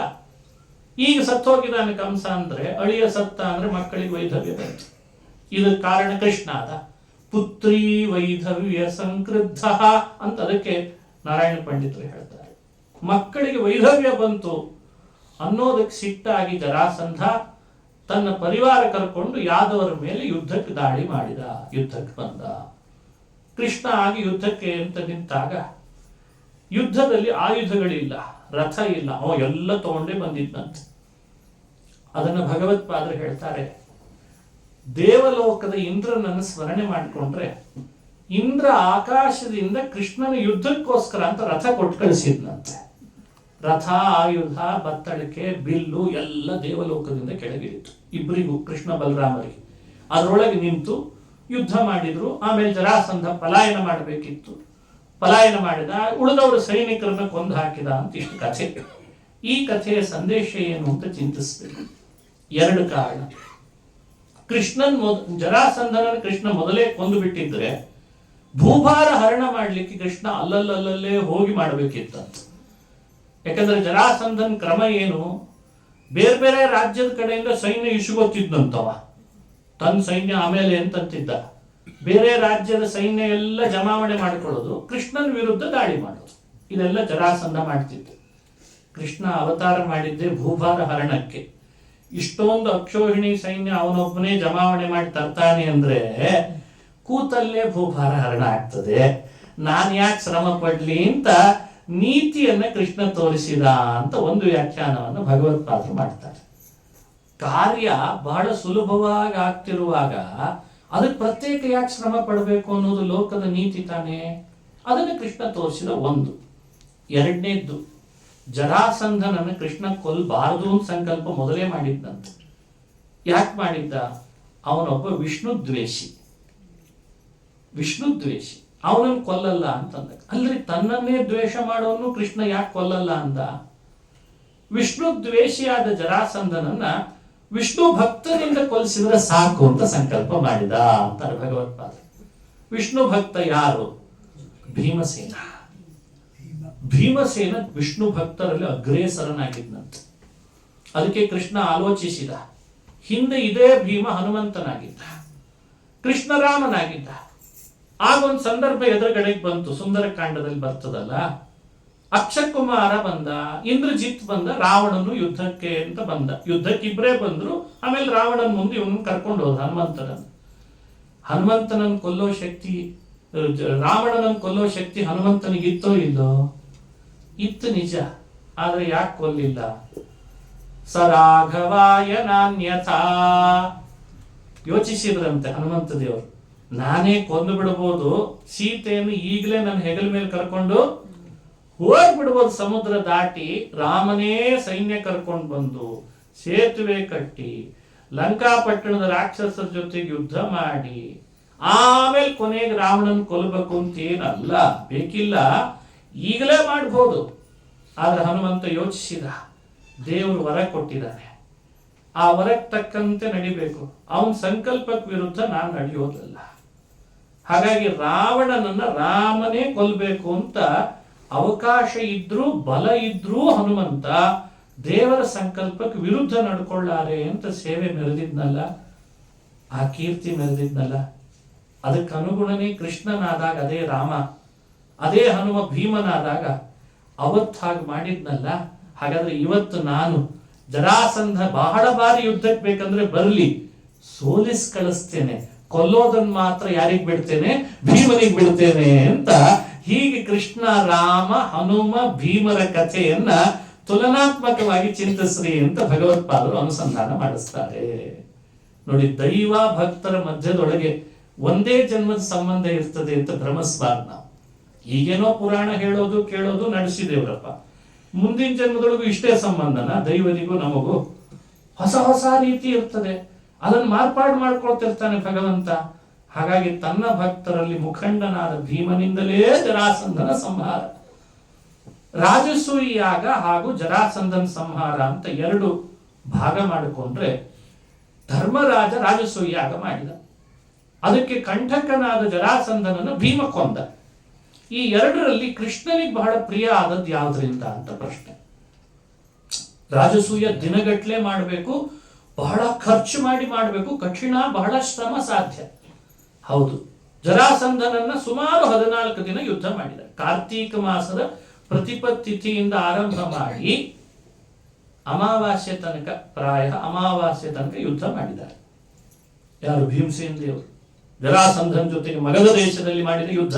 ಈಗ ಸತ್ತೋಗಿದ್ದಾನೆ ಕಂಸ ಅಂದ್ರೆ, ಅಳಿಯ ಸತ್ತ ಅಂದ್ರೆ ಮಕ್ಕಳಿಗೆ ವೈಧವ್ಯ ಬಂತು. ಇದಕ್ಕೆ ಕಾರಣ ಕೃಷ್ಣ ಅದ. ಪುತ್ರಿ ವೈಧವ್ಯ ಸಂಕ್ರುದ್ಧ ಅಂತ ಅದಕ್ಕೆ ನಾರಾಯಣ ಪಂಡಿತರು ಹೇಳ್ತಾರೆ. ಮಕ್ಕಳಿಗೆ ವೈಧವ್ಯ ಬಂತು ಅನ್ನೋದಕ್ಕೆ ಸಿಟ್ಟಾಗಿ ಜರಾಸಂಧ ತನ್ನ ಪರಿವಾರ ಕರ್ಕೊಂಡು ಯಾದವರ ಮೇಲೆ ಯುದ್ಧಕ್ಕೆ ದಾಳಿ ಮಾಡಿದ, ಯುದ್ಧಕ್ಕೆ ಬಂದ. ಕೃಷ್ಣ ಆಗಿ ಯುದ್ಧಕ್ಕೆ ಅಂತ ನಿಂತಾಗ ಯುದ್ಧದಲ್ಲಿ ಆಯುಧಗಳಿಲ್ಲ, ರಥ ಇಲ್ಲ, ಅವ ಎಲ್ಲ ತಗೊಂಡೇ ಬಂದಿದ್ದಂತೆ. ಅದನ್ನು ಭಗವತ್ಪಾದರು ಹೇಳ್ತಾರೆ, ದೇವಲೋಕದ ಇಂದ್ರನನ್ನು ಸ್ಮರಣೆ ಮಾಡಿಕೊಂಡ್ರೆ ಇಂದ್ರ ಆಕಾಶದಿಂದ ಕೃಷ್ಣನ ಯುದ್ಧಕ್ಕೋಸ್ಕರ ಅಂತ ರಥ ಕೊಟ್ಟು ಕಳಿಸಿದ್ನಂತೆ. ರಥ, ಆಯುಧ, ಬತ್ತಳಿಕೆ, ಬಿಲ್ಲು ಎಲ್ಲ ದೇವಲೋಕದಿಂದ ಕೆಳಗಿಳಿತು ಇಬ್ಬರಿಗೂ, ಕೃಷ್ಣ ಬಲರಾಮರಿಗೆ. ಅದರೊಳಗೆ ನಿಂತು ಯುದ್ಧ ಮಾಡಿದ್ರು. ಆಮೇಲೆ ಜರಾಸಂಧ ಪಲಾಯನ ಮಾಡಬೇಕಿತ್ತು, ಪಲಾಯನ ಮಾಡಿದ. ಉಳಿದವರು ಸೈನಿಕರನ್ನ ಕೊಂದು ಹಾಕಿದ ಅಂತ ಇಷ್ಟು ಕಥೆ. ಈ ಕಥೆಯ ಸಂದೇಶ ಏನು ಅಂತ ಚಿಂತಿಸ್ಬೇಕು. ಎರಡು ಕಾರಣ. ಜರಾಸಂಧನನ್ನು ಕೃಷ್ಣ ಮೊದಲೇ ಕೊಂದು ಬಿಟ್ಟಿದ್ರೆ ಭೂಭಾರ ಹರಣ ಮಾಡ್ಲಿಕ್ಕೆ ಕೃಷ್ಣ ಅಲ್ಲಲ್ಲೇ ಹೋಗಿ ಮಾಡಬೇಕಿತ್ತಂತ. ಯಾಕಂದ್ರೆ ಜರಾಸಂಧನ್ ಕ್ರಮ ಏನು, ಬೇರೆ ಬೇರೆ ರಾಜ್ಯದ ಕಡೆಯಿಂದ ಸೈನ್ಯ ಇಸುಗೊತ್ತಿದ್ದಂತವ. ತನ್ನ ಸೈನ್ಯ ಆಮೇಲೆ ಅಂತಂತಿದ್ದ. ಬೇರೆ ರಾಜ್ಯದ ಸೈನ್ಯ ಎಲ್ಲ ಜಮಾವಣೆ ಮಾಡಿಕೊಳ್ಳೋದು, ಕೃಷ್ಣನ ವಿರುದ್ಧ ದಾಳಿ ಮಾಡೋದು, ಇದೆಲ್ಲ ಜರಾಸಂಧ ಮಾಡ್ತಿದ್ದ. ಕೃಷ್ಣ ಅವತಾರ ಮಾಡಿದ್ದೆ ಭೂಭಾರ ಹರಣಕ್ಕೆ. ಇಷ್ಟೊಂದು ಅಕ್ಷೋಹಿಣಿ ಸೈನ್ಯ ಅವನೊಬ್ಬನೇ ಜಮಾವಣೆ ಮಾಡಿ ತರ್ತಾನೆ ಅಂದ್ರೆ ಕೂತಲ್ಲೇ ಭೂಭಾರ ಹರಣ ಆಗ್ತದೆ, ನಾನ್ ಯಾಕೆ ಶ್ರಮ ಪಡ್ಲಿ ಅಂತ ನೀತಿಯನ್ನ ಕೃಷ್ಣ ತೋರಿಸಿದ ಅಂತ ಒಂದು ವ್ಯಾಖ್ಯಾನವನ್ನು ಭಗವತ್ಪಾದರು ಮಾಡ್ತಾರೆ. ಕಾರ್ಯ ಬಹಳ ಸುಲಭವಾಗಿ ಆಗ್ತಿರುವಾಗ ಅದಕ್ಕೆ ಪ್ರತ್ಯೇಕ ಯಾಕೆ ಶ್ರಮ ಪಡಬೇಕು ಅನ್ನೋದು ಲೋಕದ ನೀತಿ ತಾನೇ. ಅದನ್ನು ಕೃಷ್ಣ ತೋರಿಸಿದ ಒಂದು. ಎರಡನೇದ್ದು, ಜರಾಸಂಧನನ್ನು ಕೃಷ್ಣ ಕೊಲ್ಲಬಾರದು ಅಂತ ಸಂಕಲ್ಪ ಮೊದಲೇ ಮಾಡಿದ್ದಂತೆ. ಯಾಕೆ ಮಾಡಿದ್ದ? ಅವನೊಬ್ಬ ವಿಷ್ಣು ದ್ವೇಷಿ, ಅವನನ್ನು ಕೊಲ್ಲಲ್ಲ ಅಂತಂದ. ಅಲ್ರಿ, ತನ್ನನ್ನೇ ದ್ವೇಷ ಮಾಡೋನು ಕೃಷ್ಣ ಯಾಕೆ ಕೊಲ್ಲಲ್ಲ ಅಂದ? ವಿಷ್ಣು ದ್ವೇಷಿಯಾದ ಜರಾಸಂಧನನ್ನ ವಿಷ್ಣು ಭಕ್ತರಿಂದ ಕೊಲ್ಲಿಸಿದ್ರೆ ಸಾಕು ಅಂತ ಸಂಕಲ್ಪ ಮಾಡಿದ ಅಂತಾರೆ ಭಗವತ್ಪಾದ. ವಿಷ್ಣು ಭಕ್ತ ಯಾರು? ಭೀಮಸೇನ. ಭೀಮಸೇನ ವಿಷ್ಣು ಭಕ್ತರಲ್ಲಿ ಅಗ್ರೇಸರನಾಗಿದ್ದಂತೆ. ಅದಕ್ಕೆ ಕೃಷ್ಣ ಆಲೋಚಿಸಿದ, ಹಿಂದೆ ಇದೇ ಭೀಮ ಹನುಮಂತನಾಗಿದ್ದ, ಕೃಷ್ಣ ರಾಮನಾಗಿದ್ದ. ಆಗೊಂದು ಸಂದರ್ಭ ಎದುರುಗಡೆಗೆ ಬಂತು, ಸುಂದರಕಾಂಡದಲ್ಲಿ ಬರ್ತದಲ್ಲ. ಅಕ್ಷಕುಮಾರ ಬಂದ, ಇಂದ್ರಜಿತ್ ಬಂದ, ರಾವಣನು ಯುದ್ಧಕ್ಕೆ ಅಂತ ಬಂದ. ಯುದ್ಧಕ್ಕೆ ಇಬ್ಬರೇ ಬಂದ್ರು. ಆಮೇಲೆ ರಾವಣನ ಮುಂದೆ ಇವನು ಕರ್ಕೊಂಡು ಹೋದ ಹನುಮಂತನನ್ನು ಕೊಲ್ಲೋ ಶಕ್ತಿ, ರಾವಣನನ್ನು ಕೊಲ್ಲೋ ಶಕ್ತಿ ಹನುಮಂತನಿಗಿತ್ತೋ ಇಲ್ಲೋ? ಇತ್ತು ನಿಜ, ಆದ್ರೆ ಯಾಕೆ ಕೊಲ್ಲಿಲ್ಲ? ಸರಾಘವಾಯ ನಾನ್ಯಥಾ ಯೋಚಿಸಿದ್ರಂತೆ ಹನುಮಂತ ದೇವರು, ನಾನೇ ಕೊಂದು ಬಿಡಬಹುದು, ಸೀತೆಯನ್ನು ಈಗಲೇ ನನ್ನ ಹೆಗಲ ಮೇಲೆ ಕರ್ಕೊಂಡು ಹೋಗ್ಬಿಡ್ಬೋದು ಸಮುದ್ರ ದಾಟಿ. ರಾಮನೇ ಸೈನ್ಯ ಕರ್ಕೊಂಡು ಬಂದು ಸೇತುವೆ ಕಟ್ಟಿ ಲಂಕಾಪಟ್ಟಣದ ರಾಕ್ಷಸರ ಜೊತೆಗೆ ಯುದ್ಧ ಮಾಡಿ ಆಮೇಲೆ ಕೊನೆಗೆ ರಾವಣನ್ ಕೊಲ್ಲಬೇಕು ಅಂತ ಏನಲ್ಲ, ಬೇಕಿಲ್ಲ, ಈಗಲೇ ಮಾಡ್ಬೋದು. ಆದ್ರೆ ಹನುಮಂತ ಯೋಚಿಸಿದ, ದೇವರು ವರ ಕೊಟ್ಟಿದ್ದಾನೆ, ಆ ವರಕ್ಕೆ ತಕ್ಕಂತೆ ನಡಿಬೇಕು. ಅವನ ಸಂಕಲ್ಪಕ್ಕೆ ವಿರುದ್ಧ ನಾನು ನಡೆಯೋದಲ್ಲ. ಹಾಗಾಗಿ ರಾವಣನನ್ನ ರಾಮನೇ ಕೊಲ್ಬೇಕು ಅಂತ ಅವಕಾಶ ಇದ್ರೂ ಬಲ ಇದ್ರೂ ಹನುಮಂತ ದೇವರ ಸಂಕಲ್ಪಕ್ಕೆ ವಿರುದ್ಧ ನಡ್ಕೊಳ್ಳಾರೆ ಅಂತ ಸೇವೆ ಮೆರೆದಿದ್ನಲ್ಲ, ಆ ಕೀರ್ತಿ ಮೆರೆದಿದ್ನಲ್ಲ. ಅದಕ್ಕೆ ಅನುಗುಣನೇ ಕೃಷ್ಣನಾದಾಗ ಅದೇ ರಾಮ, ಅದೇ ಹನುಮ ಭೀಮನಾದಾಗ ಅವತ್ತಾಗಿ ಮಾಡಿದ್ನಲ್ಲ. ಹಾಗಾದ್ರೆ ಇವತ್ತು ನಾನು ಜರಾಸಂಧ ಬಹಳ ಬಾರಿ ಯುದ್ಧಕ್ಕೆ ಬೇಕಂದ್ರೆ ಬರಲಿ, ಸೋಲಿಸ್ ಕಳಿಸ್ತೇನೆ, ಕೊಲ್ಲೋದನ್ನ ಮಾತ್ರ ಯಾರಿಗ್ ಬಿಡ್ತೇನೆ? ಭೀಮನಿಗೆ ಬಿಡ್ತೇನೆ ಅಂತ. ಹೀಗೆ ಕೃಷ್ಣ, ರಾಮ, ಹನುಮ, ಭೀಮರ ಕಥೆಯನ್ನ ತುಲನಾತ್ಮಕವಾಗಿ ಚಿಂತಿಸ್ರಿ ಅಂತ ಭಗವತ್ಪಾದರು ಅನುಸಂಧಾನ ಮಾಡಿಸ್ತಾರೆ. ನೋಡಿ, ದೈವ ಭಕ್ತರ ಮಧ್ಯದೊಳಗೆ ಒಂದೇ ಜನ್ಮದ ಸಂಬಂಧ ಇರ್ತದೆ ಅಂತ ಭ್ರಮಿಸಬಾರ್ದು ನಾವು. ಈಗೇನೋ ಪುರಾಣ ಹೇಳೋದು ಕೇಳೋದು ನಡೆಸಿದೇವ್ರಪ್ಪ, ಮುಂದಿನ ಜನ್ಮದೊಳಗೂ ಇಷ್ಟೇ ಸಂಬಂಧನ? ದೈವನಿಗೂ ನಮಗೂ ಹೊಸ ಹೊಸ ರೀತಿ ಇರ್ತದೆ, ಅದನ್ನು ಮಾರ್ಪಾಡು ಮಾಡ್ಕೊಳ್ತಿರ್ತಾನೆ ಭಗವಂತ. ಹಾಗಾಗಿ ತನ್ನ ಭಕ್ತರಲ್ಲಿ ಮುಖಂಡನಾದ ಭೀಮನಿಂದಲೇ ಜರಾಸಂಧನ ಸಂಹಾರ, ರಾಜಸೂಯ ಯಾಗ ಹಾಗೂ ಜರಾಸಂಧನ ಸಂಹಾರ ಅಂತ ಎರಡು ಭಾಗ ಮಾಡಿಕೊಂಡ್ರೆ, ಧರ್ಮರಾಜ ರಾಜಸೂಯ ಯಾಗ ಮಾಡಿದ, ಅದಕ್ಕೆ ಕಂಠಕನಾದ ಜರಾಸಂಧನನ್ನು ಭೀಮ ಕೊಂದ. ಈ ಎರಡರಲ್ಲಿ ಕೃಷ್ಣನಿಗೆ ಬಹಳ ಪ್ರಿಯ ಆದದ್ದು ಯಾವ್ದ್ರಿಂದ ಅಂತ ಪ್ರಶ್ನೆ. ರಾಜಸೂಯ ದಿನಗಟ್ಲೆ ಮಾಡಬೇಕು, ಬಹಳ ಖರ್ಚು ಮಾಡಿ ಮಾಡಬೇಕು, ಕಠಿಣ, ಬಹಳ ಶ್ರಮ ಸಾಧ್ಯ. ಹೌದು, ಜರಾಸಂಧನನ್ನ ಸುಮಾರು 14 ದಿನ ಯುದ್ಧ ಮಾಡಿದ. ಕಾರ್ತೀಕ ಮಾಸದ ಪ್ರತಿಪತ್ತಿಥಿಯಿಂದ ಆರಂಭ ಮಾಡಿ ಅಮಾವಾಸ್ಯೆ ತನಕ, ಪ್ರಾಯ ಅಮಾವಾಸ್ಯೆ ತನಕ ಯುದ್ಧ ಮಾಡಿದ್ದಾರೆ. ಯಾರು? ಭೀಮಸೇನ ದೇವರು ಜರಾಸಂಧನ ಜೊತೆಗೆ ಮಗಧ ದೇಶದಲ್ಲಿ ಮಾಡಿದ ಯುದ್ಧ.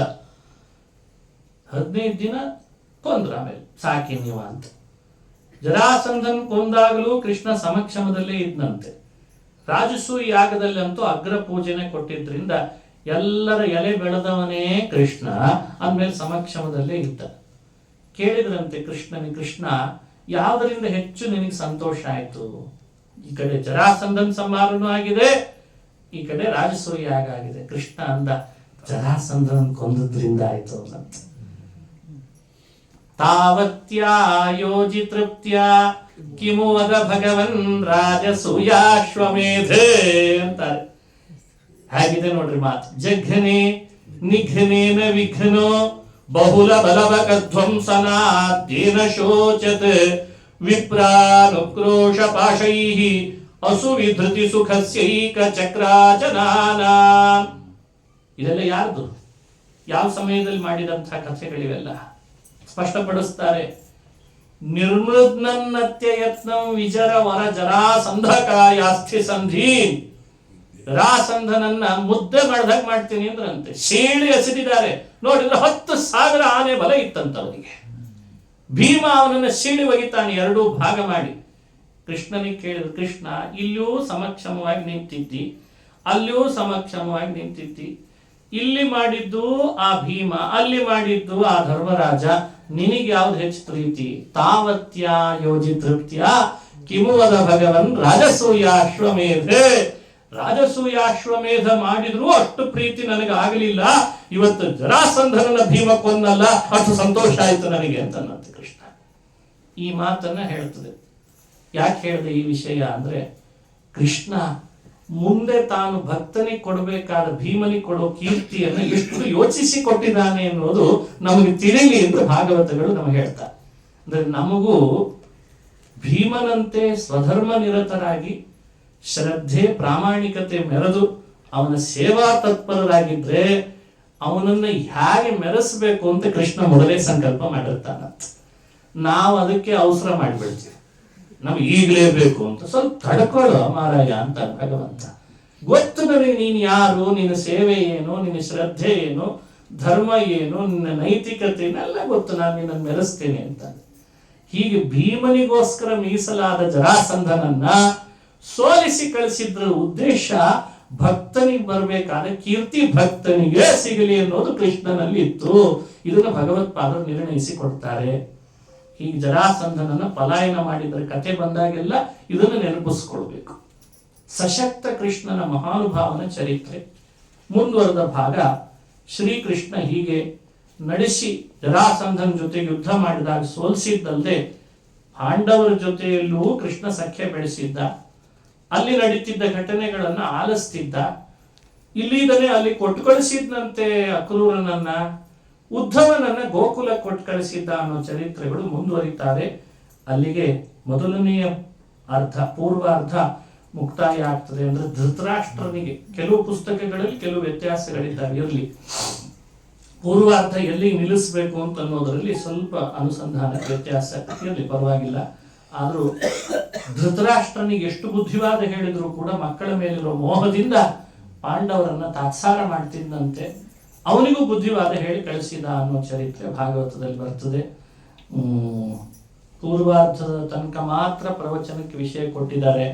15 ದಿನ ಕೊಂದ್ರ, ಆಮೇಲೆ ಸಾಕಿ ನೀವ ಅಂತ. ಜರಾಸಂಧನ್ ಕೊಂದಾಗಲೂ ಕೃಷ್ಣ ಸಮಕ್ಷಮದಲ್ಲೇ ಇದ್ನಂತೆ. ರಾಜಸೂಯ ಯಾಗದಲ್ಲಂತೂ ಅಗ್ರ ಪೂಜೆನೆ ಕೊಟ್ಟಿದ್ರಿಂದ ಎಲ್ಲರ ಎಲೆ ಬೆಳೆದವನೇ ಕೃಷ್ಣ, ಅಂದ್ಮೇಲೆ ಸಮಕ್ಷಮದಲ್ಲೇ ಇದ್ದ. ಕೇಳಿದ್ರಂತೆ ಕೃಷ್ಣನಿಗೆ, ಕೃಷ್ಣ ಯಾವುದರಿಂದ ಹೆಚ್ಚು ನಿನಗೆ ಸಂತೋಷ ಆಯ್ತು? ಈ ಕಡೆ ಜರಾಸಂಧನ್ ಸಂಹಾರನೂ ಆಗಿದೆ, ಈ ಕಡೆ ರಾಜಸೂಯ ಯಾಗ ಆಗಿದೆ. ಕೃಷ್ಣ ಅಂದ, ಜರಾಸಂಧನ್ ಕೊಂದದ್ರಿಂದ ಆಯ್ತು ಅಂತ. ತಾವತ್ಯಾಯೋಜಿ ತೃಪ್ತ್ಯ ಕಿಮು ವದ ಭಗವನ್ ರಾಜಸೂಯಾಶ್ವಮೇಧೇ ಅಂತಾರೆ. ಹೇಗಿದೆ ನೋಡ್ರಿ ಮಾತು. ಜಘ್ನೆ ನಿಘ್ನೇನ ವಿಘ್ನೋ ಬಹುಲ ಬಲವಕಧ್ವಂಸನಾದ್ಯೇನ ಶೋಚತ್ ವಿಪ್ರಾನುಕ್ರೋಶ ಪಾಶೈಃ ಅಸುವಿಧೃತಿ ಸುಖಸ್ಯೈಕ ಚಕ್ರಾಚನಾನ. ಇದೆಲ್ಲ ಯಾರ್ದು? ಯಾವ ಸಮಯದಲ್ಲಿ ಮಾಡಿದಂತಹ ಕಥೆಗಳಿವೆಲ್ಲ ಸ್ಪಷ್ಟಪಡಿಸ್ತಾರೆ. ನಿರ್ಮೃದ್ನನ್ನತ್ಯಯತ್ನಂ ವಿಜರ ವರ ಜರಾಸಂಧಕಾಯಾಸ್ಥಿ ಸಂಧಿ. ಜರಾಸಂಧನನ್ನ ಮುದ್ದೆ ಮಾಡ್ದಾಗ ಮಾಡ್ತೀನಿ ಅಂದ್ರಂತೆ. ಶೀಳಿ ಎಸೆದಿದ್ದಾರೆ. ನೋಡಿದ್ರೆ 10,000 ಆನೆ ಬಲ ಇತ್ತಂತ ಅವನಿಗೆ. ಭೀಮ ಅವನನ್ನ ಶೀಳಿ ಒಗಿತಾನೆ, ಎರಡೂ ಭಾಗ ಮಾಡಿ. ಕೃಷ್ಣನಿಗೆ ಕೇಳಿದ್ರು, ಕೃಷ್ಣ ಇಲ್ಲಿಯೂ ಸಮಕ್ಷಮವಾಗಿ ನಿಂತಿದ್ದಿ, ಅಲ್ಲಿಯೂ ಸಮಕ್ಷಮವಾಗಿ ನಿಂತಿದ್ದಿ. ಇಲ್ಲಿ ಮಾಡಿದ್ದು ಆ ಭೀಮ, ಅಲ್ಲಿ ಮಾಡಿದ್ದು ಆ ಧರ್ಮರಾಜ, ನಿನಗೆ ಯಾವ್ದು ಹೆಚ್ಚು ಪ್ರೀತಿ? ತಾವತ್ಯ ಯೋಜಿ ತೃಪ್ತಿಯ ಕಿಮುವದ ಭಗವನ್ ರಾಜಸೂಯಾಶ್ವಮೇಧೆ. ರಾಜಸೂಯಾಶ್ವಮೇಧ ಮಾಡಿದ್ರು ಅಷ್ಟು ಪ್ರೀತಿ ನನಗೆ ಆಗಲಿಲ್ಲ, ಇವತ್ತು ಜರಾಸಂಧನನ ಭೀಮ ಕೊಂದಲ್ಲ, ಅಷ್ಟು ಸಂತೋಷ ಆಯ್ತು ನನಗೆ ಅಂತನ್ನಂತೆ ಕೃಷ್ಣ. ಈ ಮಾತನ್ನ ಹೇಳ್ತದೆ. ಯಾಕೆ ಹೇಳಿದೆ ಈ ವಿಷಯ ಅಂದ್ರೆ, ಕೃಷ್ಣ ಮುಂದೆ ತಾನು ಭಕ್ತನಿಗೆ ಕೊಡಬೇಕಾದ ಭೀಮನಿಗೆ ಕೊಡೋ ಕೀರ್ತಿಯನ್ನು ಎಷ್ಟು ಯೋಚಿಸಿ ಕೊಟ್ಟಿದ್ದಾನೆ ಅನ್ನೋದು ನಮಗೆ ತಿಳಿಲಿ ಅಂತ ಭಾಗವತಗಳು ನಮಗೆ ಹೇಳ್ತಾರೆ. ಅಂದ್ರೆ ನಮಗೂ ಭೀಮನಂತೆ ಸ್ವಧರ್ಮ ನಿರತರಾಗಿ ಶ್ರದ್ಧೆ ಪ್ರಾಮಾಣಿಕತೆ ಮೆರೆದು ಅವನ ಸೇವಾ ತತ್ಪರರಾಗಿದ್ರೆ ಅವನನ್ನ ಹೇಗೆ ಮೆರೆಸಬೇಕು ಅಂತ ಕೃಷ್ಣ ಮೊದಲೇ ಸಂಕಲ್ಪ ಮಾಡಿರ್ತಾನ. ನಾವು ಅದಕ್ಕೆ ಅವಸರ ಮಾಡಿಬಿಡ್ತೀವಿ, ನಮ್ಗೆ ಈಗಲೇ ಬೇಕು ಅಂತ. ಸ್ವಲ್ಪ ತಡ್ಕೊಳ್ಳೋ ಮಾರಾಯ ಅಂತ ಭಗವಂತ. ಗೊತ್ತು ನನಗೆ ನೀನು ಯಾರು, ನಿನ್ನ ಸೇವೆ ಏನು, ನಿನ್ನ ಶ್ರದ್ಧೆ ಏನು, ಧರ್ಮ ಏನು, ನಿನ್ನ ನೈತಿಕತೆ ಎಲ್ಲ ಗೊತ್ತು, ನಾನು ನಿನ್ನನ್ನು ಮೆರೆಸ್ತೇನೆ ಅಂತ. ಹೀಗೆ ಭೀಮನಿಗೋಸ್ಕರ ಮೀಸಲಾದ ಜರಾಸಂಧನನ್ನ ಸೋಲಿಸಿ ಕಳಿಸಿದ್ರ ಉದ್ದೇಶ ಭಕ್ತನಿಗೆ ಬರಬೇಕಾದ ಕೀರ್ತಿ ಭಕ್ತನಿಗೆ ಸಿಗಲಿ ಅನ್ನೋದು ಕೃಷ್ಣನಲ್ಲಿ ಇತ್ತು. ಇದನ್ನು ಭಗವತ್ಪಾದರು ನಿರ್ಣಯಿಸಿ ಕೊಡ್ತಾರೆ. ಹೀಗೆ ಜರಾಸಂಧನನ್ನ ಪಲಾಯನ ಮಾಡಿದ್ರೆ ಕತೆ ಬಂದಾಗೆಲ್ಲ ಇದನ್ನು ನೆನಪಿಸ್ಕೊಳ್ಬೇಕು. ಸಶಕ್ತ ಕೃಷ್ಣನ ಮಹಾನುಭಾವನ ಚರಿತ್ರೆ ಮುಂದುವರೆದ ಭಾಗ. ಶ್ರೀಕೃಷ್ಣ ಹೀಗೆ ನಡೆಸಿ ಜರಾಸಂಧನ ಜೊತೆಗೆ ಯುದ್ಧ ಮಾಡಿದಾಗ ಸೋಲಿಸಿದ್ದಲ್ಲದೆ ಪಾಂಡವರ ಜೊತೆಯಲ್ಲೂ ಕೃಷ್ಣ ಸಖ್ಯ ಬೆಳೆಸಿದ್ದ. ಅಲ್ಲಿ ನಡೀತಿದ್ದ ಘಟನೆಗಳನ್ನ ಆಲಿಸ್ತಿದ್ದ. ಇಲ್ಲಿದನೆ ಅಲ್ಲಿ ಕೊಟ್ಟು ಕಳಿಸಿದ್ನಂತೆ ಅಕ್ರೂರನನ್ನ, ಉದ್ಧವನನ್ನ ಗೋಕುಲ ಕೊಟ್ಟು ಕಳಿಸಿದ್ದ ಅನ್ನೋ ಚರಿತ್ರೆಗಳು ಮುಂದುವರಿತಾರೆ. ಅಲ್ಲಿಗೆ ಮೊದಲನೆಯ ಅರ್ಧ, ಪೂರ್ವಾರ್ಧ ಮುಕ್ತಾಯ ಆಗ್ತದೆ. ಅಂದ್ರೆ ಧೃತರಾಷ್ಟ್ರನಿಗೆ ಕೆಲವು ಪುಸ್ತಕಗಳಲ್ಲಿ ಕೆಲವು ವ್ಯತ್ಯಾಸಗಳಿದ್ದಾವೆ, ಇರಲಿ. ಪೂರ್ವಾರ್ಧ ಎಲ್ಲಿ ನಿಲ್ಲಿಸಬೇಕು ಅಂತ ಅನ್ನೋದರಲ್ಲಿ ಸ್ವಲ್ಪ ಅನುಸಂಧಾನ ವ್ಯತ್ಯಾಸ ಇರಲಿ, ಪರವಾಗಿಲ್ಲ. ಆದ್ರೂ ಧೃತರಾಷ್ಟ್ರನಿಗೆ ಎಷ್ಟು ಬುದ್ಧಿವಾದ ಹೇಳಿದ್ರು ಕೂಡ ಮಕ್ಕಳ ಮೇಲಿರೋ ಮೋಹದಿಂದ ಪಾಂಡವರನ್ನ ತಾತ್ಸಾರ ಮಾಡ್ತಿದ್ದಂತೆ. ಅವನಿಗೂ ಬುದ್ಧಿವಾದ ಹೇಳಿ ಕಳಿಸಿದ ಅನ್ನೋ ಚರಿತ್ರೆ ಭಾಗವತದಲ್ಲಿ ಬರ್ತದೆ. ಪೂರ್ವಾರ್ಧದ ತನಕ ಮಾತ್ರ ಪ್ರವಚನಕ್ಕೆ ವಿಷಯ ಕೊಟ್ಟಿದ್ದಾರೆ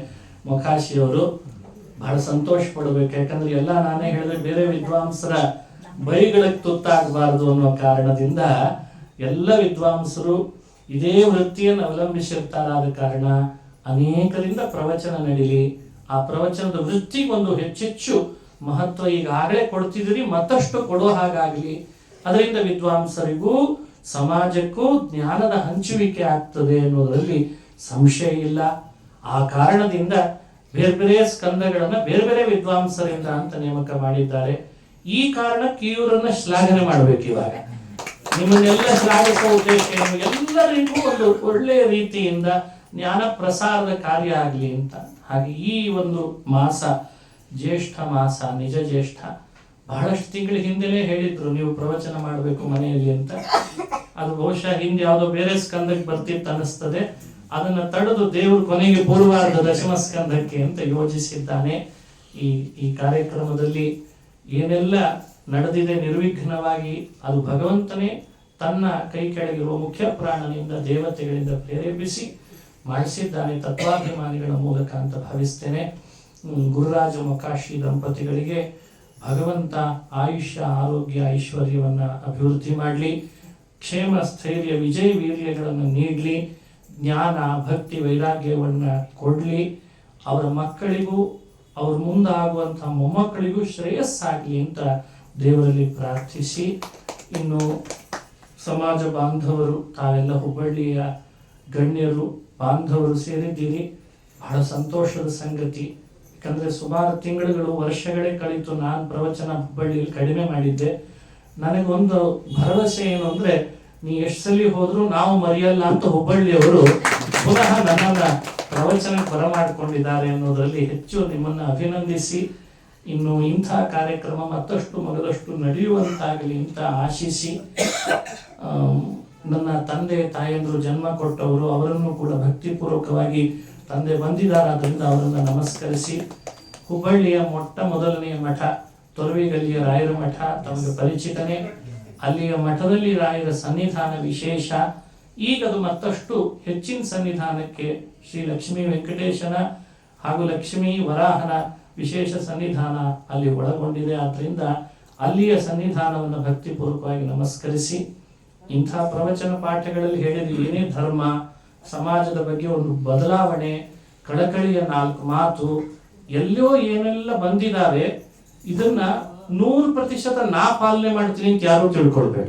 ಮೊಕಾಶಿಯವರು. ಬಹಳ ಸಂತೋಷ ಪಡಬೇಕು, ಯಾಕಂದ್ರೆ ಎಲ್ಲ ನಾನೇ ಹೇಳಿದ್ರೆ ಬೇರೆ ವಿದ್ವಾಂಸರ ಬೈಗಳಿಗೆ ತುತ್ತಾಗಬಾರದು ಅನ್ನೋ ಕಾರಣದಿಂದ ಎಲ್ಲ ವಿದ್ವಾಂಸರು ಇದೇ ವೃತ್ತಿಯನ್ನು ಅವಲಂಬಿಸಿರ್ತಾರಾದ ಕಾರಣ ಅನೇಕರಿಂದ ಪ್ರವಚನ ನಡೀಲಿ, ಆ ಪ್ರವಚನದ ವೃತ್ತಿಗೆ ಒಂದು ಹೆಚ್ಚೆಚ್ಚು ಮಹತ್ವ ಈಗಾಗಲೇ ಕೊಡ್ತಿದ್ದೀರಿ, ಮತ್ತಷ್ಟು ಕೊಡೋ ಹಾಗಾಗಲಿ. ಅದರಿಂದ ವಿದ್ವಾಂಸರಿಗೂ ಸಮಾಜಕ್ಕೂ ಜ್ಞಾನದ ಹಂಚುವಿಕೆ ಆಗ್ತದೆ ಅನ್ನೋದರಲ್ಲಿ ಸಂಶಯ ಇಲ್ಲ. ಆ ಕಾರಣದಿಂದ ಬೇರೆ ಬೇರೆ ಸ್ಕಂದಗಳನ್ನ ಬೇರೆ ಬೇರೆ ವಿದ್ವಾಂಸರಿಂದ ಅಂತ ನೇಮಕ ಮಾಡಿದ್ದಾರೆ. ಈ ಕಾರಣಕ್ಕೆ ಇವರನ್ನ ಶ್ಲಾಘನೆ ಮಾಡ್ಬೇಕು. ಇವಾಗ ನಿಮ್ಮನ್ನೆಲ್ಲ ಶ್ಲಾಘಿಸುವ ಉದ್ದೇಶ ಏನು, ಎಲ್ಲರಿಗೂ ಒಂದು ಒಳ್ಳೆಯ ರೀತಿಯಿಂದ ಜ್ಞಾನ ಪ್ರಸಾರದ ಕಾರ್ಯ ಆಗಲಿ ಅಂತ. ಹಾಗೆ ಈ ಒಂದು ಮಾಸ ಜ್ಯೇಷ್ಠ ಮಾಸ, ನಿಜ ಜ್ಯೇಷ್ಠ, ಬಹಳಷ್ಟು ತಿಂಗಳ ಹಿಂದೆನೇ ಹೇಳಿದ್ರು ನೀವು ಪ್ರವಚನ ಮಾಡಬೇಕು ಮನೆಯಲ್ಲಿ ಅಂತ. ಅದು ಬಹುಶಃ ಹಿಂದೆ ಯಾವುದೋ ಬೇರೆ ಸ್ಕಂದಕ್ಕೆ ಬರ್ತಿತ್ತು ಅನಿಸ್ತದೆ. ಅದನ್ನ ತಡೆದು ದೇವರು ಕೊನೆಗೆ ಪೂರ್ವಾರ್ಧ ದಶಮ ಸ್ಕಂದಕ್ಕೆ ಅಂತ ಯೋಜಿಸಿದ್ದಾನೆ. ಈ ಕಾರ್ಯಕ್ರಮದಲ್ಲಿ ಏನೆಲ್ಲ ನಡೆದಿದೆ ನಿರ್ವಿಘ್ನವಾಗಿ ಅದು ಭಗವಂತನೇ ತನ್ನ ಕೈ ಕೆಳಗಿರುವ ಮುಖ್ಯ ಪ್ರಾಣನಿಂದ ದೇವತೆಗಳಿಂದ ಪ್ರೇರೇಪಿಸಿ ಮಾಡಿಸಿದ್ದಾನೆ ತತ್ವಾಭಿಮಾನಿಗಳ ಮೂಲಕ ಅಂತ ಭಾವಿಸ್ತೇನೆ. ಗುರುರಾಜ ಮೊಕಾಶಿ ದಂಪತಿಗಳಿಗೆ ಭಗವಂತ ಆಯುಷ್ಯ, ಆರೋಗ್ಯ, ಐಶ್ವರ್ಯವನ್ನ ಅಭಿವೃದ್ಧಿ ಮಾಡಲಿ, ಕ್ಷೇಮ, ಸ್ಥೈರ್ಯ, ವಿಜಯ ವೀರ್ಯಗಳನ್ನು ನೀಡಲಿ, ಜ್ಞಾನ, ಭಕ್ತಿ, ವೈರಾಗ್ಯವನ್ನ ಕೊಡಲಿ, ಅವರ ಮಕ್ಕಳಿಗೂ ಅವ್ರ ಮುಂದಾಗುವಂಥ ಮೊಮ್ಮಕ್ಕಳಿಗೂ ಶ್ರೇಯಸ್ಸಾಗಲಿ ಅಂತ ದೇವರಲ್ಲಿ ಪ್ರಾರ್ಥಿಸಿ, ಇನ್ನು ಸಮಾಜ ಬಾಂಧವರು ತಾವೆಲ್ಲ ಹುಬ್ಬಳ್ಳಿಯ ಗಣ್ಯರು ಬಾಂಧವರು ಸೇರಿದ್ದೀರಿ. ಬಹಳ ಸಂತೋಷದ ಸಂಗತಿ. ಯಾಕಂದ್ರೆ ಸುಮಾರು ತಿಂಗಳುಗಳು, ವರ್ಷಗಳೇ ಕಳಿತು ನಾನು ಪ್ರವಚನ ಹುಬ್ಬಳ್ಳಿಯಲ್ಲಿ ಕಡಿಮೆ ಮಾಡಿದ್ದೆ. ನನಗೊಂದು ಭರವಸೆ ಏನು ಅಂದ್ರೆ, ನೀ ಎಷ್ಟು ಸಲ ಹೋದ್ರು ನಾವು ಮರೆಯಲ್ಲ ಅಂತ ಹುಬ್ಬಳ್ಳಿಯವರು ಪುನಃ ನನ್ನನ್ನ ಪ್ರವಚನಕ್ಕೆ ಬರಮಾಡಿಕೊಂಡಿದ್ದಾರೆ ಅನ್ನೋದರಲ್ಲಿ ಹೆಚ್ಚು ನಿಮ್ಮನ್ನ ಅಭಿನಂದಿಸಿ, ಇನ್ನು ಇಂಥ ಕಾರ್ಯಕ್ರಮ ಮತ್ತಷ್ಟು ಮಗದಷ್ಟು ನಡೆಯುವಂತಾಗಲಿ ಅಂತ ಆಶಿಸಿ, ನನ್ನ ತಂದೆ ತಾಯಂದ್ರು ಜನ್ಮ ಕೊಟ್ಟವರು, ಅವರನ್ನು ಕೂಡ ಭಕ್ತಿಪೂರ್ವಕವಾಗಿ ತಂದೆ ಬಂದಿದ್ದಾರಾದ್ರಿಂದ ಅವರನ್ನು ನಮಸ್ಕರಿಸಿ, ಹುಬ್ಬಳ್ಳಿಯ ಮೊಟ್ಟ ಮೊದಲನೆಯ ಮಠ ತೊರವಿಗಲ್ಲಿಯ ರಾಯರ ಮಠ ತಮಗೆ ಪರಿಚಿತನೇ. ಅಲ್ಲಿಯ ಮಠದಲ್ಲಿ ರಾಯರ ಸನ್ನಿಧಾನ ವಿಶೇಷ. ಈಗ ಅದು ಮತ್ತಷ್ಟು ಹೆಚ್ಚಿನ ಸನ್ನಿಧಾನಕ್ಕೆ ಶ್ರೀ ಲಕ್ಷ್ಮೀ ವೆಂಕಟೇಶನ ಹಾಗೂ ಲಕ್ಷ್ಮೀ ವರಾಹನ ವಿಶೇಷ ಸನ್ನಿಧಾನ ಅಲ್ಲಿ ಒಳಗೊಂಡಿದೆ. ಆದ್ದರಿಂದ ಅಲ್ಲಿಯ ಸನ್ನಿಧಾನವನ್ನು ಭಕ್ತಿಪೂರ್ವಕವಾಗಿ ನಮಸ್ಕರಿಸಿ, ಇಂಥ ಪ್ರವಚನ ಪಾಠಗಳಲ್ಲಿ ಹೇಳಿದ ಏನೇ ಧರ್ಮ, ಸಮಾಜದ ಬಗ್ಗೆ ಒಂದು ಬದಲಾವಣೆ, ಕಳಕಳಿಯ 4 ಮಾತು, ಎಲ್ಲೋ ಏನೆಲ್ಲ ಬಂದಿದ್ದಾವೆ, ಇದನ್ನ 100% ನಾ ಪಾಲನೆ ಮಾಡ್ತೀನಿ ಅಂತ ಯಾರು ತಿಳ್ಕೊಳ್ಬೇಡ.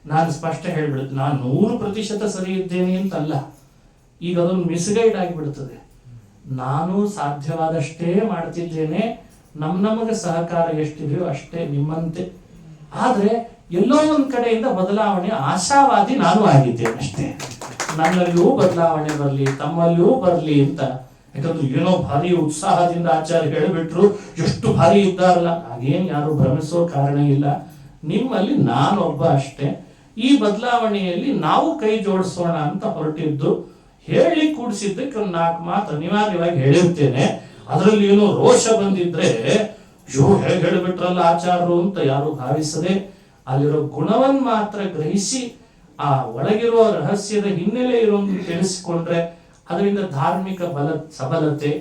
ನಾನು ಸ್ಪಷ್ಟ ಹೇಳ್ಬಿಡುತ್ತೆ, ನಾನು 100% ಸರಿ ಇದ್ದೇನೆ ಅಂತಲ್ಲ. ಈಗ ಅದೊಂದು ಮಿಸ್ಗೈಡ್ ಆಗಿಬಿಡ್ತದೆ. ನಾನು ಸಾಧ್ಯವಾದಷ್ಟೇ ಮಾಡ್ತಿದ್ದೇನೆ, ನಮಗೆ ಸಹಕಾರ ಎಷ್ಟಿದೆಯೋ ಅಷ್ಟೇ ನಿಮ್ಮಂತೆ. ಆದ್ರೆ ಎಲ್ಲೋ ಒಂದ್ ಕಡೆಯಿಂದ ಬದಲಾವಣೆ ಆಶಾವಾದಿ ನಾನು ಆಗಿದ್ದೇನೆ ಅಷ್ಟೇ. ನನ್ನಲ್ಲಿಯೂ ಬದಲಾವಣೆ ಬರಲಿ, ತಮ್ಮಲ್ಲಿಯೂ ಬರಲಿ ಅಂತ. ಯಾಕಂದ್ರೆ ಏನೋ ಭಾರಿ ಉತ್ಸಾಹದಿಂದ ಆಚಾರ್ಯ ಹೇಳಿಬಿಟ್ರು, ಎಷ್ಟು ಭಾರಿ ಇದ್ದಾರಲ್ಲ, ಹಾಗೇನ್ ಯಾರು ಭ್ರಮಿಸೋ ಕಾರಣ ಇಲ್ಲ. ನಿಮ್ಮಲ್ಲಿ ನಾನೊಬ್ಬ ಅಷ್ಟೇ. ಈ ಬದಲಾವಣೆಯಲ್ಲಿ ನಾವು ಕೈ ಜೋಡಿಸೋಣ ಅಂತ ಹೊರಟಿದ್ದು. ಹೇಳಿ ಕೂಡಿಸಿದ್ದಕ್ಕೆ ಒಂದು 4 ಮಾತು ಅನಿವಾರ್ಯವಾಗಿ ಹೇಳಿರ್ತೇನೆ. ಅದರಲ್ಲಿ ಏನೋ ರೋಷ ಬಂದಿದ್ರೆ ಹೇಗೆ ಹೇಳಿಬಿಟ್ರಲ್ಲ ಆಚಾರ್ಯರು ಅಂತ ಯಾರು ಭಾವಿಸದೆ, ಅಲ್ಲಿರೋ ಗುಣವನ್ನ ಮಾತ್ರ ಗ್ರಹಿಸಿ ಆ ಒಳಗಿರುವ ರಹಸ್ಯದ ಹಿನ್ನೆಲೆ ಇರೋದು ತಿಳಿಸಿಕೊಂಡ್ರೆ ಅದರಿಂದ ಧಾರ್ಮಿಕ ಸಬಲತೆ.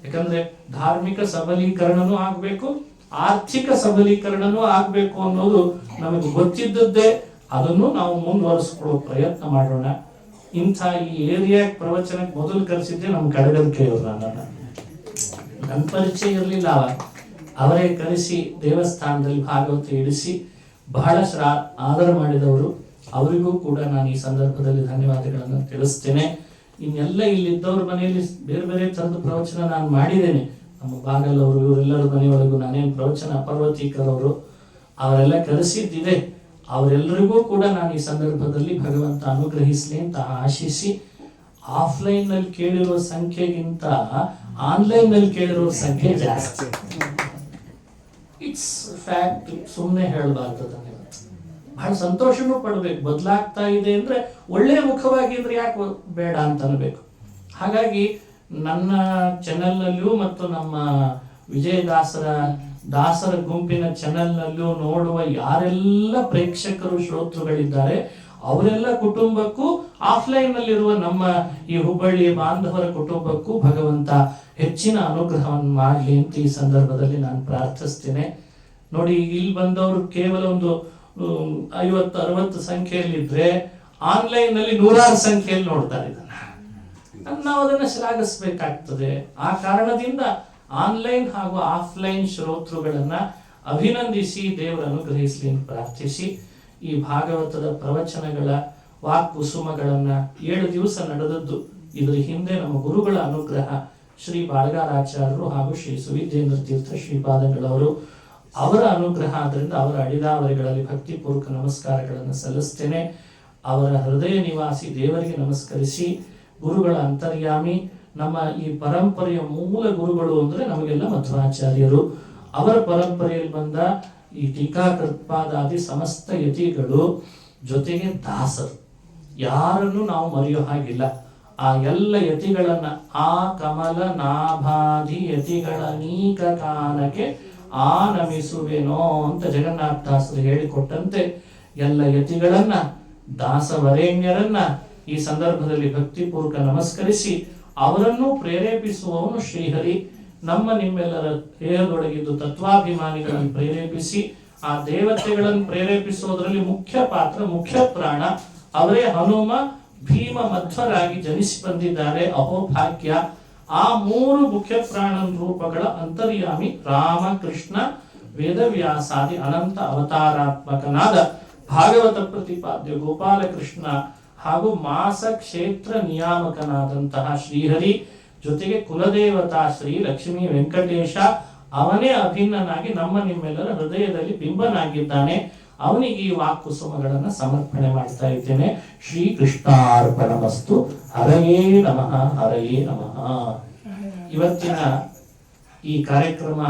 ಯಾಕಂದ್ರೆ ಧಾರ್ಮಿಕ ಸಬಲೀಕರಣನೂ ಆಗ್ಬೇಕು, ಆರ್ಥಿಕ ಸಬಲೀಕರಣನೂ ಆಗ್ಬೇಕು ಅನ್ನೋದು ನಮಗೆ ಗೊತ್ತಿದ್ದದ್ದೇ. ಅದನ್ನು ನಾವು ಮುಂದುವರಿಸಿಕೊಳ್ಳುವ ಪ್ರಯತ್ನ ಮಾಡೋಣ. ಇಂಥ ಈ ಏರಿಯಾ ಪ್ರವಚನಕ್ಕೆ ಮೊದಲು ಕರೆಸಿದ್ದೆ ನಮ್ಮ ಕಡಗದ ಕೈಯವರು. ನನ್ನ ಪರಿಚಯ ಇರಲಿಲ್ಲ. ಅವರೇ ಕರೆಸಿ ದೇವಸ್ಥಾನದಲ್ಲಿ ಭಾಗವತ ಇಡಿಸಿ ಬಹಳ ಆದರ ಮಾಡಿದವರು. ಅವರಿಗೂ ಕೂಡ ನಾನು ಈ ಸಂದರ್ಭದಲ್ಲಿ ಧನ್ಯವಾದಗಳನ್ನು ತಿಳಿಸ್ತೇನೆ. ಇನ್ನೆಲ್ಲ ಇಲ್ಲಿದ್ದವ್ರ ಮನೆಯಲ್ಲಿ ಬೇರೆ ಬೇರೆ ತರದ ಪ್ರವಚನ ನಾನು ಮಾಡಿದ್ದೇನೆ. ನಮ್ಮ ಬಾಗಲ್ ಅವರು, ಇವರೆಲ್ಲರ ಮನೆಯೊಳಗೂ ನಾನೇನು ಪ್ರವಚನ, ಪರ್ವತೀಕರ್ ಅವರು ಅವರೆಲ್ಲ ಕರೆಸಿದ್ದಿದೆ. ಅವರೆಲ್ಲರಿಗೂ ಕೂಡ ನಾನು ಈ ಸಂದರ್ಭದಲ್ಲಿ ಭಗವಂತ ಅನುಗ್ರಹಿಸಲಿ ಅಂತ ಆಶಿಸಿ, ಆಫ್ಲೈನ್ ನಲ್ಲಿ ಕೇಳಿರುವ ಸಂಖ್ಯೆಗಿಂತ ಆನ್ಲೈನ್ ನಲ್ಲಿ ಕೇಳಿರುವ ಸಂಖ್ಯೆ ಜಾಸ್ತಿ. ಇಟ್ಸ್ ಫ್ಯಾಕ್ಟ್, ಸುಮ್ಮನೆ ಹೇಳಬಾರ್ದು. ಬಹಳ ಸಂತೋಷನೂ ಪಡ್ಬೇಕು. ಬದಲಾಗ್ತಾ ಇದೆ ಅಂದ್ರೆ ಒಳ್ಳೆಯ ಮುಖವಾಗಿ ಅಂದ್ರೆ ಯಾಕೆ ಬೇಡ ಅಂತ ಅನ್ಬೇಕು. ಹಾಗಾಗಿ ನನ್ನ ಚಾನೆಲ್ನಲ್ಲಿಯೂ ಮತ್ತು ನಮ್ಮ ದಾಸರ ಗುಂಪಿನ ಚಾನೆಲ್ನಲ್ಲೂ ನೋಡುವ ಯಾರೆಲ್ಲ ಪ್ರೇಕ್ಷಕರು ಶ್ರೋತೃಗಳಿದ್ದಾರೆ ಅವರೆಲ್ಲ ಕುಟುಂಬಕ್ಕೂ ಆಫ್ಲೈನ್ ನಲ್ಲಿರುವ ನಮ್ಮ ಈ ಹುಬ್ಬಳ್ಳಿ ಬಾಂಧವರ ಕುಟುಂಬಕ್ಕೂ ಭಗವಂತ ಹೆಚ್ಚಿನ ಅನುಗ್ರಹವನ್ನು ಮಾಡಲಿ ಅಂತ ಈ ಸಂದರ್ಭದಲ್ಲಿ ನಾನು ಪ್ರಾರ್ಥಿಸ್ತೇನೆ. ನೋಡಿ, ಇಲ್ಲಿ ಬಂದವರು ಕೇವಲ ಒಂದು 50-60 ಸಂಖ್ಯೆಯಲ್ಲಿದ್ರೆ ಆನ್ಲೈನ್ ನಲ್ಲಿ 100 ಸಂಖ್ಯೆಯಲ್ಲಿ ನೋಡ್ತಾರೆ ಇದನ್ನ. ನಾವು ಅದನ್ನ ಶ್ಲಾಘಿಸಬೇಕಾಗ್ತದೆ. ಆ ಕಾರಣದಿಂದ ಆನ್ಲೈನ್ ಹಾಗೂ ಆಫ್ಲೈನ್ ಶ್ರೋತೃಗಳನ್ನ ಅಭಿನಂದಿಸಿ ದೇವರ ಅನುಗ್ರಹಿಸಲಿ ಅಂತ ಪ್ರಾರ್ಥಿಸಿ, ಈ ಭಾಗವತದ ಪ್ರವಚನಗಳ ವಾಕ್ಕುಸುಮಗಳನ್ನ 7 ದಿವಸ ನಡೆದದ್ದು. ಇದರ ಹಿಂದೆ ನಮ್ಮ ಗುರುಗಳ ಅನುಗ್ರಹ, ಶ್ರೀ ಬಾಳಗಾರಾಚಾರ್ಯರು ಹಾಗೂ ಶ್ರೀ ಸುವಿದ್ಯೇಂದ್ರ ತೀರ್ಥ ಶ್ರೀಪಾದಂಗಳವರು, ಅವರ ಅನುಗ್ರಹ. ಆದ್ರಿಂದ ಅವರ ಅಡಿದಾವರಿಗಳಲ್ಲಿ ಭಕ್ತಿಪೂರ್ವಕ ನಮಸ್ಕಾರಗಳನ್ನು ಸಲ್ಲಿಸ್ತೇನೆ. ಅವರ ಹೃದಯ ನಿವಾಸಿ ದೇವರಿಗೆ ನಮಸ್ಕರಿಸಿ, ಗುರುಗಳ ಅಂತರ್ಯಾಮಿ, ನಮ್ಮ ಈ ಪರಂಪರೆಯ ಮೂಲ ಗುರುಗಳು ಅಂದ್ರೆ ನಮಗೆಲ್ಲ ಮಧ್ವಾಚಾರ್ಯರು, ಅವರ ಪರಂಪರೆಯಲ್ಲಿ ಬಂದ ಈ ಟೀಕಾಕೃತ್ಪಾದಾದಿ ಸಮಸ್ತ ಯತಿಗಳು, ಜೊತೆಗೆ ದಾಸರು, ಯಾರನ್ನು ನಾವು ಮರೆಯೋ ಹಾಗಿಲ್ಲ. ಆ ಎಲ್ಲ ಯತಿಗಳನ್ನ ಆ ಕಮಲ ನಾಭಾದಿ ಯತಿಗಳ ನೀಕ ಕಾನಕ್ಕೆ ಆ ನಮಿಸುವೆನೋ ಅಂತ ಜಗನ್ನಾಥದಾಸರು ಹೇಳಿಕೊಟ್ಟಂತೆ ಎಲ್ಲ ಯತಿಗಳನ್ನ, ದಾಸವರೇಣ್ಯರನ್ನ ಈ ಸಂದರ್ಭದಲ್ಲಿ ಭಕ್ತಿಪೂರ್ವಕ ನಮಸ್ಕರಿಸಿ, ಅವರನ್ನು ಪ್ರೇರೇಪಿಸುವವನು ಶ್ರೀಹರಿ. ನಿಮ್ಮೆಲ್ಲರ ದೇಹದೊಳಗಿದ್ದು ತತ್ವಾಭಿಮಾನಿಗಳನ್ನು ಪ್ರೇರೇಪಿಸಿ, ಆ ದೇವತೆಗಳನ್ನು ಪ್ರೇರೇಪಿಸುವುದರಲ್ಲಿ ಮುಖ್ಯ ಪಾತ್ರ, ಮುಖ್ಯ ಪ್ರಾಣ ಅವರೇ ಹನುಮ, ಭೀಮ, ಮಧ್ವರಾಗಿ ಜನಿಸಿ ಬಂದಿದ್ದಾರೆ. ಅಹೋಭಾಗ್ಯ. ಆ 3 ಮುಖ್ಯ ಪ್ರಾಣ ರೂಪಗಳ ಅಂತರ್ಯಾಮಿ ರಾಮ, ಕೃಷ್ಣ, ವೇದವ್ಯಾಸಾದಿ ಅನಂತ ಅವತಾರಾತ್ಮಕನಾದ ಭಾಗವತ ಪ್ರತಿಪಾದ್ಯ ಗೋಪಾಲಕೃಷ್ಣ ಹಾಗೂ ಮಾಸ ಕ್ಷೇತ್ರ ನಿಯಾಮಕನಾದಂತಹ ಶ್ರೀಹರಿ, ಜೊತೆಗೆ ಕುಲದೇವತಾ ಶ್ರೀ ಲಕ್ಷ್ಮೀ ವೆಂಕಟೇಶ, ಅವನೇ ಅಭಿನ್ನನಾಗಿ ನಿಮ್ಮೆಲ್ಲರ ಹೃದಯದಲ್ಲಿ ಬಿಂಬನಾಗಿದ್ದಾನೆ. ಅವನಿಗೆ ಈ ವಾಕ್ಕುಸುಮಗಳನ್ನು ಸಮರ್ಪಣೆ ಮಾಡ್ತಾ ಇದ್ದೇನೆ. ಶ್ರೀ ಕೃಷ್ಣಾರ್ಪಣಮಸ್ತು. ಹರಯೇ ನಮಃ, ಹರಯೇ ನಮಃ. ಇವತ್ತಿನ ಈ ಕಾರ್ಯಕ್ರಮ